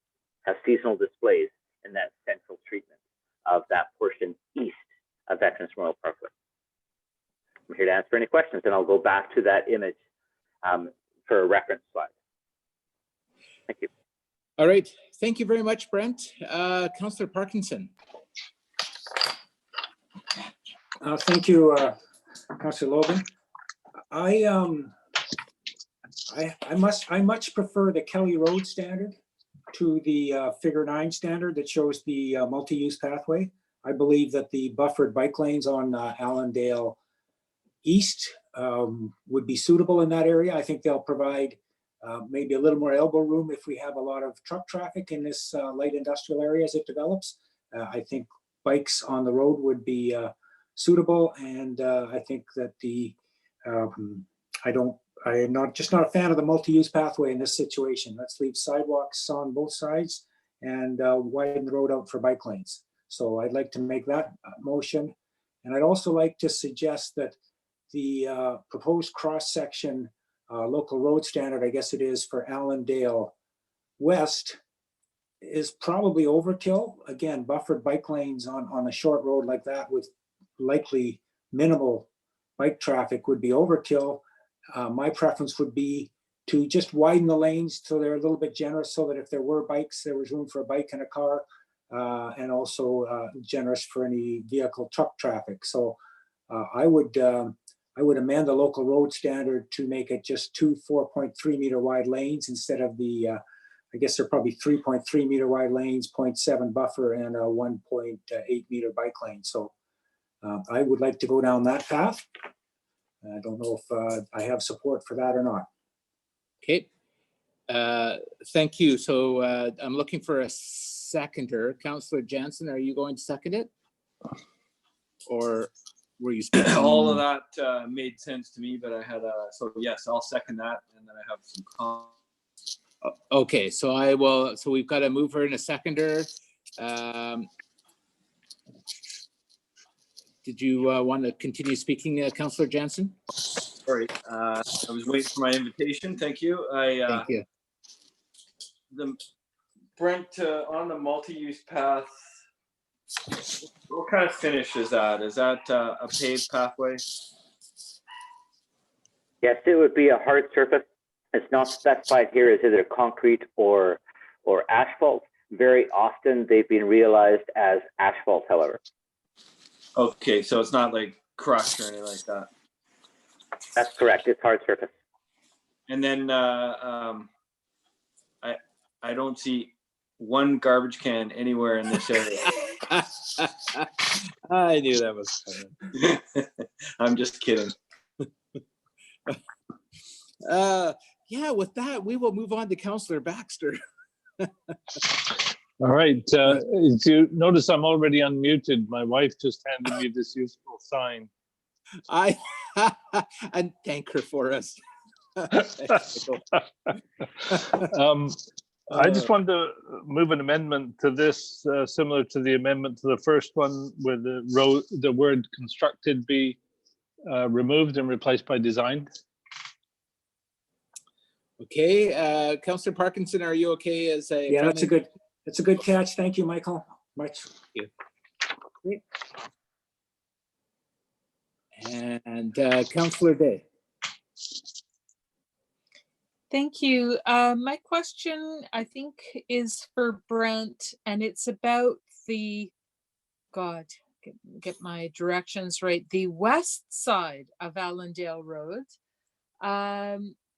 have seasonal displays in that central treatment of that portion east of Veterans Memorial Parkway. I'm here to answer any questions, and I'll go back to that image for a reference slide. Thank you. All right. Thank you very much, Brent. Councillor Parkinson. Thank you, Councillor Logan. I much prefer the Kelly Road standard to the figure 9 standard that shows the multi-use pathway. I believe that the buffered bike lanes on Allendale East would be suitable in that area. I think they'll provide maybe a little more elbow room if we have a lot of truck traffic in this light industrial area as it develops. I think bikes on the road would be suitable, and I think that I am not a fan of the multi-use pathway in this situation. Let's leave sidewalks on both sides and widen the road out for bike lanes. So I'd like to make that motion. And I'd also like to suggest that the proposed cross-section local road standard, I guess it is for Allendale West, is probably overkill. Again, buffered bike lanes on a short road like that with likely minimal bike traffic would be overkill. My preference would be to just widen the lanes so they're a little bit generous, so that if there were bikes, there was room for a bike and a car, and also generous for any vehicle truck traffic. So I would amend the local road standard to make it just 2 4.3 meter wide lanes instead of the, I guess they're probably 3.3 meter wide lanes, 0.7 buffer, and a 1.8 meter bike lane. So I would like to go down that path. I don't know if I have support for that or not. Okay. Thank you. So I'm looking for a seconder. Councillor Jansen, are you going to second it? Or were you speaking? All of that made sense to me, but I had so yes, I'll second that, and then I have some comments. Okay, so I will. So we've got a mover and a seconder. Did you want to continue speaking, Councillor Jansen? Sorry, I was waiting for my invitation. Thank you. Thank you. Brent, on the multi-use path, what kind of finish is that? Is that a paved pathway? Yes, it would be a hard surface. It's not specified here as either concrete or asphalt. Very often they've been realized as asphalt, however. Okay, so it's not like crushed or anything like that. That's correct. It's hard surface. And then I don't see one garbage can anywhere in this area. I knew that was coming. I'm just kidding. Yeah, with that, we will move on to Councillor Baxter. All right. As you notice, I'm already unmuted. My wife just handed me this useful sign. And thank her for us. I just wanted to move an amendment to this, similar to the amendment to the first one, where the word constructed be removed and replaced by designed. Okay, Councillor Parkinson, are you okay as a? Yeah, that's a good catch. Thank you, Michael. Much. Thank you. And Councillor Day. Thank you. My question, I think, is for Brent, and it's about the, get my directions right, the west side of Allendale Road.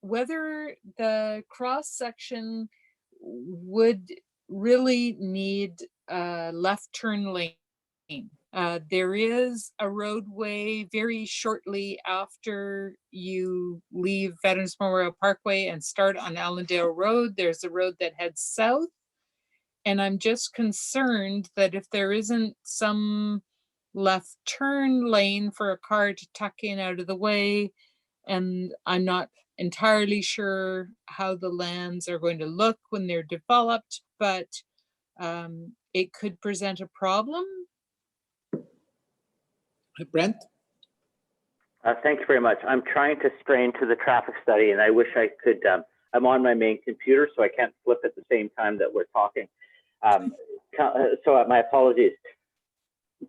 Whether the cross section would really need a left turn lane There is a roadway very shortly after you leave Veterans Memorial Parkway and start on Allendale Road. There's a road that heads south. And I'm just concerned that if there isn't some left turn lane for a car to tuck in out of the way, and I'm not entirely sure how the lands are going to look when they're developed, but it could present a problem. Brent? Thanks very much. I'm trying to strain to the traffic study, and I wish I could. I'm on my main computer, so I can't flip at the same time that we're talking. So my apologies.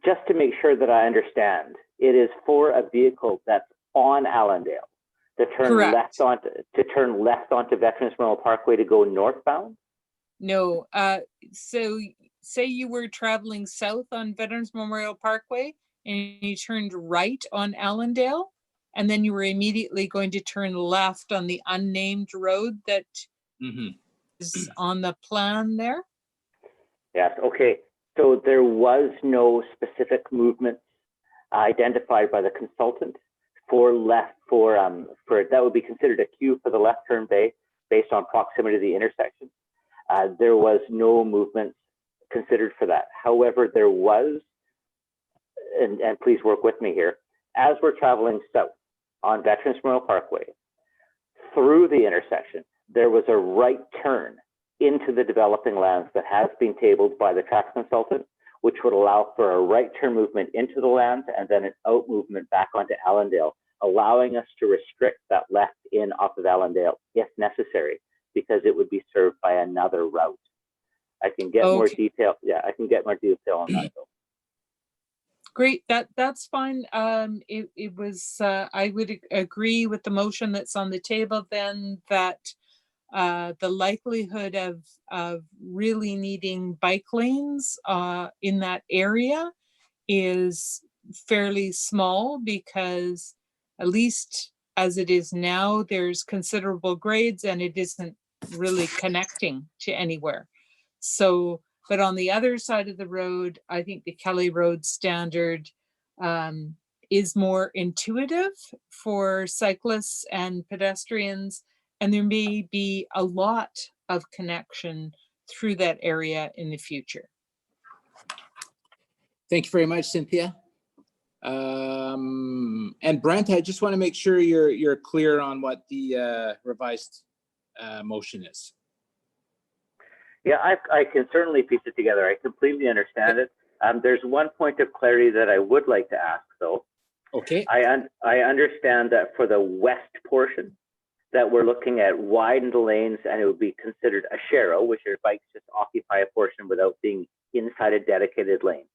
Just to make sure that I understand, it is for a vehicle that's on Allendale to turn left onto Veterans Memorial Parkway to go northbound? No. So say you were traveling south on Veterans Memorial Parkway and you turned right on Allendale, and then you were immediately going to turn left on the unnamed road that is on the plan there? Yes, okay. So there was no specific movement identified by the consultant for that would be considered a queue for the left turn bay based on proximity to the intersection. There was no movement considered for that. However, there was, and please work with me here, as we're traveling south on Veterans Memorial Parkway, through the intersection, there was a right turn into the developing lands that has been tabled by the traffic consultant, which would allow for a right turn movement into the lands and then an out movement back onto Allendale, allowing us to restrict that left in off of Allendale if necessary, because it would be served by another route. I can get more detail. Yeah, I can get more detail on that though. Great, that's fine. It was, I would agree with the motion that's on the table then, that the likelihood of really needing bike lanes in that area is fairly small, because at least as it is now, there's considerable grades and it isn't really connecting to anywhere. So, but on the other side of the road, I think the Kelly Road standard is more intuitive for cyclists and pedestrians, and there may be a lot of connection through that area in the future. Thank you very much, Cynthia. And Brent, I just want to make sure you're clear on what the revised motion is. Yeah, I can certainly piece it together. I completely understand it. There's one point of clarity that I would like to ask, though. Okay. I understand that for the west portion, that we're looking at widened lanes, and it would be considered a sharrow, which are bikes just occupy a portion without being inside a dedicated lane.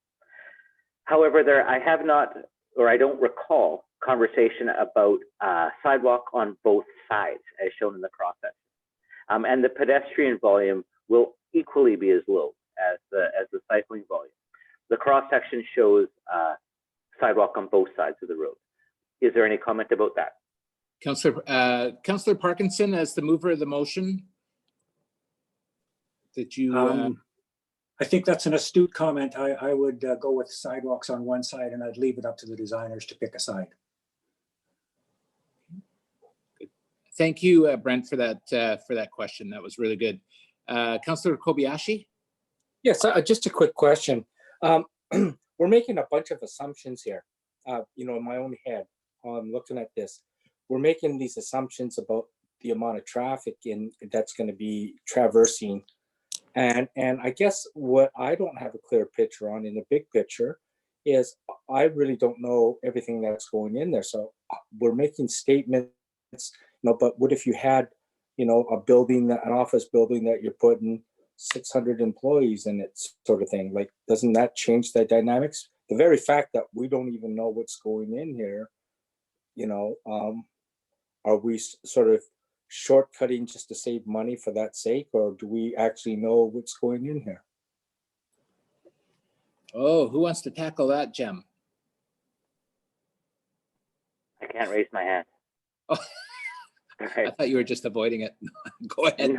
However, I have not, or I don't recall, conversation about sidewalk on both sides, as shown in the cross section. And the pedestrian volume will equally be as low as the cycling volume. The cross section shows sidewalk on both sides of the road. Is there any comment about that? Councillor Parkinson, as the mover of the motion, that you. I think that's an astute comment. I would go with sidewalks on one side, and I'd leave it up to the designers to pick a side. Thank you, Brent, for that question. That was really good. Councillor Kobayashi? Yes, just a quick question. We're making a bunch of assumptions here. In my own head, I'm looking at this. We're making these assumptions about the amount of traffic that's going to be traversing. And I guess what I don't have a clear picture on in the big picture is I really don't know everything that's going in there. So we're making statements, but what if you had, a building, an office building that you're putting 600 employees in it, sort of thing? Like, doesn't that change the dynamics? The very fact that we don't even know what's going in here, are we sort of shortcutting just to save money for that sake, or do we actually know what's going in here? Oh, who wants to tackle that, Jem? I can't raise my hand. Oh, right. I thought you were just avoiding it. Go ahead.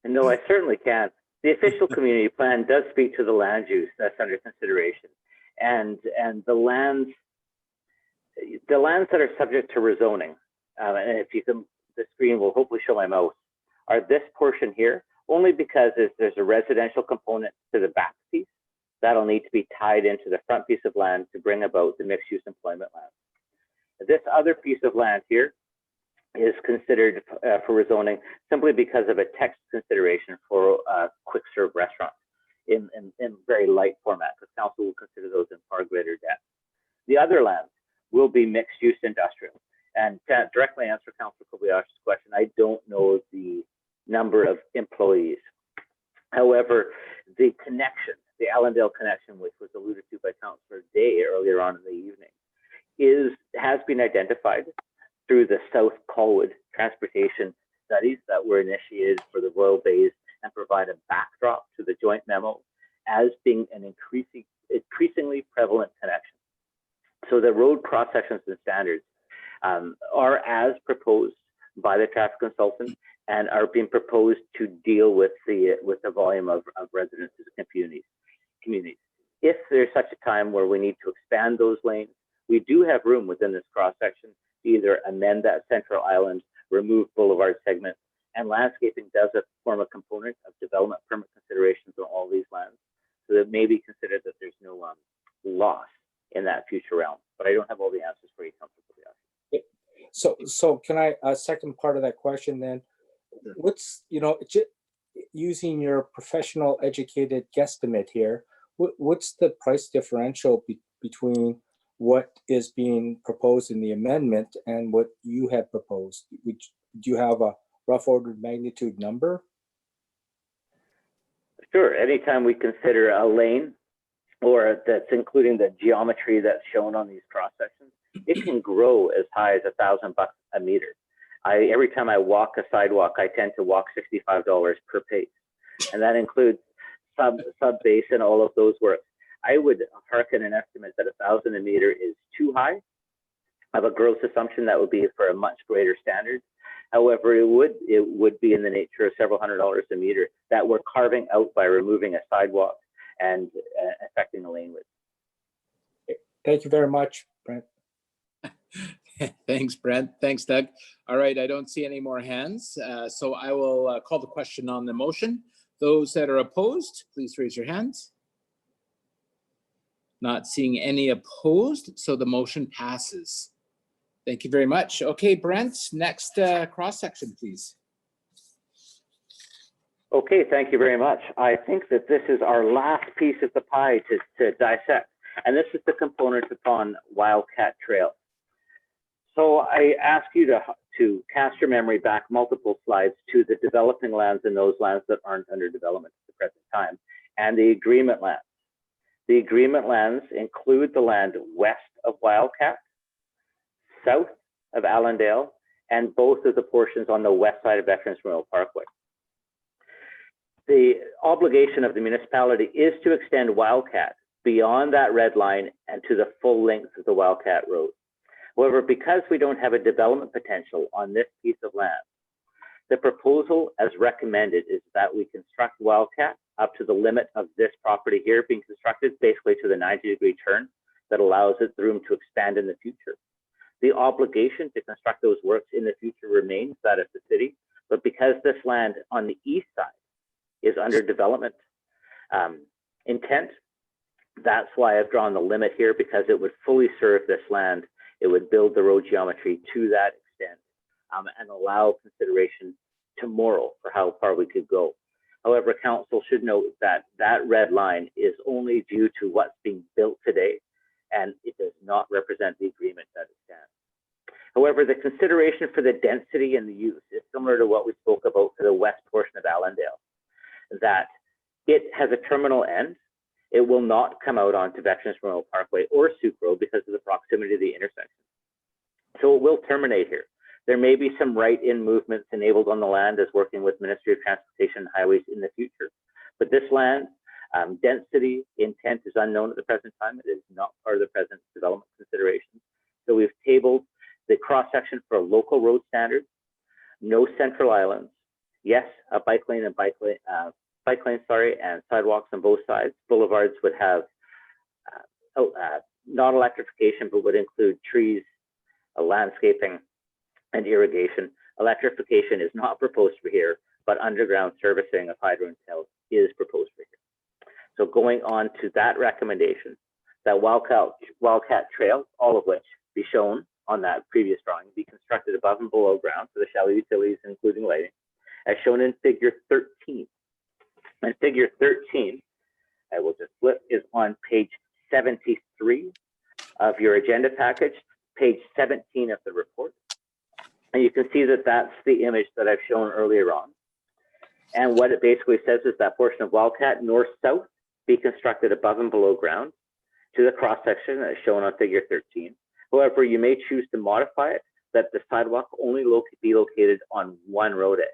No, I certainly can. The official community plan does speak to the land use that's under consideration. and the lands that are subject to rezoning, and if you can, the screen will hopefully show my mouse, are this portion here, only because there's a residential component to the back piece that'll need to be tied into the front piece of land to bring about the mixed use employment land. This other piece of land here is considered for rezoning simply because of a text consideration for a quick serve restaurant in very light format, because council will consider those in far greater depth. The other lands will be mixed use industrial. And to directly answer Councilor Kobayashi's question, I don't know the number of employees. However, the connection, the Allendale connection, which was alluded to by Councilor Day earlier on in the evening, has been identified through the South Colwood transportation studies that were initiated for the Royal Bays and provide a backdrop to the joint memo as being an increasingly prevalent connection. So the road cross sections and standards are as proposed by the traffic consultant and are being proposed to deal with the volume of residences and communities. If there's such a time where we need to expand those lanes, we do have room within this cross section to either amend that central island, remove boulevard segments, and landscaping does form a component of development permit considerations on all these lands. So that may be considered that there's no loss in that future realm. But I don't have all the answers for you, Councilor Kobayashi. So can I, second part of that question then, what's, using your professional educated guesstimate here, what's the price differential between what is being proposed in the amendment and what you had proposed? Do you have a rough order of magnitude number? Sure. Anytime we consider a lane, or that's including the geometry that's shown on these cross sections, it can grow as high as $1,000 a meter. Every time I walk a sidewalk, I tend to walk $65 per pace, and that includes sub base and all of those works. I would hearken an estimate that $1,000 a meter is too high. I have a gross assumption that would be for a much greater standard. However, it would be in the nature of several $100s a meter that we're carving out by removing a sidewalk and affecting the lane width. Thank you very much, Brent. Thanks, Brent. Thanks, Doug. All right, I don't see any more hands. So I will call the question on the motion. Those that are opposed, please raise your hands. Not seeing any opposed, so the motion passes. Thank you very much. Okay, Brent, next cross section, please. Okay, thank you very much. I think that this is our last piece of the pie to dissect, and this is the component upon Wildcat Trail. So I ask you to cast your memory back multiple slides to the developing lands and those lands that aren't under development at the present time, and the agreement lands. The agreement lands include the land west of Wildcat, south of Allendale, and both of the portions on the west side of Veterans Memorial Parkway. The obligation of the municipality is to extend Wildcat beyond that red line and to the full length of the Wildcat Road. However, because we don't have a development potential on this piece of land, the proposal as recommended is that we construct Wildcat up to the limit of this property here being constructed, basically to the 90-degree turn that allows it the room to expand in the future. The obligation to construct those works in the future remains that of the city, but because this land on the east side is under development intent, that's why I've drawn the limit here, because it would fully serve this land. It would build the road geometry to that extent and allow consideration tomorrow for how far we could go. However, council should note that that red line is only due to what's being built today, and it does not represent the agreement that it stands. However, the consideration for the density and the use is similar to what we spoke about for the west portion of Allendale, that it has a terminal end. It will not come out onto Veterans Memorial Parkway or Souk Road because of the proximity of the intersection. So it will terminate here. There may be some right-in movements enabled on the land as working with Ministry of Transportation and Highways in the future. But this land, density intent is unknown at the present time. It is not part of the present development considerations. So we've tabled the cross-section for local road standards, no central islands, yes, a bike lane and and sidewalks on both sides. Boulevards would have not electrification, but would include trees, landscaping, and irrigation. Electrification is not proposed for here, but underground servicing of hydro and tails is proposed for here. So going on to that recommendation, that Wildcat Trail, all of which be shown on that previous drawing, be constructed above and below ground for the shallow utilities, including lighting, as shown in figure 13. And figure 13, I will just flip, is on page 73 of your agenda package, page 17 of the report. And you can see that that's the image that I've shown earlier on. And what it basically says is that portion of Wildcat north-south be constructed above and below ground to the cross-section as shown on figure 13. However, you may choose to modify it that the sidewalk only be located on one road edge.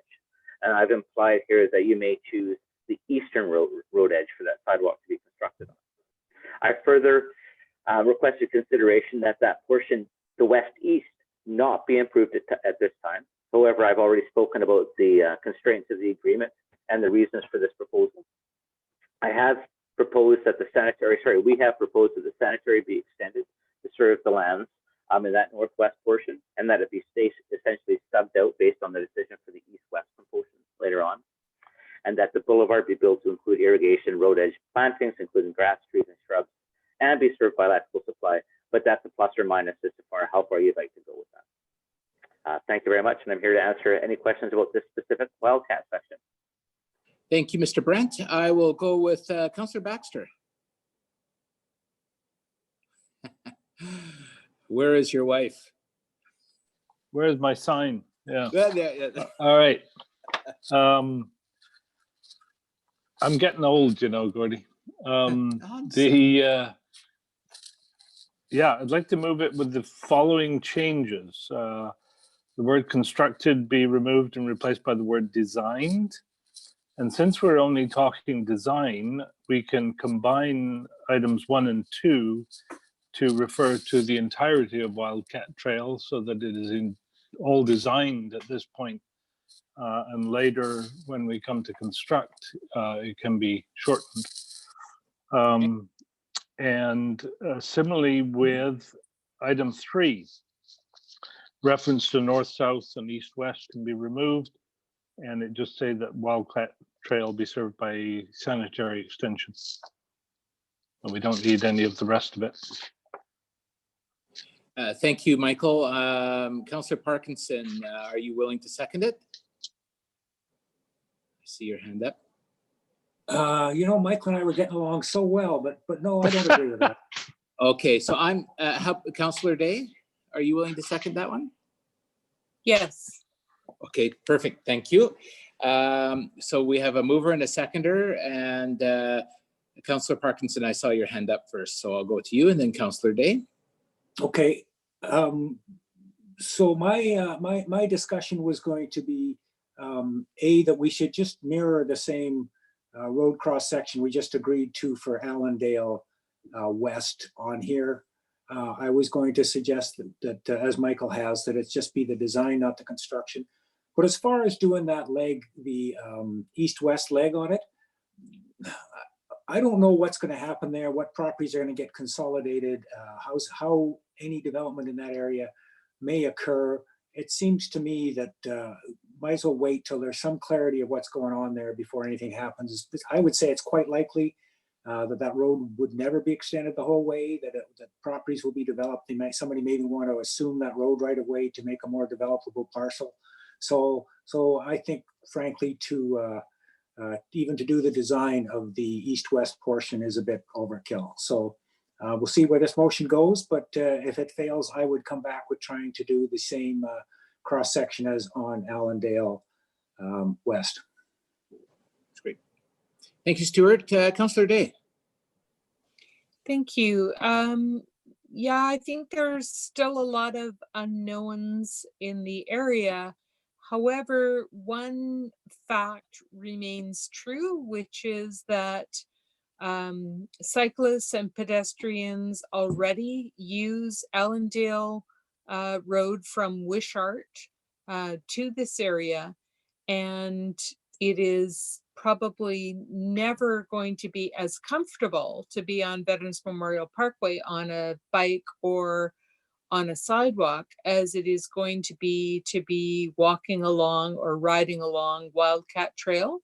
And I've implied here that you may choose the eastern road edge for that sidewalk to be constructed on. I further requested consideration that that portion, the west-east, not be improved at this time. However, I've already spoken about the constraints of the agreement and the reasons for this proposal. I have proposed that we have proposed that the sanitary be extended to serve the lands in that northwest portion, and that it be essentially subbed out based on the decision for the east-west portion later on, and that the boulevard be built to include irrigation, road edge plantings, including grass, trees, and shrubs, and be served by electrical supply, but that's a plus or minus as far how far you'd like to go with that. Thank you very much, and I'm here to answer any questions about this specific Wildcat section. Thank you, Mr. Brent. I will go with Councillor Baxter. Where is your wife? Where's my sign? Yeah. Yeah. All right. I'm getting old, you know, Gordy. Yeah, I'd like to move it with the following changes. The word constructed be removed and replaced by the word designed. And since we're only talking design, we can combine items 1 and 2 to refer to the entirety of Wildcat Trail so that it is all designed at this point. And later, when we come to construct, it can be shortened. Similarly with item 3, reference to north, south, and east, west can be removed. And it just say that Wildcat Trail be served by sanitary extension. And we don't need any of the rest of it. Thank you, Michael. Councillor Parkinson, are you willing to second it? I see your hand up. You know, Michael and I were getting along so well, but no, I don't agree with that. Okay, so I'm Councillor Day. Are you willing to second that one? Yes. Okay, perfect. Thank you. So we have a mover and a seconder, and Councillor Parkinson, I saw your hand up first, so I'll go to you, and then Councillor Day. Okay. So my discussion was going to be that we should just mirror the same road cross section we just agreed to for Allendale West on here. I was going to suggest that as Michael has, that it's just be the design, not the construction. But as far as doing that leg, the east-west leg on it, I don't know what's going to happen there, what properties are going to get consolidated, how any development in that area may occur. It seems to me that might as well wait till there's some clarity of what's going on there before anything happens. I would say it's quite likely that road would never be extended the whole way, that properties will be developed. Somebody maybe want to assume that road right away to make a more developable parcel. So I think, frankly, to even to do the design of the east-west portion is a bit overkill. So we'll see where this motion goes, but if it fails, I would come back with trying to do the same cross-section as on Allendale West. That's great. Thank you, Stuart. Councillor Day. Thank you. Yeah, I think there's still a lot of unknowns in the area. However, one fact remains true, which is that cyclists and pedestrians already use Allendale Road from Wishart to this area, and it is probably never going to be as comfortable to be on Veterans Memorial Parkway on a bike or on a sidewalk as it is going to be walking along or riding along Wildcat Trail.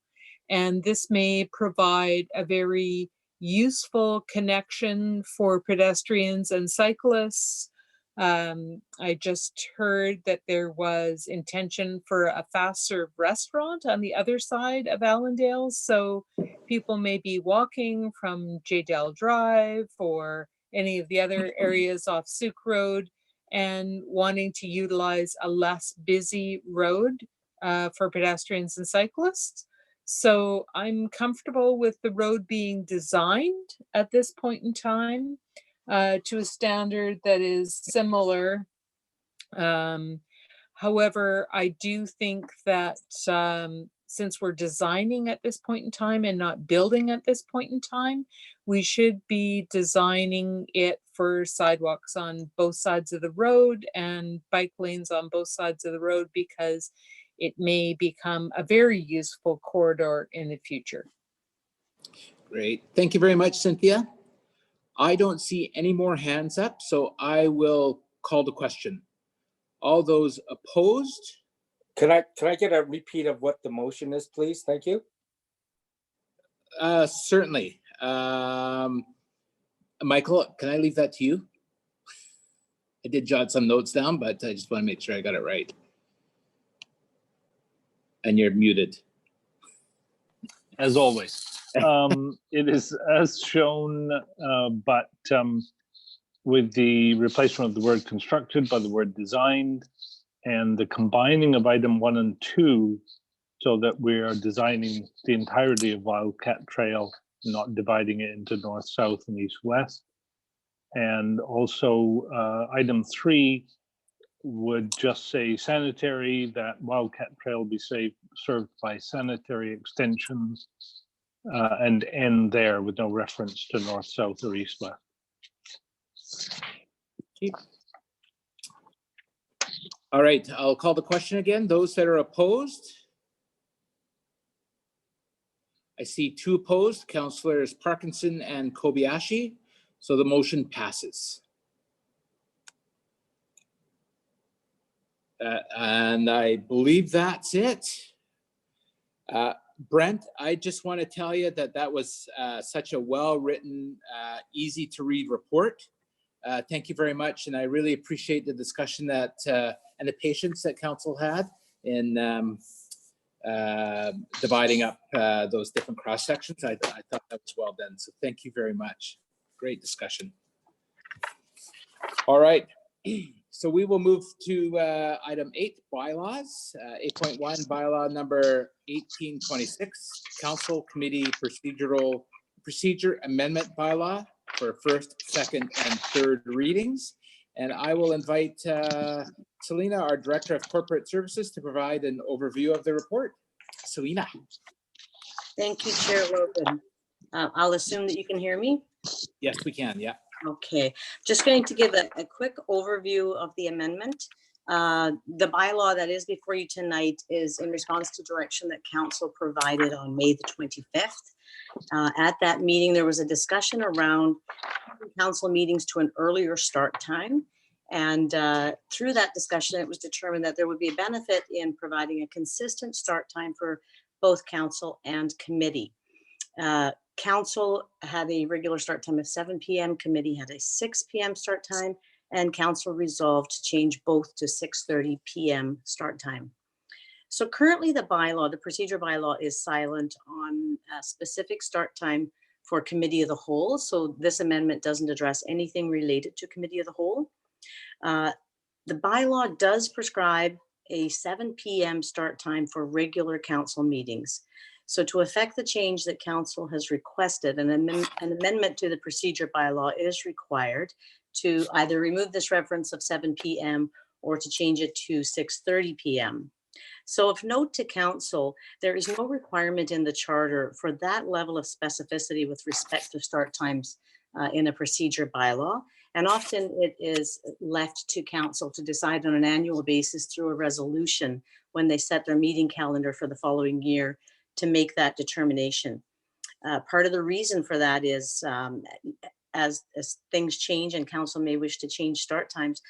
And this may provide a very useful connection for pedestrians and cyclists. I just heard that there was intention for a fast serve restaurant on the other side of Allendale. So people may be walking from Jaydell Drive or any of the other areas off Souk Road and wanting to utilize a less busy road for pedestrians and cyclists. So I'm comfortable with the road being designed at this point in time to a standard that is similar. However, I do think that since we're designing at this point in time and not building at this point in time, we should be designing it for sidewalks on both sides of the road and bike lanes on both sides of the road, because it may become a very useful corridor in the future. Great. Thank you very much, Cynthia. I don't see any more hands up, so I will call the question. All those opposed? Can I get a repeat of what the motion is, please? Thank you. Certainly. Michael, can I leave that to you? I did jot some notes down, but I just want to make sure I got it right. And you're muted. As always. It is as shown, but with the replacement of the word constructed by the word designed, and the combining of item 1 and 2 so that we are designing the entirety of Wildcat Trail, not dividing it into north, south, and east, west. And also item 3 would just say sanitary, that Wildcat Trail be served by sanitary extensions, and end there with no reference to north, south, or east, west. Okay. All right, I'll call the question again. Those that are opposed? I see 2 opposed, Councillors Parkinson and Kobayashi. So the motion passes. And I believe that's it. Brent, I just want to tell you that that was such a well-written, easy to read report. Thank you very much. And I really appreciate the discussion that and the patience that council had in dividing up those different cross sections. I thought that was well done. So thank you very much. Great discussion. All right. So we will move to item 8, bylaws. 8.1, bylaw number 1826, council committee procedure amendment bylaw for first, second, and third readings. And I will invite Selena, our Director of Corporate Services, to provide an overview of the report. Selena. Thank you, Chair Logan. I'll assume that you can hear me. Yes, we can. Yeah. Okay, just going to give a quick overview of the amendment. The bylaw that is before you tonight is in response to direction that council provided on May the 25th. At that meeting, there was a discussion around council meetings to an earlier start time. And through that discussion, it was determined that there would be a benefit in providing a consistent start time for both council and committee. Council had a regular start time of 7 p.m. Committee had a 6 p.m. start time, and council resolved to change both to 6:30 p.m. start time. So currently the bylaw, the procedure bylaw, is silent on a specific start time for committee of the whole. So this amendment doesn't address anything related to committee of the whole. The bylaw does prescribe a 7 p.m. start time for regular council meetings. So to effect the change that council has requested, an amendment to the procedure bylaw is required to either remove this reference of 7 p.m. or to change it to 6:30 p.m. So of note to council, there is no requirement in the charter for that level of specificity with respect to start times in a procedure bylaw. And often it is left to council to decide on an annual basis through a resolution when they set their meeting calendar for the following year make that determination. Part of the reason for that is as things change and council may wish to change start times,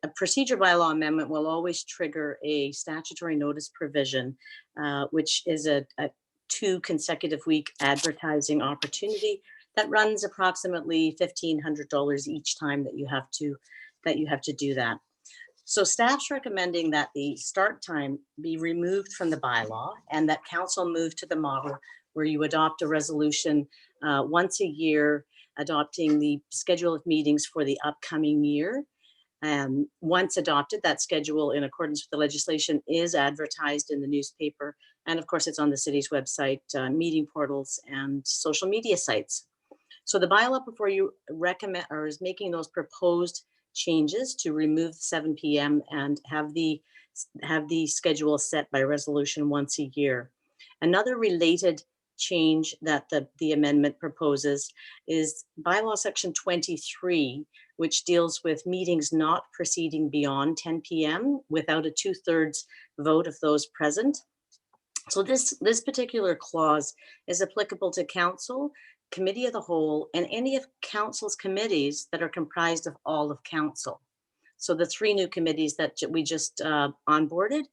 a procedure bylaw amendment will always trigger a statutory notice provision, which is a 2 consecutive week advertising opportunity that runs approximately $1,500 each time that you have to do that. So staff's recommending that the start time be removed from the bylaw and that council move to the model where you adopt a resolution once a year, adopting the schedule of meetings for the upcoming year. Once adopted, that schedule in accordance with the legislation is advertised in the newspaper. And of course, it's on the city's website, meeting portals and social media sites. So the bylaw before you recommend or is making those proposed changes to remove 7 p.m. and have the schedule set by resolution once a year. Another related change that the amendment proposes is bylaw section 23, which deals with meetings not proceeding beyond 10 p.m. without a 2/3 vote of those present. So this particular clause is applicable to council, committee of the whole, and any of council's committees that are comprised of all of council. So the 3 new committees that we just onboarded,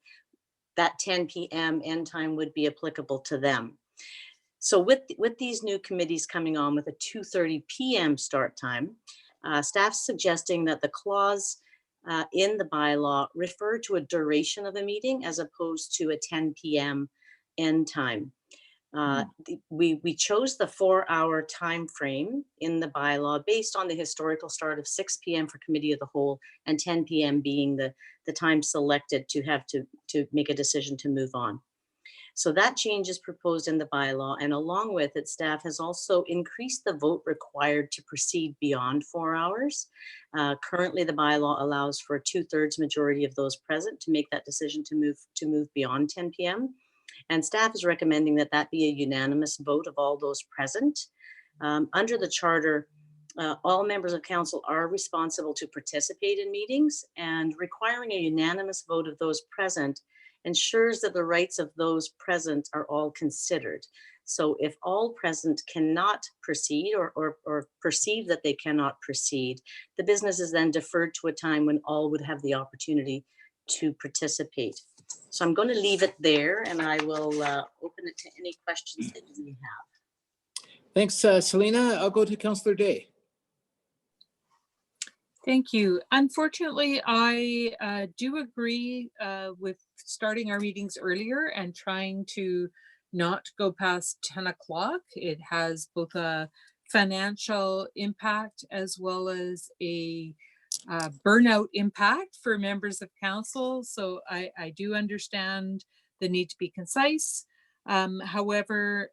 that 10 p.m. end time would be applicable to them. So with these new committees coming on with a 2:30 p.m. start time, staff's suggesting that the clause in the bylaw refer to a duration of a meeting as opposed to a 10 p.m. end time. We chose the 4-hour time frame in the bylaw based on the historical start of 6 p.m. for committee of the whole and 10 p.m. being the time selected to have to make a decision to move on. So that change is proposed in the bylaw, and along with it, staff has also increased the vote required to proceed beyond 4 hours. Currently, the bylaw allows for a 2/3 majority of those present to make that decision to move beyond 10 p.m. And staff is recommending that that be a unanimous vote of all those present. Under the charter, all members of council are responsible to participate in meetings, and requiring a unanimous vote of those present ensures that the rights of those present are all considered. So if all present cannot proceed or perceive that they cannot proceed, the business is then deferred to a time when all would have the opportunity to participate. So I'm going to leave it there, and I will open it to any questions that you may have. Thanks, Selena. I'll go to Councillor Day. Thank you. Unfortunately, I do agree with starting our meetings earlier and trying to not go past 10 o'clock. It has both a financial impact as well as a burnout impact for members of council. So I do understand the need to be concise. However,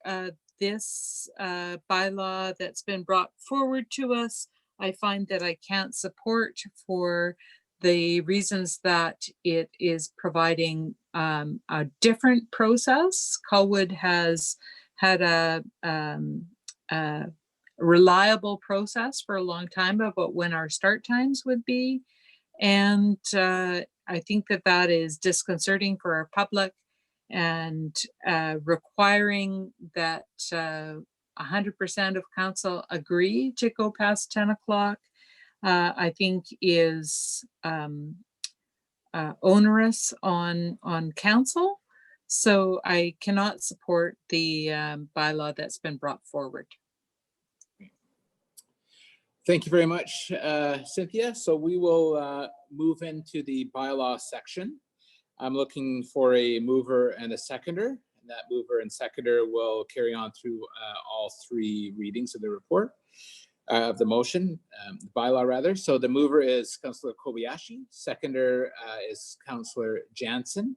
this bylaw that's been brought forward to us, I find that I can't support for the reasons that it is providing a different process. Colwood has had a reliable process for a long time about when our start times would be. And I think that that is disconcerting for our public, and requiring that 100% of council agree to go past 10 o'clock, I think is onerous on council. So I cannot support the bylaw that's been brought forward. Thank you very much, Cynthia. So we will move into the bylaw section. I'm looking for a mover and a seconder, and that mover and seconder will carry on through all 3 readings of the report, of the motion, the bylaw rather. So the mover is Councillor Kobayashi, seconder is Councillor Jansen.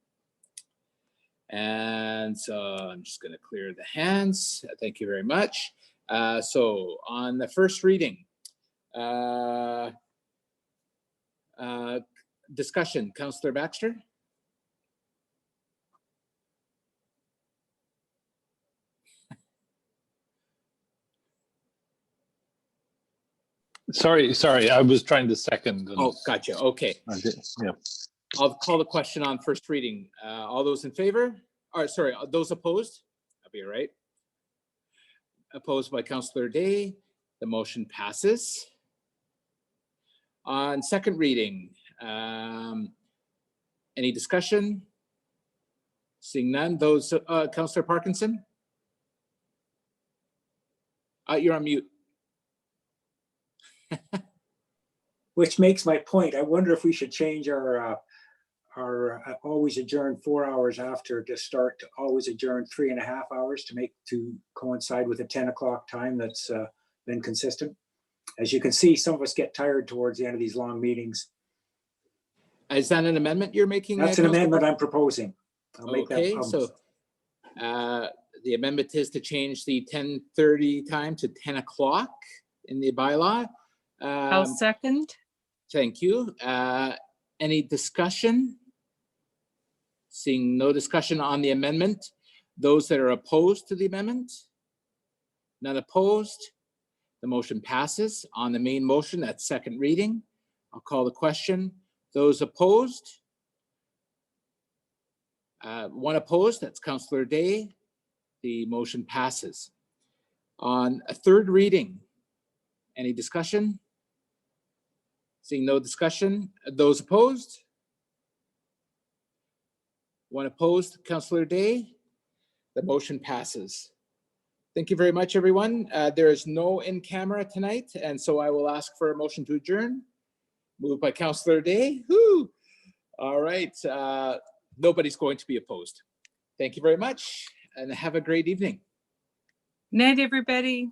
And so I'm just going to clear the hands. Thank you very much. So on the first reading, discussion, Councillor Baxter. Sorry, I was trying to second. Oh, gotcha. Okay. Yeah. I'll call the question on first reading. All those in favor? Or sorry, those opposed? I Sophia, right? Opposed by Councillor Day. The motion passes. On second reading, any discussion? Seeing none, those, Councillor Parkinson? You're on mute. Which makes my point. I wonder if we should change our always adjourn 4 hours after to start to always adjourn 3.5 hours to coincide with the 10 o'clock time that's been consistent. As you can see, some of us get tired towards the end of these long meetings. Is that an amendment you're making? That's an amendment I'm proposing. I'll make that Okay, public. so the amendment is to change the 10:30 time to 10 o'clock in the bylaw. I'll second. Thank you. Any discussion? Seeing no discussion on the amendment. Those that are opposed to the amendment? None opposed? The motion passes. On the main motion, that's second reading. I'll call the question. Those opposed? One opposed, that's Councillor Day. The motion passes. On a third reading, any discussion? Seeing no discussion, those opposed? One opposed, Councillor Day. The motion passes. Thank you very much, everyone. There is no in-camera tonight, and so I will ask for a motion to adjourn. Moved by Councillor Day. Woo! All right. Nobody's going to be opposed. Thank you very much, and have a great evening. Night, everybody.